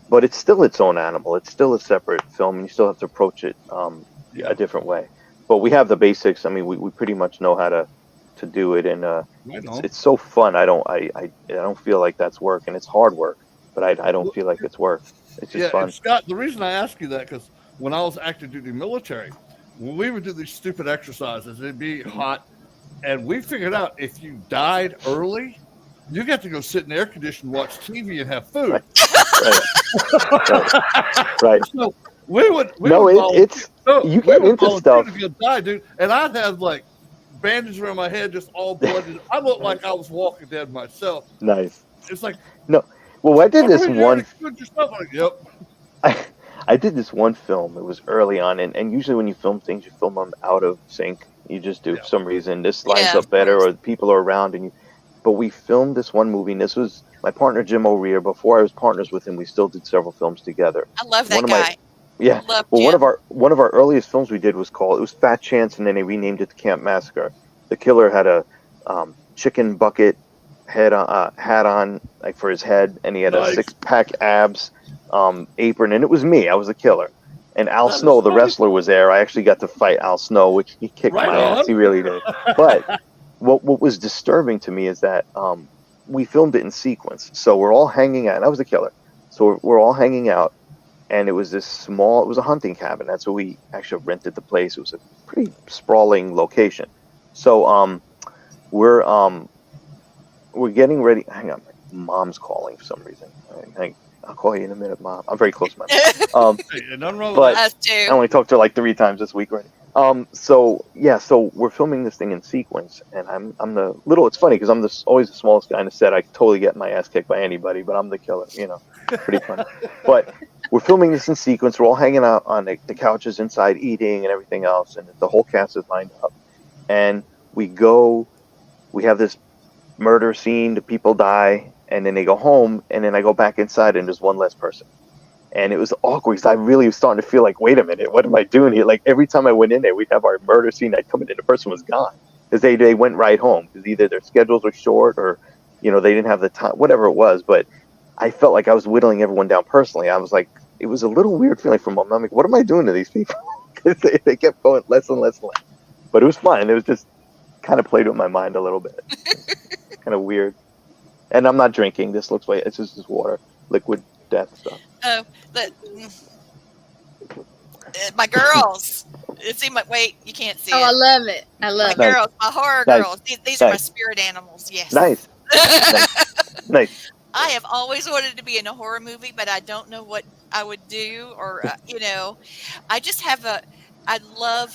Speaker 10: But it's still its own animal. It's still a separate film, and you still have to approach it a different way. But we have the basics. I mean, we pretty much know how to do it, and it's so fun. I don't feel like that's work, and it's hard work, but I don't feel like it's work. It's just fun.
Speaker 4: And Scott, the reason I ask you that because when I was active duty military, when we would do these stupid exercises, it'd be hot, and we figured out if you died early, you got to go sit in the air conditioned, watch TV, and have food.
Speaker 10: Right.
Speaker 4: So we would
Speaker 10: it's you get into stuff.
Speaker 4: If you die, dude, and I'd have like bandages around my head, just all bloody. I looked like I was Walking Dead myself.
Speaker 10: Nice.
Speaker 4: It's like
Speaker 10: no. Well, I did this one.
Speaker 4: Yep.
Speaker 10: I did this one film. It was early on, and usually when you film things, you film them out of sync. You just do for some reason. This lines up better, or people are around, and you. But we filmed this one movie, and this was my partner Jim O'Rear. Before I was partners with him, we still did several films together.
Speaker 1: I love that guy.
Speaker 10: Yeah. Well, one of our earliest films we did was Fat Chance, and then they renamed it the Camp Massacre. The killer had a chicken bucket hat on, like for his head, and he had a 6-pack abs apron, and it was me. I was the killer. And Al Snow, the wrestler, was there. I actually got to fight Al Snow, which he kicked my ass. He really did. But what was disturbing to me is that we filmed it in sequence. So we're all hanging out, and I was the killer. So we're all hanging out. And it was it was a hunting cabin. That's where we actually rented the place. It was a pretty sprawling location. So we're getting ready. Hang on, my mom's calling for some reason. I'll call you in a minute, Mom. I'm very close to my mom. But I only talked to her like 3 times this week already. So we're filming this thing in sequence, and I'm the little. It's funny because I'm always the smallest guy in the set. I totally get my ass kicked by anybody, but I'm the killer. Pretty funny. But we're filming this in sequence. We're all hanging out on the couches inside, eating and everything else, and the whole cast is lined up. And we have this murder scene. The people die, and then they go home, and then I go back inside, and there's one less person. And it was awkward because I really was starting to feel like, wait a minute, what am I doing here? Like every time I went in there, we'd have our murder scene. I'd come in and the person was gone because they went right home because either their schedules were short or, they didn't have the time, whatever it was. But I felt like I was whittling everyone down personally. I was like, it was a little weird feeling for a moment. I'm like, what am I doing to these people? Because they kept going less and less and less. But it was fun. It was just kind of played with my mind a little bit. Kind of weird. And I'm not drinking. This looks like it's just water, liquid death stuff.
Speaker 1: Oh, my girls. Wait, you can't see it.
Speaker 5: I love it. I love
Speaker 1: my girls, my horror girls. These are my spirit animals. Yes.
Speaker 10: Nice. Nice.
Speaker 1: I have always wanted to be in a horror movie, but I don't know what I would do, or I just have I love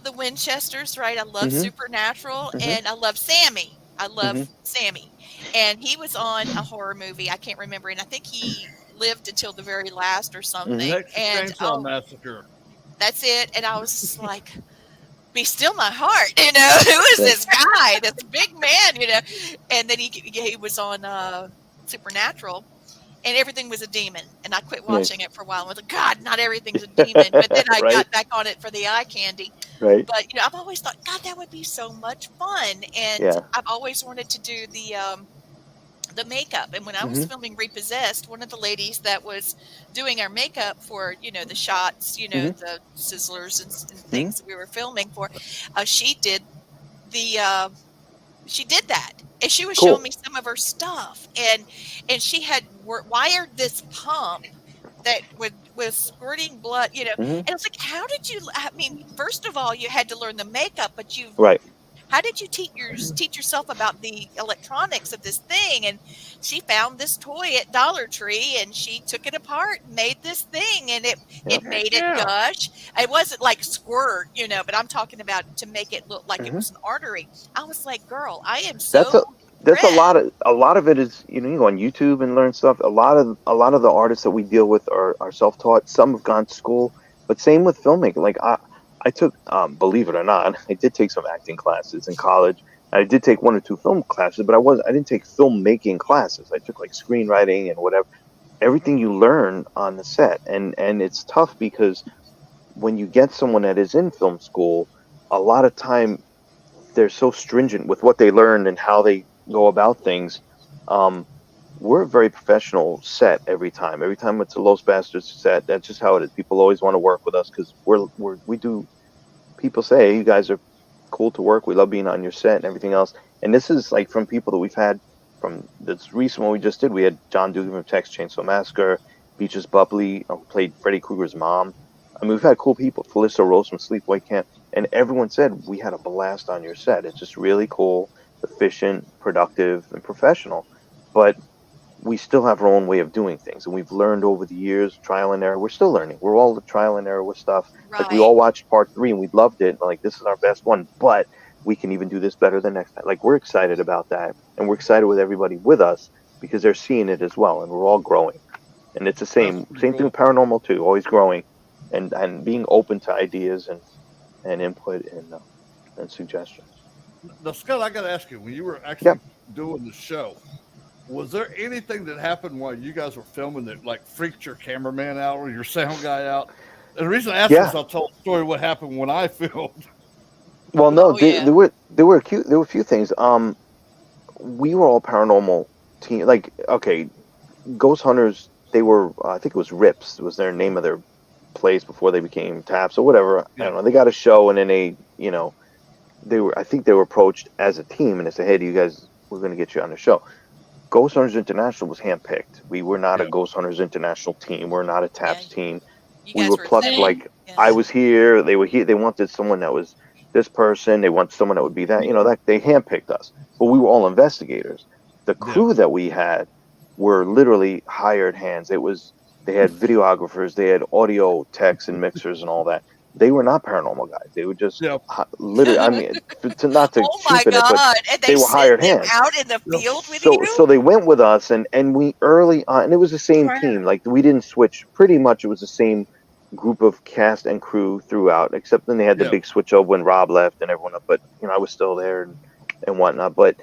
Speaker 1: the Winchesters, right? I love Supernatural, and I love Sammy. I love Sammy, and he was on a horror movie. I can't remember, and I think he lived until the very last or something. And
Speaker 4: Massacre.
Speaker 1: That's it. And I was just like, "Be still, my heart." Who is this guy? This big man, And then he was on Supernatural. And everything was a demon. And I quit watching it for a while. I was like, God, not everything's a demon. But then I got back on it for the eye candy.
Speaker 10: Right.
Speaker 1: But, I've always thought, God, that would be so much fun. And I've always wanted to do the makeup. And when I was filming Repossessed, one of the ladies that was doing our makeup for, the shots, the sizzlers and things that we were filming for, she did that. And she was showing me some of her stuff, and she had wired this pump that was squirting blood, And I was like, how did you? I mean, first of all, you had to learn the makeup, but how did you teach yourself about the electronics of this thing? And she found this toy at Dollar Tree, and she took it apart and made this thing, and it made it gush. It wasn't like squirt, but I'm talking about to make it look like it was an artery. I was like, girl, I am so.
Speaker 10: That's a lot of it is you go on YouTube and learn stuff. A lot of the artists that we deal with are self-taught. Some have gone to school, but same with filmmaking. Like I took, believe it or not, I did take some acting classes in college. I did take 1 or 2 film classes, but I didn't take filmmaking classes. I took like screenwriting and whatever. Everything you learn on the set, and it's tough because when you get someone that is in film school, a lot of time they're so stringent with what they learned and how they go about things. We're a very professional set every time. Every time it's a Los Bastards set, that's just how it is. People always want to work with us because we do. People say, hey, you guys are cool to work. We love being on your set and everything else. And this is like from people that we've had from this recent one we just did. We had John Dugan from Texas Chainsaw Massacre, Beatrice Bubley, who played Freddy Krueger's mom. I mean, we've had cool people. Felissa Rose from Sleepaway Camp. And everyone said, we had a blast on your set. It's just really cool, efficient, productive, and professional. but we still have our own way of doing things, and we've learned over the years, trial and error. We're still learning. We're all the trial and error with stuff. Like we
Speaker 1: Right.
Speaker 10: all watched part 3 and we loved it. Like this is our best one, but we can even do this better the next time. Like we're excited about that, and we're excited with everybody with us because they're seeing it as well, and we're all growing. And it's the same thing with paranormal too. Always growing, and being open to ideas and input and suggestions.
Speaker 4: Now, Scott, I got to ask you, when you were actually doing the show, was there anything that happened while you guys were filming that like freaked your cameraman out or your sound guy out? And the reason I asked is I'll tell a story what happened when I filmed.
Speaker 10: Well, no, there were a few things. We were all paranormal team. Like, okay, Ghost Hunters. They were, I think it was Rips was their name of their place before they became Taps or whatever. I don't know. They got a show, and then I think they were approached as a team, and they said, "Hey, do you guys? We're going to get you on the show." Ghost Hunters International was handpicked. We were not a Ghost Hunters International team. We're not a Taps team. We were plucked. Like I was here. They were here. They wanted someone that was this person. They wanted someone that would be that. That they handpicked us. But we were all investigators. The crew that we had were literally hired hands. They had videographers. They had audio techs and mixers and all that. They were not paranormal guys. They were just literally. I mean, not to cheapen it, but
Speaker 1: and
Speaker 10: they were hired hands
Speaker 1: out in the field with you.
Speaker 10: So they went with us, and we early on, and it was the same team. Like we didn't switch. Pretty much, it was the same group of cast and crew throughout, except then they had the big switch over when Rob left and everyone. But I was still there and whatnot. But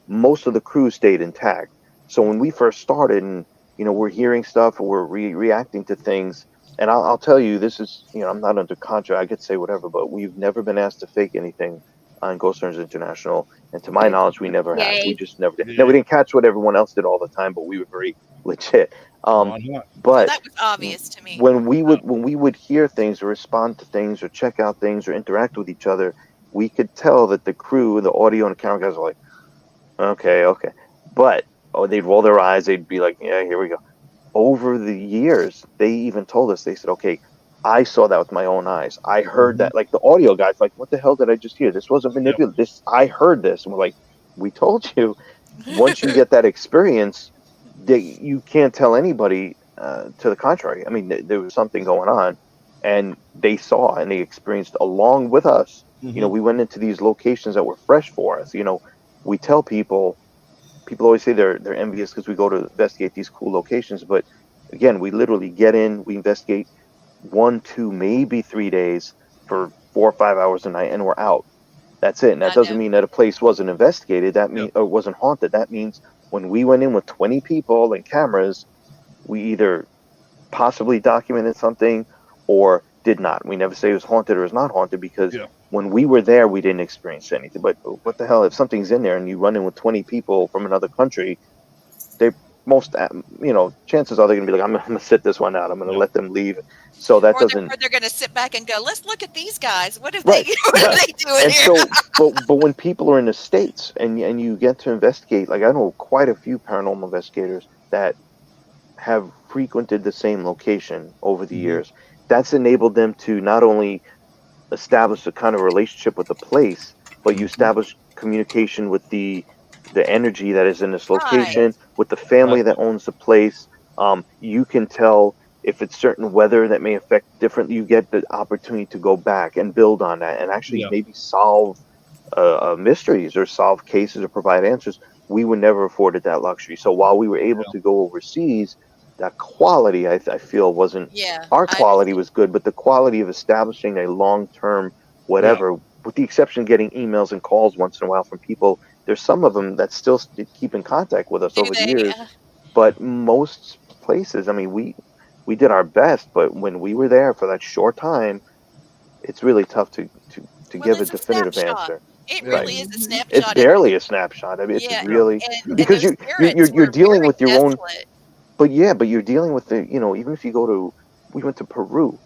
Speaker 10: most of the crew stayed intact. So when we first started, and we're hearing stuff, or we're reacting to things. And I'll tell you, this is, I'm not under contract. I could say whatever, but we've never been asked to fake anything on Ghost Hunters International. And to my knowledge, we never have. We just never did. No, we didn't catch what everyone else did all the time, but we were very legit. But
Speaker 1: that was obvious to me.
Speaker 10: When we would hear things or respond to things or check out things or interact with each other, we could tell that the crew, the audio and the camera guys were like, okay. But they'd roll their eyes. They'd be like, yeah, here we go. Over the years, they even told us, they said, okay, I saw that with my own eyes. I heard that. Like the audio guys, like, what the hell did I just hear? This wasn't manipulated. I heard this. And we're like, we told you. Once you get that experience, you can't tell anybody to the contrary. I mean, there was something going on, and they saw and they experienced along with us. We went into these locations that were fresh for us. We tell people always say they're envious because we go to investigate these cool locations. But again, we literally get in, we investigate 1, 2, maybe 3 days for 4 or 5 hours a night, and we're out. That's it. And that doesn't mean that a place wasn't investigated. That means or wasn't haunted. That means when we went in with 20 people and cameras, we either possibly documented something or did not. We never say it was haunted or is not haunted because when we were there, we didn't experience anything. But what the hell, if something's in there and you run in with 20 people from another country, they most, chances are they're going to be like, I'm going to sit this one out. I'm going to let them leave. So that doesn't.
Speaker 1: Or they're going to sit back and go, let's look at these guys. What if they do it
Speaker 10: and
Speaker 1: here?
Speaker 10: So, but when people are in the States and you get to investigate, like I know quite a few paranormal investigators that have frequented the same location over the years. That's enabled them to not only establish a kind of relationship with the place, but you establish communication with the energy that is in this location, with the family that owns the place. You can tell if it's certain weather that may affect differently. You get the opportunity to go back and build on that and actually maybe solve mysteries or solve cases or provide answers. We were never afforded that luxury. So while we were able to go overseas, that quality I feel wasn't our quality was good, but the quality of establishing a long-term whatever, with the exception of getting emails and calls once in a while from people, there's some of them that still keep in contact with us over the years. But most places, I mean, we did our best, but when we were there for that short time, it's really tough to give a definitive answer.
Speaker 1: It really is a snapshot.
Speaker 10: It's barely a snapshot. I mean, it's really because you're dealing with your own. But you're dealing with the, even if we went to Peru,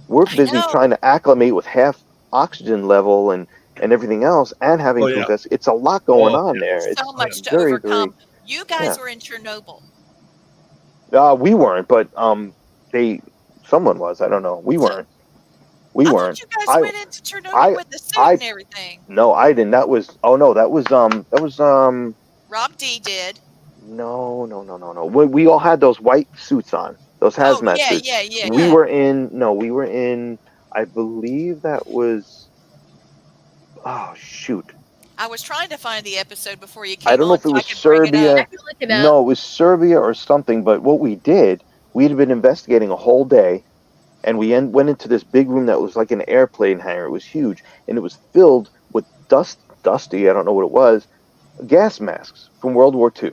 Speaker 10: we're busy trying to acclimate with half oxygen level and everything else and having to invest. It's a lot going on there.
Speaker 1: So
Speaker 10: It's
Speaker 1: much to
Speaker 10: very,
Speaker 1: overcome. You guys were in Chernobyl.
Speaker 10: We weren't, but someone was. I don't know. We weren't. We weren't.
Speaker 1: You guys went into Chernobyl with the suit and everything.
Speaker 10: No, I didn't. That was Rob
Speaker 1: D did.
Speaker 10: No. We all had those white suits on, those
Speaker 1: Oh
Speaker 10: hazmat
Speaker 1: yeah,
Speaker 10: suits.
Speaker 1: yeah, yeah,
Speaker 10: We
Speaker 1: yeah.
Speaker 10: were in. No, we were in. I believe that was. Oh shoot!
Speaker 1: I was trying to find the episode before you
Speaker 10: I
Speaker 1: came
Speaker 10: don't know
Speaker 1: on
Speaker 10: if it
Speaker 1: so I
Speaker 10: was
Speaker 1: could bring it up.
Speaker 5: I
Speaker 10: Serbia.
Speaker 5: can look it up.
Speaker 10: No, it was Serbia or something. But what we did, we had been investigating a whole day, and we went into this big room that was like an airplane hangar. It was huge, and it was filled with dusty. I don't know what it was. Gas masks from World War II.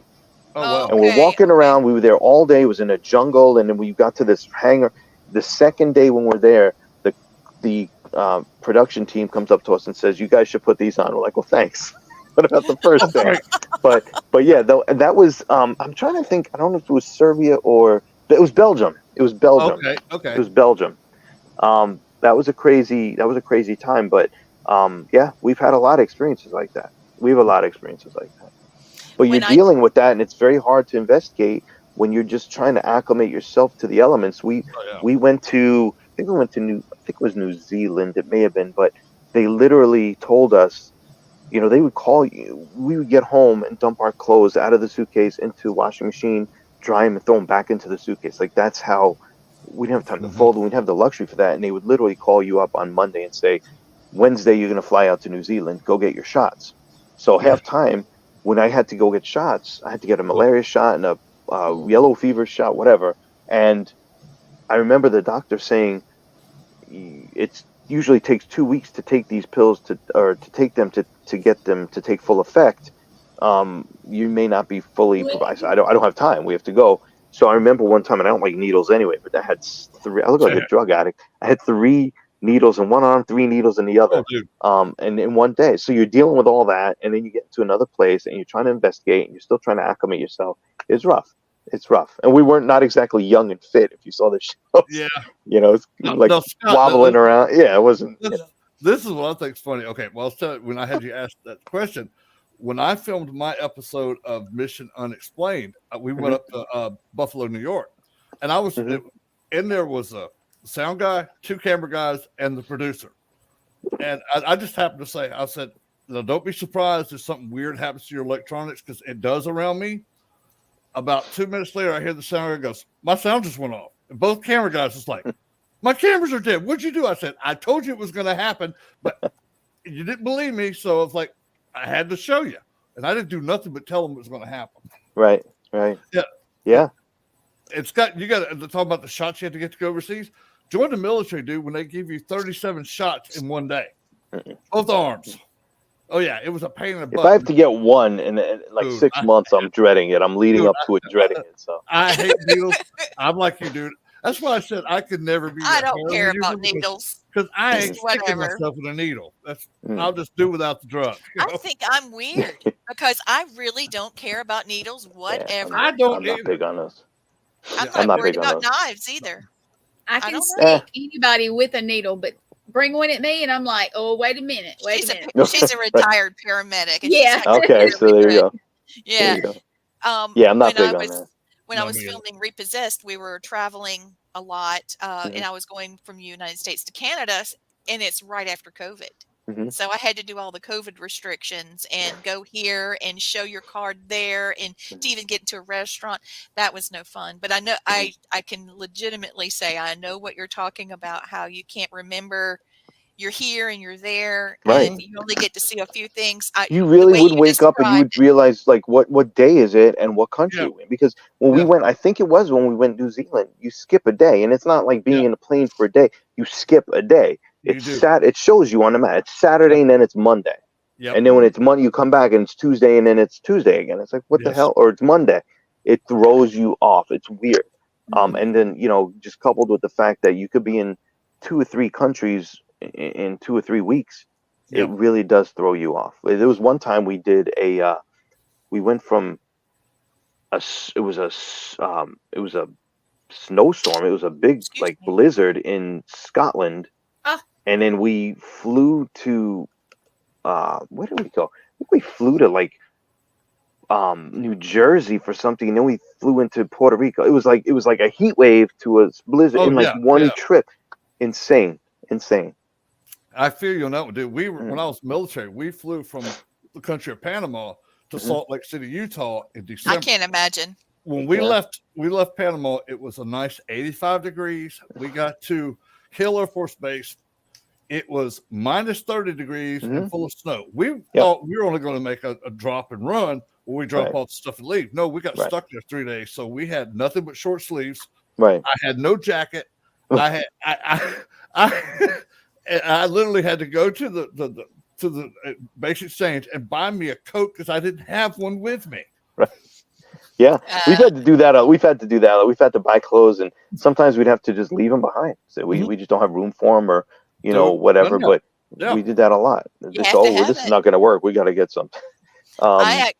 Speaker 4: Oh
Speaker 1: Oh,
Speaker 4: wow.
Speaker 10: And we're
Speaker 1: okay,
Speaker 10: walking
Speaker 1: okay.
Speaker 10: around. We were there all day. It was in a jungle, and then we got to this hangar. The second day when we're there, the production team comes up to us and says, "You guys should put these on." We're like, "Well, thanks." What about the first day?
Speaker 4: Right.
Speaker 10: But yeah, though, and that was. I'm trying to think. I don't know if it was Serbia or it was Belgium. It was Belgium.
Speaker 4: Okay.
Speaker 10: It
Speaker 4: Okay.
Speaker 10: was Belgium. That was a crazy time. But yeah, we've had a lot of experiences like that. We have a lot of experiences like that. But you're
Speaker 1: When I
Speaker 10: dealing with that, and it's very hard to investigate when you're just trying to acclimate yourself to the elements.
Speaker 4: Oh, yeah.
Speaker 10: We went to, I think we went to I think it was New Zealand. It may have been, but they literally told us, you know, they would call you. We would get home and dump our clothes out of the suitcase into a washing machine, dry them, and throw them back into the suitcase. Like that's how we didn't have time to fold them. We didn't have the luxury for that. And they would literally call you up on Monday and say, Wednesday you're going to fly out to New Zealand. Go get your shots. So half time, when I had to go get shots, I had to get a malaria shot and a yellow fever shot, whatever. And I remember the doctor saying it usually takes 2 weeks to take these pills to take them to get them to take full effect. You may not be fully provided. I don't have time. We have to go. So I remember one time, and I don't like needles anyway, but I had three. I look like a drug addict. I had 3 needles in one arm, 3 needles in the other, and in one day. So you're dealing with all that, and then you get to another place, and you're trying to investigate, and you're still trying to acclimate yourself. It's rough. It's rough, and we weren't not exactly young and fit. If you saw the show,
Speaker 4: Yeah.
Speaker 10: you know, it's like
Speaker 4: Scott,
Speaker 10: wobbling around. Yeah, it wasn't.
Speaker 4: This is what I think is funny. Okay, well, I'll tell you, when I had you ask that question, when I filmed my episode of Mission Unexplained, we went up to Buffalo, New York, and I was in there was a sound guy, 2 camera guys, and the producer. And I just happened to say, I said, no, don't be surprised if something weird happens to your electronics, because it does around me. About 2 minutes later, I hear the sound guy goes, my sound just went off. And both camera guys was like, my cameras are dead. What'd you do? I said, I told you it was going to happen, but you didn't believe me. So I was like, I had to show you. And I didn't do nothing but tell them it was going to happen.
Speaker 10: Right. Yeah.
Speaker 4: It's got, you got to talk about the shots you had to get to go overseas. Join the military, dude, when they give you 37 shots in one day. Both arms. Oh, yeah. It was a pain in the butt.
Speaker 10: If I have to get one in like 6 months, I'm dreading it. I'm leading up to it, dreading it. So
Speaker 4: I hate needles. I'm like you, dude. That's why I said I could never be.
Speaker 1: I don't care about needles.
Speaker 4: Because I ain't sticking myself with a needle. I'll just do without the drug.
Speaker 1: I think I'm weird because I really don't care about needles, whatever.
Speaker 10: I'm not big on those.
Speaker 1: I'm not worried about knives either.
Speaker 5: I can stick anybody with a needle, but bring one at me, and I'm like, oh, wait a minute.
Speaker 1: She's a retired paramedic. And
Speaker 5: yeah.
Speaker 10: Okay, so there you go.
Speaker 1: Yeah.
Speaker 10: Yeah, I'm not big on that.
Speaker 1: When I was filming Repossessed, we were traveling a lot, and I was going from the United States to Canada, and it's right after COVID. So I had to do all the COVID restrictions and go here and show your card there, and to even get into a restaurant. That was no fun. But I know I can legitimately say I know what you're talking about, how you can't remember. You're here and you're there,
Speaker 10: right?
Speaker 1: And you only get to see a few things.
Speaker 10: You really would wake up and you would realize, like, what day is it and what country you're in. Because when we went, I think it was when we went to New Zealand, you skip a day, and it's not like being in a plane for a day. You skip a day. It's It shows you on the map. It's Saturday and then it's Monday, and then when it's Monday, you come back and it's Tuesday and then it's Tuesday again. It's like, what the hell? Or it's Monday. It throws you off. It's weird. And then just coupled with the fact that you could be in 2 or 3 countries in 2 or 3 weeks, it really does throw you off. There was one time we did we went from it was a snowstorm. It was a big blizzard in Scotland, and then we flew to where did we go? I think we flew to New Jersey for something, and then we flew into Puerto Rico. It was like a heat wave to a blizzard in one trip. Insane.
Speaker 4: I feel you on that one, dude. When I was military, we flew from the country of Panama to Salt Lake City, Utah in
Speaker 1: I
Speaker 4: December.
Speaker 1: can't imagine.
Speaker 4: When we left Panama, it was a nice 85 degrees. We got to Hill Air Force Base. It was minus 30 degrees and full of snow. We thought we were only going to make a drop and run where we drop off the stuff and leave. No, we got stuck there 3 days. So we had nothing but short sleeves.
Speaker 10: Right.
Speaker 4: I had no jacket. I literally had to go to the base exchange and buy me a coat because I didn't have one with me.
Speaker 10: Right. Yeah, we've had to do that. We've had to buy clothes, and sometimes we'd have to just leave them behind. So we just don't have room for them, or whatever. But we did that a lot. This is not going to work. We got to get something.
Speaker 1: I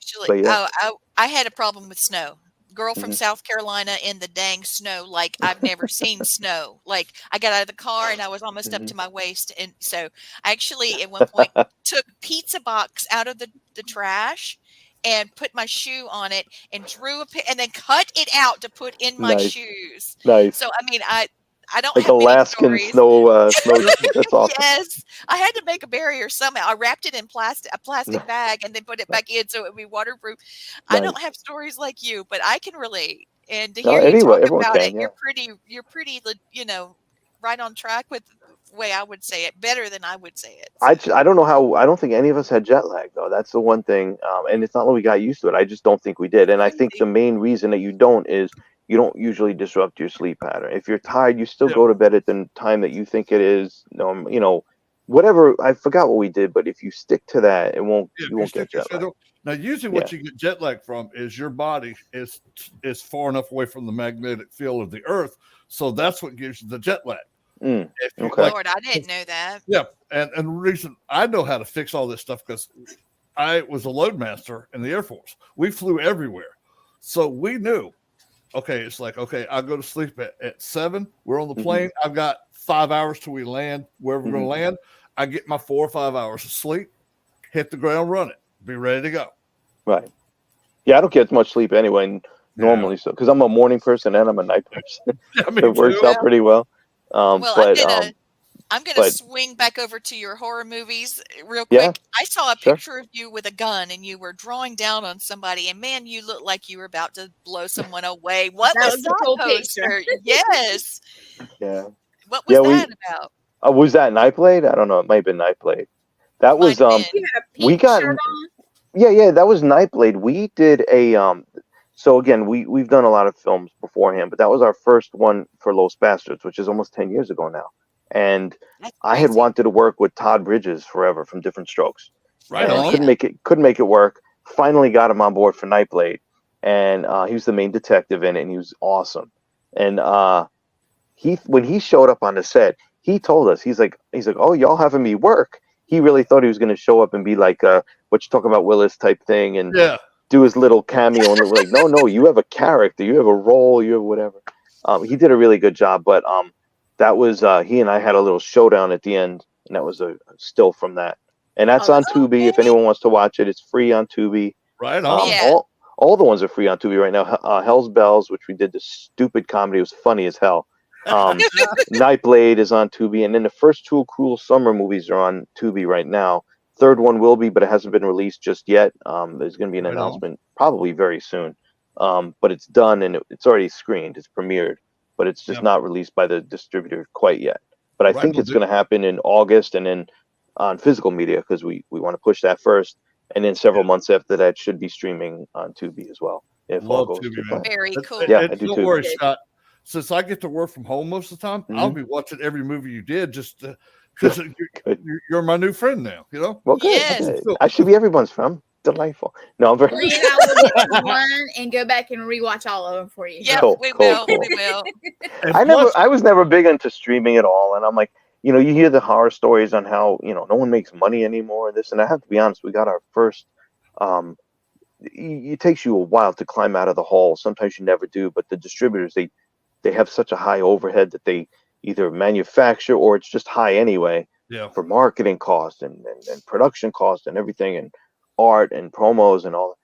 Speaker 1: had a problem with snow. Girl from South Carolina in the dang snow, like I've never seen snow. Like I got out of the car and I was almost up to my waist, and so I actually at one point took pizza box out of the trash and put my shoe on it and drew and then cut it out to put in my shoes.
Speaker 10: Nice.
Speaker 1: So I mean, I don't
Speaker 10: like
Speaker 1: have
Speaker 10: Alaskan
Speaker 1: many
Speaker 10: snow. That's awesome.
Speaker 1: Yes, I had to make a barrier somehow. I wrapped it in a plastic bag and then put it back in so it would be waterproof. Nice. I don't have stories like you, but I can relate. And to hear you talk about it, you're pretty, right on track with the way I would say it, better than I would say it.
Speaker 10: So. I don't know how. I don't think any of us had jet lag though. That's the one thing, and it's not that we got used to it. I just don't think we did. And I think the main reason that you don't is you don't usually disrupt your sleep pattern. If you're tired, you still go to bed at the time that you think it is. Whatever. I forgot what we did, but if you stick to that, you won't get jet lag.
Speaker 4: Now, usually what you get jet lag from is your body is far enough away from the magnetic field of the Earth, so that's what gives you the jet lag.
Speaker 10: Okay.
Speaker 1: Lord, I didn't know that.
Speaker 4: Yeah, and the reason I know how to fix all this stuff because I was a loadmaster in the Air Force. We flew everywhere, so we knew. Okay, it's like, I'll go to sleep at 7. We're on the plane. I've got 5 hours till we land wherever we're going to land. I get my 4 or 5 hours of sleep, hit the ground running, be ready to go.
Speaker 10: Right. Yeah, I don't get much sleep anyway, normally, so because I'm a morning person and I'm a night person. It works out pretty well.
Speaker 1: I'm going to swing back over to your horror movies real quick. Yeah, I saw a picture of you with a gun and you were drawing down on somebody, and man, you looked like you were about to blow someone away. What was that poster? Yes.
Speaker 10: Yeah.
Speaker 1: What was that about?
Speaker 10: Was that Nightblade? I don't know. It might have been Nightblade. That was
Speaker 5: You had a pink shirt on?
Speaker 10: Yeah, that was Nightblade. We did a so again, we've done a lot of films beforehand, but that was our first one for Los Bastards, which is almost 10 years ago now. And I had wanted to work with Todd Bridges forever from Different Strokes.
Speaker 4: Right.
Speaker 10: Couldn't make it work. Finally got him on board for Nightblade, and he was the main detective in it, and he was awesome. And when he showed up on the set, he told us he's like, oh, y'all having me work? He really thought he was going to show up and be like what you talk about Willis type thing, and do his little cameo. And we're like, no, you have a character, you have a role, you have whatever. He did a really good job, but that was he and I had a little showdown at the end, and that was a still from that. And that's on Tubi. If anyone wants to watch it, it's free on Tubi.
Speaker 4: Right on.
Speaker 10: All the ones are free on Tubi right now. Hell's Bells, which we did the stupid comedy, was funny as hell. Nightblade is on Tubi, and then the first 2 Cruel Summer movies are on Tubi right now. Third one will be, but it hasn't been released just yet. There's going to be an announcement probably very soon. But it's done and it's already screened. It's premiered, but it's just not released by the distributor quite yet. But I think it's going to happen in August, and then on physical media, because we want to push that first, and then several months after that should be streaming on Tubi as well. If all goes to plan.
Speaker 1: Very cool.
Speaker 10: Yeah, I do
Speaker 4: don't
Speaker 10: too.
Speaker 4: worry, Scott. Since I get to work from home most of the time, I'll be watching every movie you did just because you're my new friend now.
Speaker 10: Well, good.
Speaker 1: Yes.
Speaker 10: I should be everyone's friend. Delightful. No, I'm very.
Speaker 5: Lee and I will get to one and go back and rewatch all of them for you.
Speaker 1: Yeah, we will.
Speaker 10: I was never big into streaming at all, and I'm like, you hear the horror stories on how no one makes money anymore. This, and I have to be honest, we got our first. It takes you a while to climb out of the hole. Sometimes you never do, but the distributors they have such a high overhead that they either manufacture or it's just high anyway for marketing costs and production costs and everything and art and promos and all.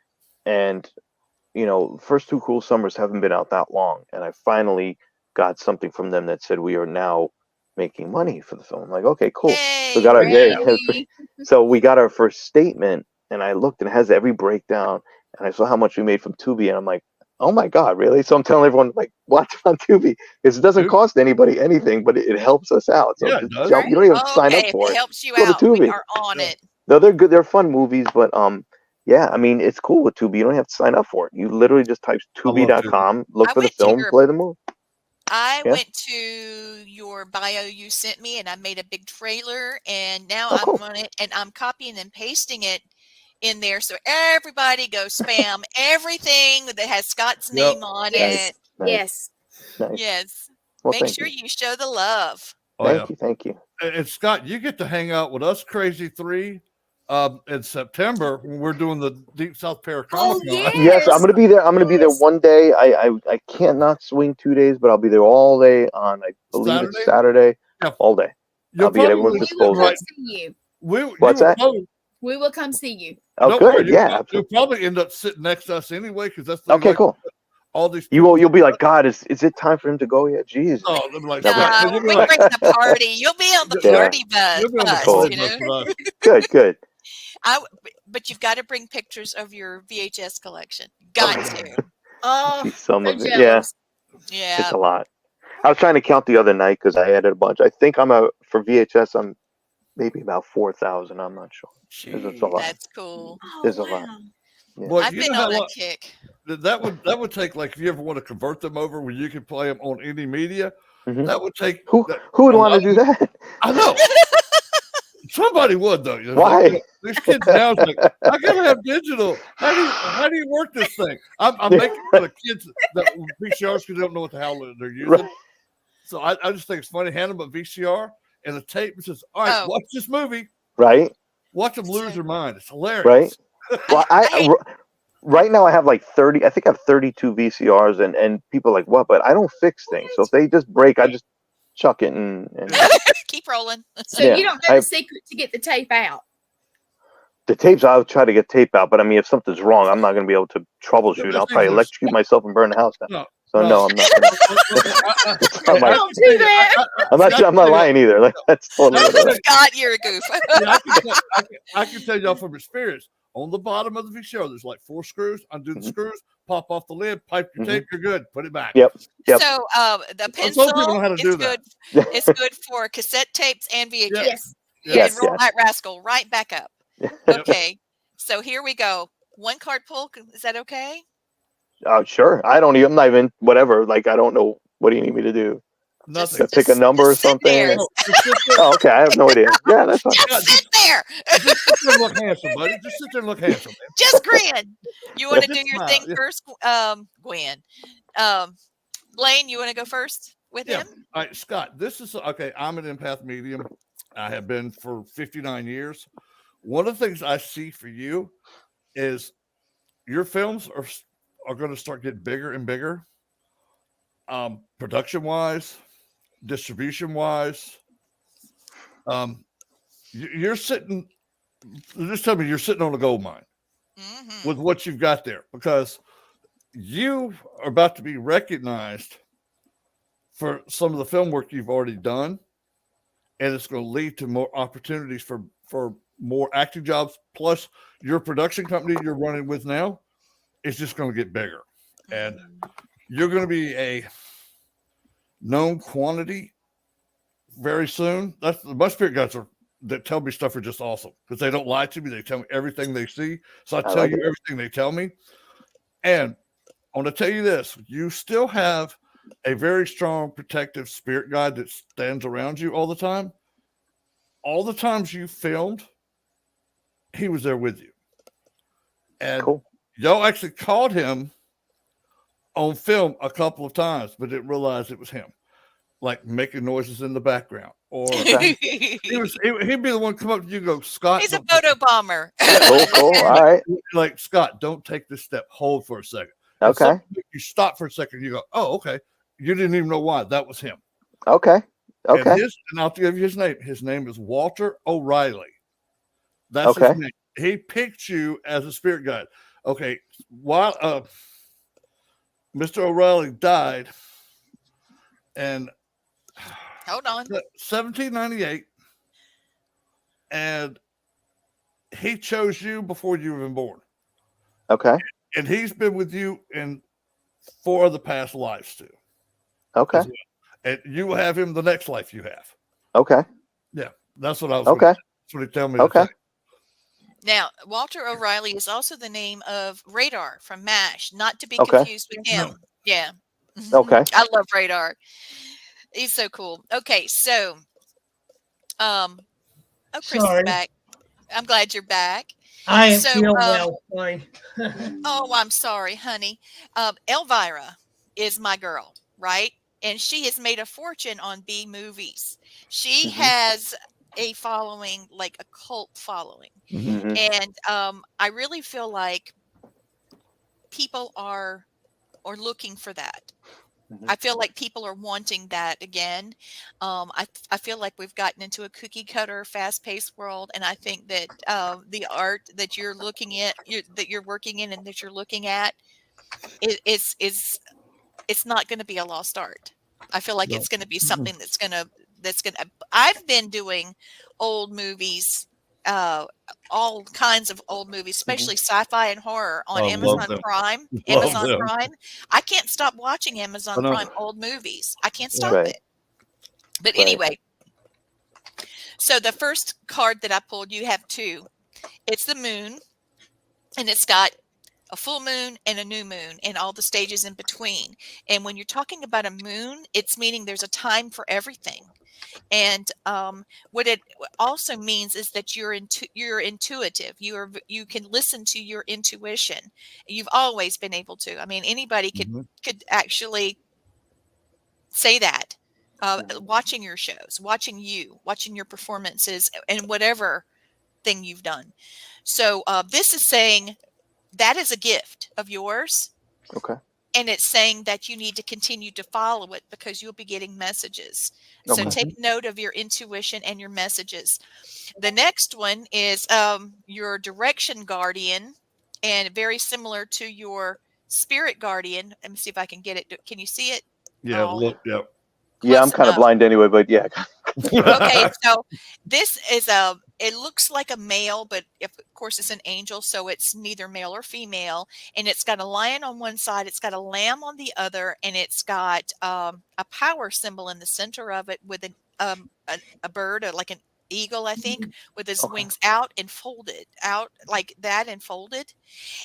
Speaker 10: And first 2 Cruel Summers haven't been out that long, and I finally got something from them that said we are now making money for the film. I'm like, okay, cool.
Speaker 1: Yay,
Speaker 10: so we got our first statement and I looked and it has every breakdown, and I saw how much we made from Tubi, and I'm like, oh my God, really? So I'm telling everyone, like, watch it on Tubi. It doesn't cost anybody anything, but it helps us out. So
Speaker 4: Yeah, it
Speaker 10: just
Speaker 4: does.
Speaker 10: jump. You don't even have to sign up
Speaker 1: Okay, if
Speaker 10: for
Speaker 1: it
Speaker 10: it.
Speaker 1: helps you
Speaker 10: Go to
Speaker 1: out, we
Speaker 10: Tubi.
Speaker 1: are on it.
Speaker 10: No, they're good. They're fun movies, but yeah, I mean, it's cool with Tubi. You don't have to sign up for it. You literally just type
Speaker 4: I love Tubi.
Speaker 10: Tubi.com, look
Speaker 1: I
Speaker 10: for the
Speaker 1: went to
Speaker 10: film,
Speaker 1: your
Speaker 10: play the movie.
Speaker 1: I
Speaker 10: Yeah.
Speaker 1: went to your bio you sent me, and I made a big trailer, and now
Speaker 10: Oh,
Speaker 1: I'm
Speaker 10: cool.
Speaker 1: on it, and I'm copying and pasting it in there, so everybody go spam everything that has Scott's
Speaker 4: Yep.
Speaker 1: name on
Speaker 5: Yes.
Speaker 1: it.
Speaker 10: Nice.
Speaker 5: Yes.
Speaker 10: Nice.
Speaker 1: Yes.
Speaker 10: Well,
Speaker 1: Make
Speaker 10: thank
Speaker 1: sure
Speaker 10: you.
Speaker 1: you show the love.
Speaker 4: Oh, yeah.
Speaker 10: Thank you. Thank you.
Speaker 4: And Scott, you get to hang out with us Crazy Three in September when we're doing the Deep South Paracomic
Speaker 5: Oh,
Speaker 4: Con.
Speaker 5: yeah.
Speaker 10: Yes, I'm gonna be there. I'm gonna be there
Speaker 5: Yes.
Speaker 10: one day. I cannot swing 2 days, but I'll be there all day on, I believe it's Saturday,
Speaker 4: Yeah.
Speaker 10: all day.
Speaker 4: You'll
Speaker 10: I'll be at
Speaker 4: probably
Speaker 10: everyone's
Speaker 5: We will
Speaker 10: disposal.
Speaker 5: come see you.
Speaker 10: What's that?
Speaker 5: We will come see you.
Speaker 10: Oh,
Speaker 4: Don't
Speaker 10: good.
Speaker 4: worry,
Speaker 10: Yeah,
Speaker 4: you'll
Speaker 10: absolutely.
Speaker 4: probably end up sitting next to us anyway, because that's the
Speaker 10: Okay, cool.
Speaker 4: all these
Speaker 10: You'll be like, God, is it time for him to go yet? Jeez.
Speaker 4: Oh, they'll be like,
Speaker 10: That'd be-
Speaker 4: Scott,
Speaker 1: No,
Speaker 4: you'll be
Speaker 1: we
Speaker 4: like,
Speaker 1: bring the party. You'll be on the
Speaker 10: Yeah.
Speaker 1: party bus,
Speaker 4: you'll be on the
Speaker 1: bus,
Speaker 4: party
Speaker 1: you
Speaker 4: bus
Speaker 1: know.
Speaker 4: with us.
Speaker 10: Good, good.
Speaker 1: But you've got to bring pictures of your VHS collection. Got to.
Speaker 5: Oh,
Speaker 10: See some
Speaker 5: so
Speaker 10: of it.
Speaker 5: jealous.
Speaker 1: Yeah.
Speaker 10: It's a lot. I was trying to count the other night because I added a bunch. I think for VHS, I'm maybe about 4,000. I'm not sure. It's a lot.
Speaker 1: That's cool.
Speaker 10: There's a lot. Yeah.
Speaker 4: Boy,
Speaker 1: I've
Speaker 4: you
Speaker 1: been
Speaker 4: know how
Speaker 1: on that
Speaker 4: long
Speaker 1: kick.
Speaker 4: that would take, like, if you ever want to convert them over where you can play them on any media,
Speaker 10: Mhm.
Speaker 4: that would take
Speaker 10: Who would want to do that?
Speaker 4: I know. Somebody would, though. It's
Speaker 10: Why?
Speaker 4: like, these kids now is like, I gotta have digital. How do you work this thing? I'm making fun of kids that VCRs because they don't know what the hell they're using.
Speaker 10: Right.
Speaker 4: So I just think it's funny. Hand them a VCR and a tape and says, "All right,
Speaker 1: Oh.
Speaker 4: watch this movie.
Speaker 10: Right?
Speaker 4: Watch them lose their mind. It's hilarious."
Speaker 10: Right? Well, right now I have like 30. I think I have 32 VCRs, and people are like, what? But I don't fix things. So if they just break, I just chuck it and
Speaker 1: Keep rolling.
Speaker 5: So
Speaker 10: Yeah,
Speaker 5: you don't know the secret to get the tape out.
Speaker 10: the tapes. I'll try to get tape out, but I mean, if something's wrong, I'm not going to be able to troubleshoot. I'll probably electrocute myself and burn the house down.
Speaker 4: No,
Speaker 10: So no, I'm not. That's not my,
Speaker 5: Don't do that.
Speaker 10: I'm not lying either. Like, that's totally what it is.
Speaker 1: God, you're a goof.
Speaker 4: Yeah, I can tell y'all from experience. On the bottom of the VCR, there's like 4 screws. Undo the screws, pop off the lid, pipe your tape. You're good. Put it back.
Speaker 10: Yep.
Speaker 1: So the
Speaker 4: Some
Speaker 1: pencil
Speaker 4: people know how to
Speaker 1: is
Speaker 4: do
Speaker 1: good.
Speaker 10: that.
Speaker 1: It's good for cassette tapes and VHS.
Speaker 5: Yes.
Speaker 10: Yes,
Speaker 1: And roll
Speaker 10: yes.
Speaker 1: that rascal right back up. Okay. So here we go. 1 card pull. Is that okay?
Speaker 10: Oh, sure. I'm not even whatever. Like, I don't know. What do you need me to do?
Speaker 4: Nothing.
Speaker 10: Pick a number or
Speaker 1: sit
Speaker 10: something?
Speaker 1: there.
Speaker 4: No, just sit there.
Speaker 10: Oh, okay. I have no idea. Yeah, that's fine.
Speaker 1: Just sit there.
Speaker 4: Just sit there and look handsome, buddy. Just sit there and look handsome. Man.
Speaker 1: Just grin. You want to do
Speaker 4: Just
Speaker 1: your
Speaker 4: smile,
Speaker 1: thing
Speaker 4: yeah.
Speaker 1: first, Gwen? Blaine, you want to go first with
Speaker 4: Yeah.
Speaker 1: him?
Speaker 4: All right, Scott. This is okay. I'm an empath medium. I have been for 59 years. One of the things I see for you is your films are going to start getting bigger and bigger. Production wise, distribution wise. You're sitting. Just tell me you're sitting on a gold mine with what you've got there, because you are about to be recognized for some of the film work you've already done, and it's going to lead to more opportunities for more acting jobs. Plus, your production company you're running with now is just going to get bigger, and you're going to be a known quantity very soon. That's my spirit guides that tell me stuff are just awesome because they don't lie to me. They tell me everything they see. So I tell
Speaker 10: like
Speaker 4: you
Speaker 10: it.
Speaker 4: everything they tell me. And I want to tell you this, you still have a very strong protective spirit guide that stands around you all the time. All the times you filmed, he was there with you. And
Speaker 10: Cool.
Speaker 4: y'all actually caught him on film a couple of times, but didn't realize it was him, like making noises in the background. Or he'd be the one come up to you and go, Scott.
Speaker 1: He's a photo bomber.
Speaker 10: Cool. All right.
Speaker 4: Like, Scott, don't take this step. Hold for a second.
Speaker 10: Okay.
Speaker 4: You stop for a second. You go, oh, okay. You didn't even know why. That was him.
Speaker 10: Okay. Okay.
Speaker 4: And I'll give you his name. His name is Walter O'Reilly. That's
Speaker 10: Okay.
Speaker 4: his name. He picked you as a spirit guide. Okay. While Mr. O'Reilly died, and
Speaker 1: Hold on.
Speaker 4: 1798, and he chose you before you were even born.
Speaker 10: Okay.
Speaker 4: And he's been with you in 4 of the past lives too.
Speaker 10: Okay.
Speaker 4: Well. And you will have him the next life you have.
Speaker 10: Okay.
Speaker 4: Yeah, that's what I was.
Speaker 10: Okay.
Speaker 4: That's what he told me.
Speaker 10: Okay.
Speaker 1: Now, Walter O'Reilly is also the name of Radar from MASH, not to be
Speaker 10: Okay.
Speaker 1: confused with him.
Speaker 4: No.
Speaker 1: Yeah.
Speaker 10: Okay.
Speaker 1: I love Radar. He's so cool. Okay, so, oh, Chris is
Speaker 7: Sorry.
Speaker 1: back. I'm glad you're back.
Speaker 7: I
Speaker 1: So,
Speaker 7: feel well. Sorry.
Speaker 1: Oh, I'm sorry, honey. Elvira is my girl, right? And she has made a fortune on B movies. She has a following, like a cult following. And I really feel like people are looking for that. I feel like people are wanting that again. I feel like we've gotten into a cookie cutter, fast paced world, and I think that the art that you're looking at, that you're working in, and that you're looking at, is it's not going to be a lost art. I feel like it's going to be something that's going to. I've been doing old movies, all kinds of old movies, especially sci-fi and horror on Amazon Prime. Amazon Prime. I can't stop watching Amazon Prime old movies. I can't stop it. But anyway, so the first card that I pulled, you have 2. It's the moon, and it's got a full moon and a new moon and all the stages in between. And when you're talking about a moon, it's meaning there's a time for everything. And what it also means is that you're intuitive. You can listen to your intuition. You've always been able to. I mean, anybody could actually say that. Watching your shows, watching your performances, and whatever thing you've done. So this is saying that is a gift of yours.
Speaker 10: Okay.
Speaker 1: And it's saying that you need to continue to follow it because you'll be getting messages. So take note of your intuition and your messages. The next one is your direction guardian, and very similar to your spirit guardian. Let me see if I can get it. Can you see it?
Speaker 4: Yeah, look, yeah.
Speaker 10: Yeah, I'm kind of blind anyway, but yeah.
Speaker 1: Okay, so this is it looks like a male, but of course it's an angel, so it's neither male or female. And it's got a lion on one side, it's got a lamb on the other, and it's got a power symbol in the center of it with a bird, like an eagle, I think, with his wings out and folded out like that and folded.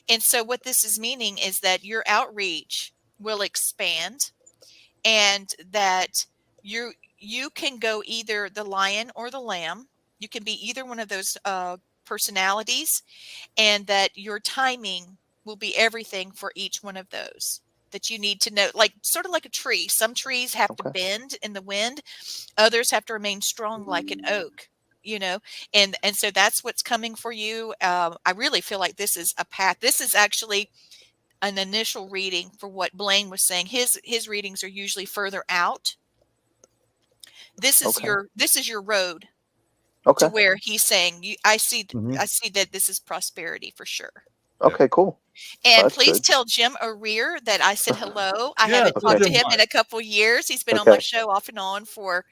Speaker 1: And so what this is meaning is that your outreach will expand, and that you can go either the lion or the lamb. You can be either one of those personalities, and that your timing will be everything for each one of those. That you need to know, like sort of like a tree. Some trees have to bend in the wind, others have to remain strong like an oak. And so that's what's coming for you. I really feel like this is a path. This is actually an initial reading for what Blaine was saying. His readings are usually further out. This is your road to where he's saying I see that this is prosperity for sure.
Speaker 10: Okay, cool.
Speaker 1: And please tell Jim O'Rear that I said hello. I haven't talked to him in a couple years. He's been on my show off and on for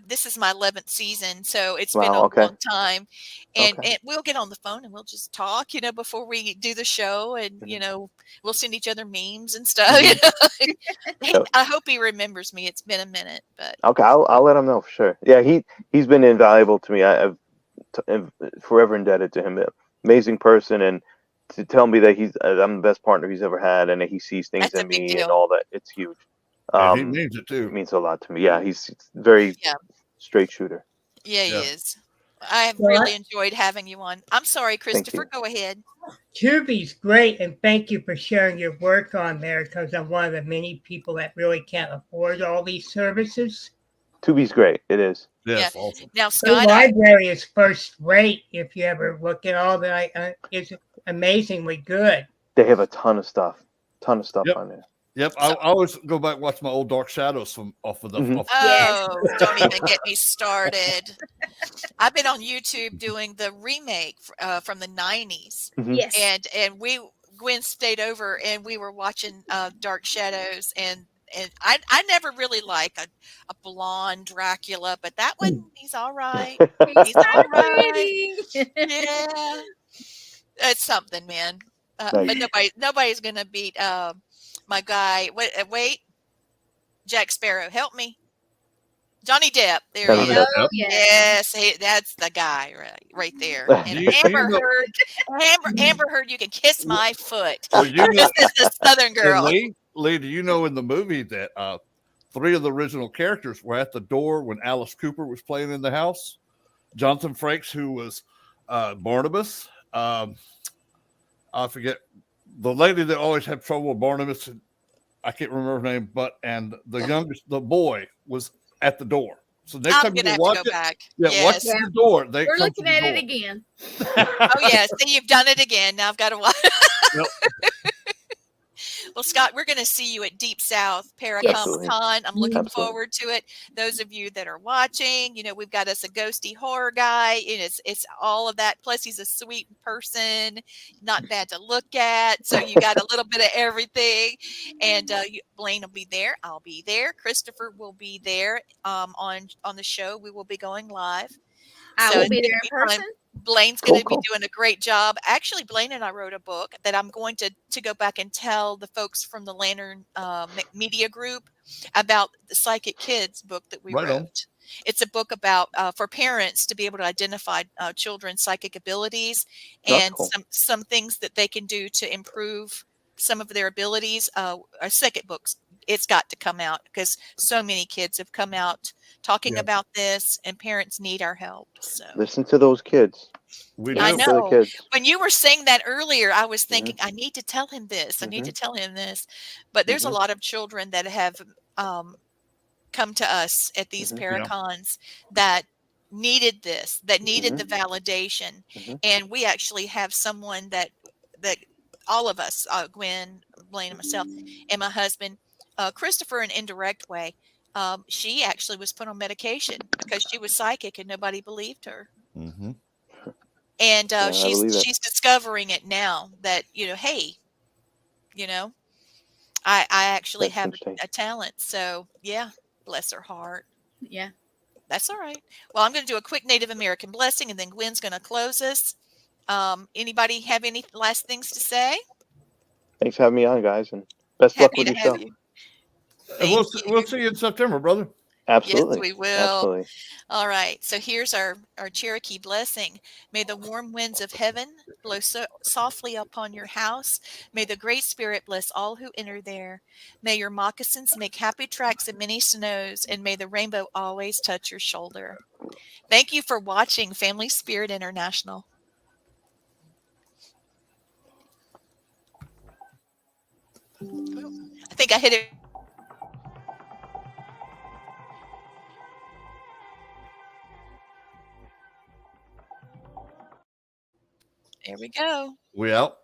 Speaker 1: this is my 11th season, so it's been a long time. And we'll get on the phone and we'll just talk, before we do the show, and we'll send each other memes and stuff. I hope he remembers me. It's been a minute, but
Speaker 10: okay, I'll let him know for sure. Yeah, he's been invaluable to me. I'm forever indebted to him. Amazing person, and to tell me that I'm the best partner he's ever had, and that he sees things in me and all that, it's huge.
Speaker 4: He means it too.
Speaker 10: It means a lot to me. Yeah, he's very straight shooter.
Speaker 1: Yeah, he is. I've really enjoyed having you on. I'm sorry, Christopher. Go ahead.
Speaker 7: Tubi's great, and thank you for sharing your work on there, because I'm one of the many people that really can't afford all these services.
Speaker 10: Tubi's great. It is.
Speaker 1: Yeah.
Speaker 4: Awesome.
Speaker 1: Now, Scott,
Speaker 7: the library is first rate. If you ever look at all that, it's amazingly good.
Speaker 10: They have a ton of stuff on there.
Speaker 4: Yep, I always go back and watch my old Dark Shadows off of the.
Speaker 1: Don't even get me started. I've been on YouTube doing the remake from the 90s.
Speaker 5: Yes.
Speaker 1: And Gwen stayed over, and we were watching Dark Shadows, and and I never really like a blonde Dracula, but that one, he's all right.
Speaker 5: He's
Speaker 1: He's all
Speaker 5: not
Speaker 1: right.
Speaker 5: pretty.
Speaker 1: Yeah, it's something, man.
Speaker 10: Nice.
Speaker 1: But nobody's gonna beat my guy. Wait, Jack Sparrow, help me. Johnny Depp. There
Speaker 10: Johnny
Speaker 1: he
Speaker 10: Depp.
Speaker 1: is.
Speaker 5: Oh yeah.
Speaker 1: Yes, that's the guy right there. And
Speaker 4: Do you
Speaker 1: Amber
Speaker 4: know?
Speaker 1: Heard, Amber Heard, you can kiss my foot.
Speaker 4: Well, you know,
Speaker 1: This is the Southern
Speaker 4: and
Speaker 1: girl.
Speaker 4: Lee, do you know in the movie that 3 of the original characters were at the door when Alice Cooper was playing in the house? Jonathan Frakes, who was Barnabas. I forget the lady that always had trouble with Barnabas. I can't remember her name, and the boy was at the door. So next
Speaker 1: I'm
Speaker 4: time you
Speaker 1: gonna have
Speaker 4: watch
Speaker 1: to go
Speaker 4: it,
Speaker 1: back.
Speaker 4: yeah, watch
Speaker 1: Yes.
Speaker 4: the door. They
Speaker 5: We're
Speaker 4: come to
Speaker 5: looking
Speaker 4: the
Speaker 5: at
Speaker 4: door.
Speaker 5: it again.
Speaker 1: Oh yes. See, you've done it again. Now I've got to watch.
Speaker 4: Yep.
Speaker 1: Well, Scott, we're going to see you at Deep South
Speaker 5: Yes.
Speaker 10: Absolutely.
Speaker 1: Paracomic-Con. I'm looking
Speaker 10: Absolutely.
Speaker 1: forward to it. Those of you that are watching, we've got us a ghosty horror guy, and it's all of that. Plus, he's a sweet person, not bad to look at. So you got a little bit of everything. And Blaine will be there. I'll be there. Christopher will be there on the show. We will be going live.
Speaker 5: I
Speaker 1: So
Speaker 5: will
Speaker 1: it's
Speaker 5: be
Speaker 1: gonna
Speaker 5: there in
Speaker 1: be fun.
Speaker 5: person.
Speaker 1: Blaine's going to
Speaker 10: Cool.
Speaker 1: be doing a great job. Actually, Blaine and I wrote a book that I'm going to go back and tell the folks from the Lantern Media Group about the Psychic Kids book that we
Speaker 4: Right on.
Speaker 1: wrote. It's a book about for parents to be able to identify children's psychic abilities
Speaker 10: That's
Speaker 1: and
Speaker 10: cool.
Speaker 1: some things that they can do to improve some of their abilities. Our second book's it's got to come out because so many kids have come out talking
Speaker 4: Yeah.
Speaker 1: about this, and parents need our help. So
Speaker 10: Listen to those kids.
Speaker 4: We
Speaker 1: I
Speaker 4: do.
Speaker 10: Listen to the
Speaker 1: know.
Speaker 10: kids.
Speaker 1: When you were saying that earlier, I was thinking, I need to tell him this. I need to
Speaker 10: Mhm.
Speaker 1: tell him this. But there's a
Speaker 10: Mhm.
Speaker 1: lot of children that have come to us at these
Speaker 10: Mhm.
Speaker 4: Yeah.
Speaker 1: Paracons that needed this, that needed
Speaker 10: Mhm.
Speaker 1: the validation.
Speaker 10: Mhm.
Speaker 1: And we actually have someone that all of us, Gwen, Blaine, and myself, and my husband, Christopher, in an indirect way, she actually was put on medication because she was psychic and nobody believed her.
Speaker 4: Mm-hmm.
Speaker 1: And
Speaker 10: Yeah, I believe it.
Speaker 1: she's discovering it now that hey, I actually
Speaker 10: That's
Speaker 1: have
Speaker 10: interesting.
Speaker 1: a talent. So yeah, bless her heart.
Speaker 5: Yeah.
Speaker 1: That's all right. Well, I'm going to do a quick Native American blessing, and then Gwen's going to close us. Anybody have any last things to say?
Speaker 10: Thanks for having me on, guys, and best luck
Speaker 1: Happy
Speaker 10: with
Speaker 1: to
Speaker 10: your
Speaker 1: have
Speaker 10: show.
Speaker 1: you.
Speaker 4: And
Speaker 1: Thank
Speaker 4: we'll
Speaker 1: you.
Speaker 4: see you in September, brother.
Speaker 1: Yes,
Speaker 10: Absolutely.
Speaker 1: we will.
Speaker 10: Absolutely.
Speaker 1: All right. So here's our Cherokee blessing. May the warm winds of heaven blow softly upon your house. May the Great Spirit bless all who enter there. May your moccasins make happy tracks in many snows, and may the rainbow always touch your shoulder. Thank you for watching Family Spirit International. I think I hit it. There we go.
Speaker 4: We out.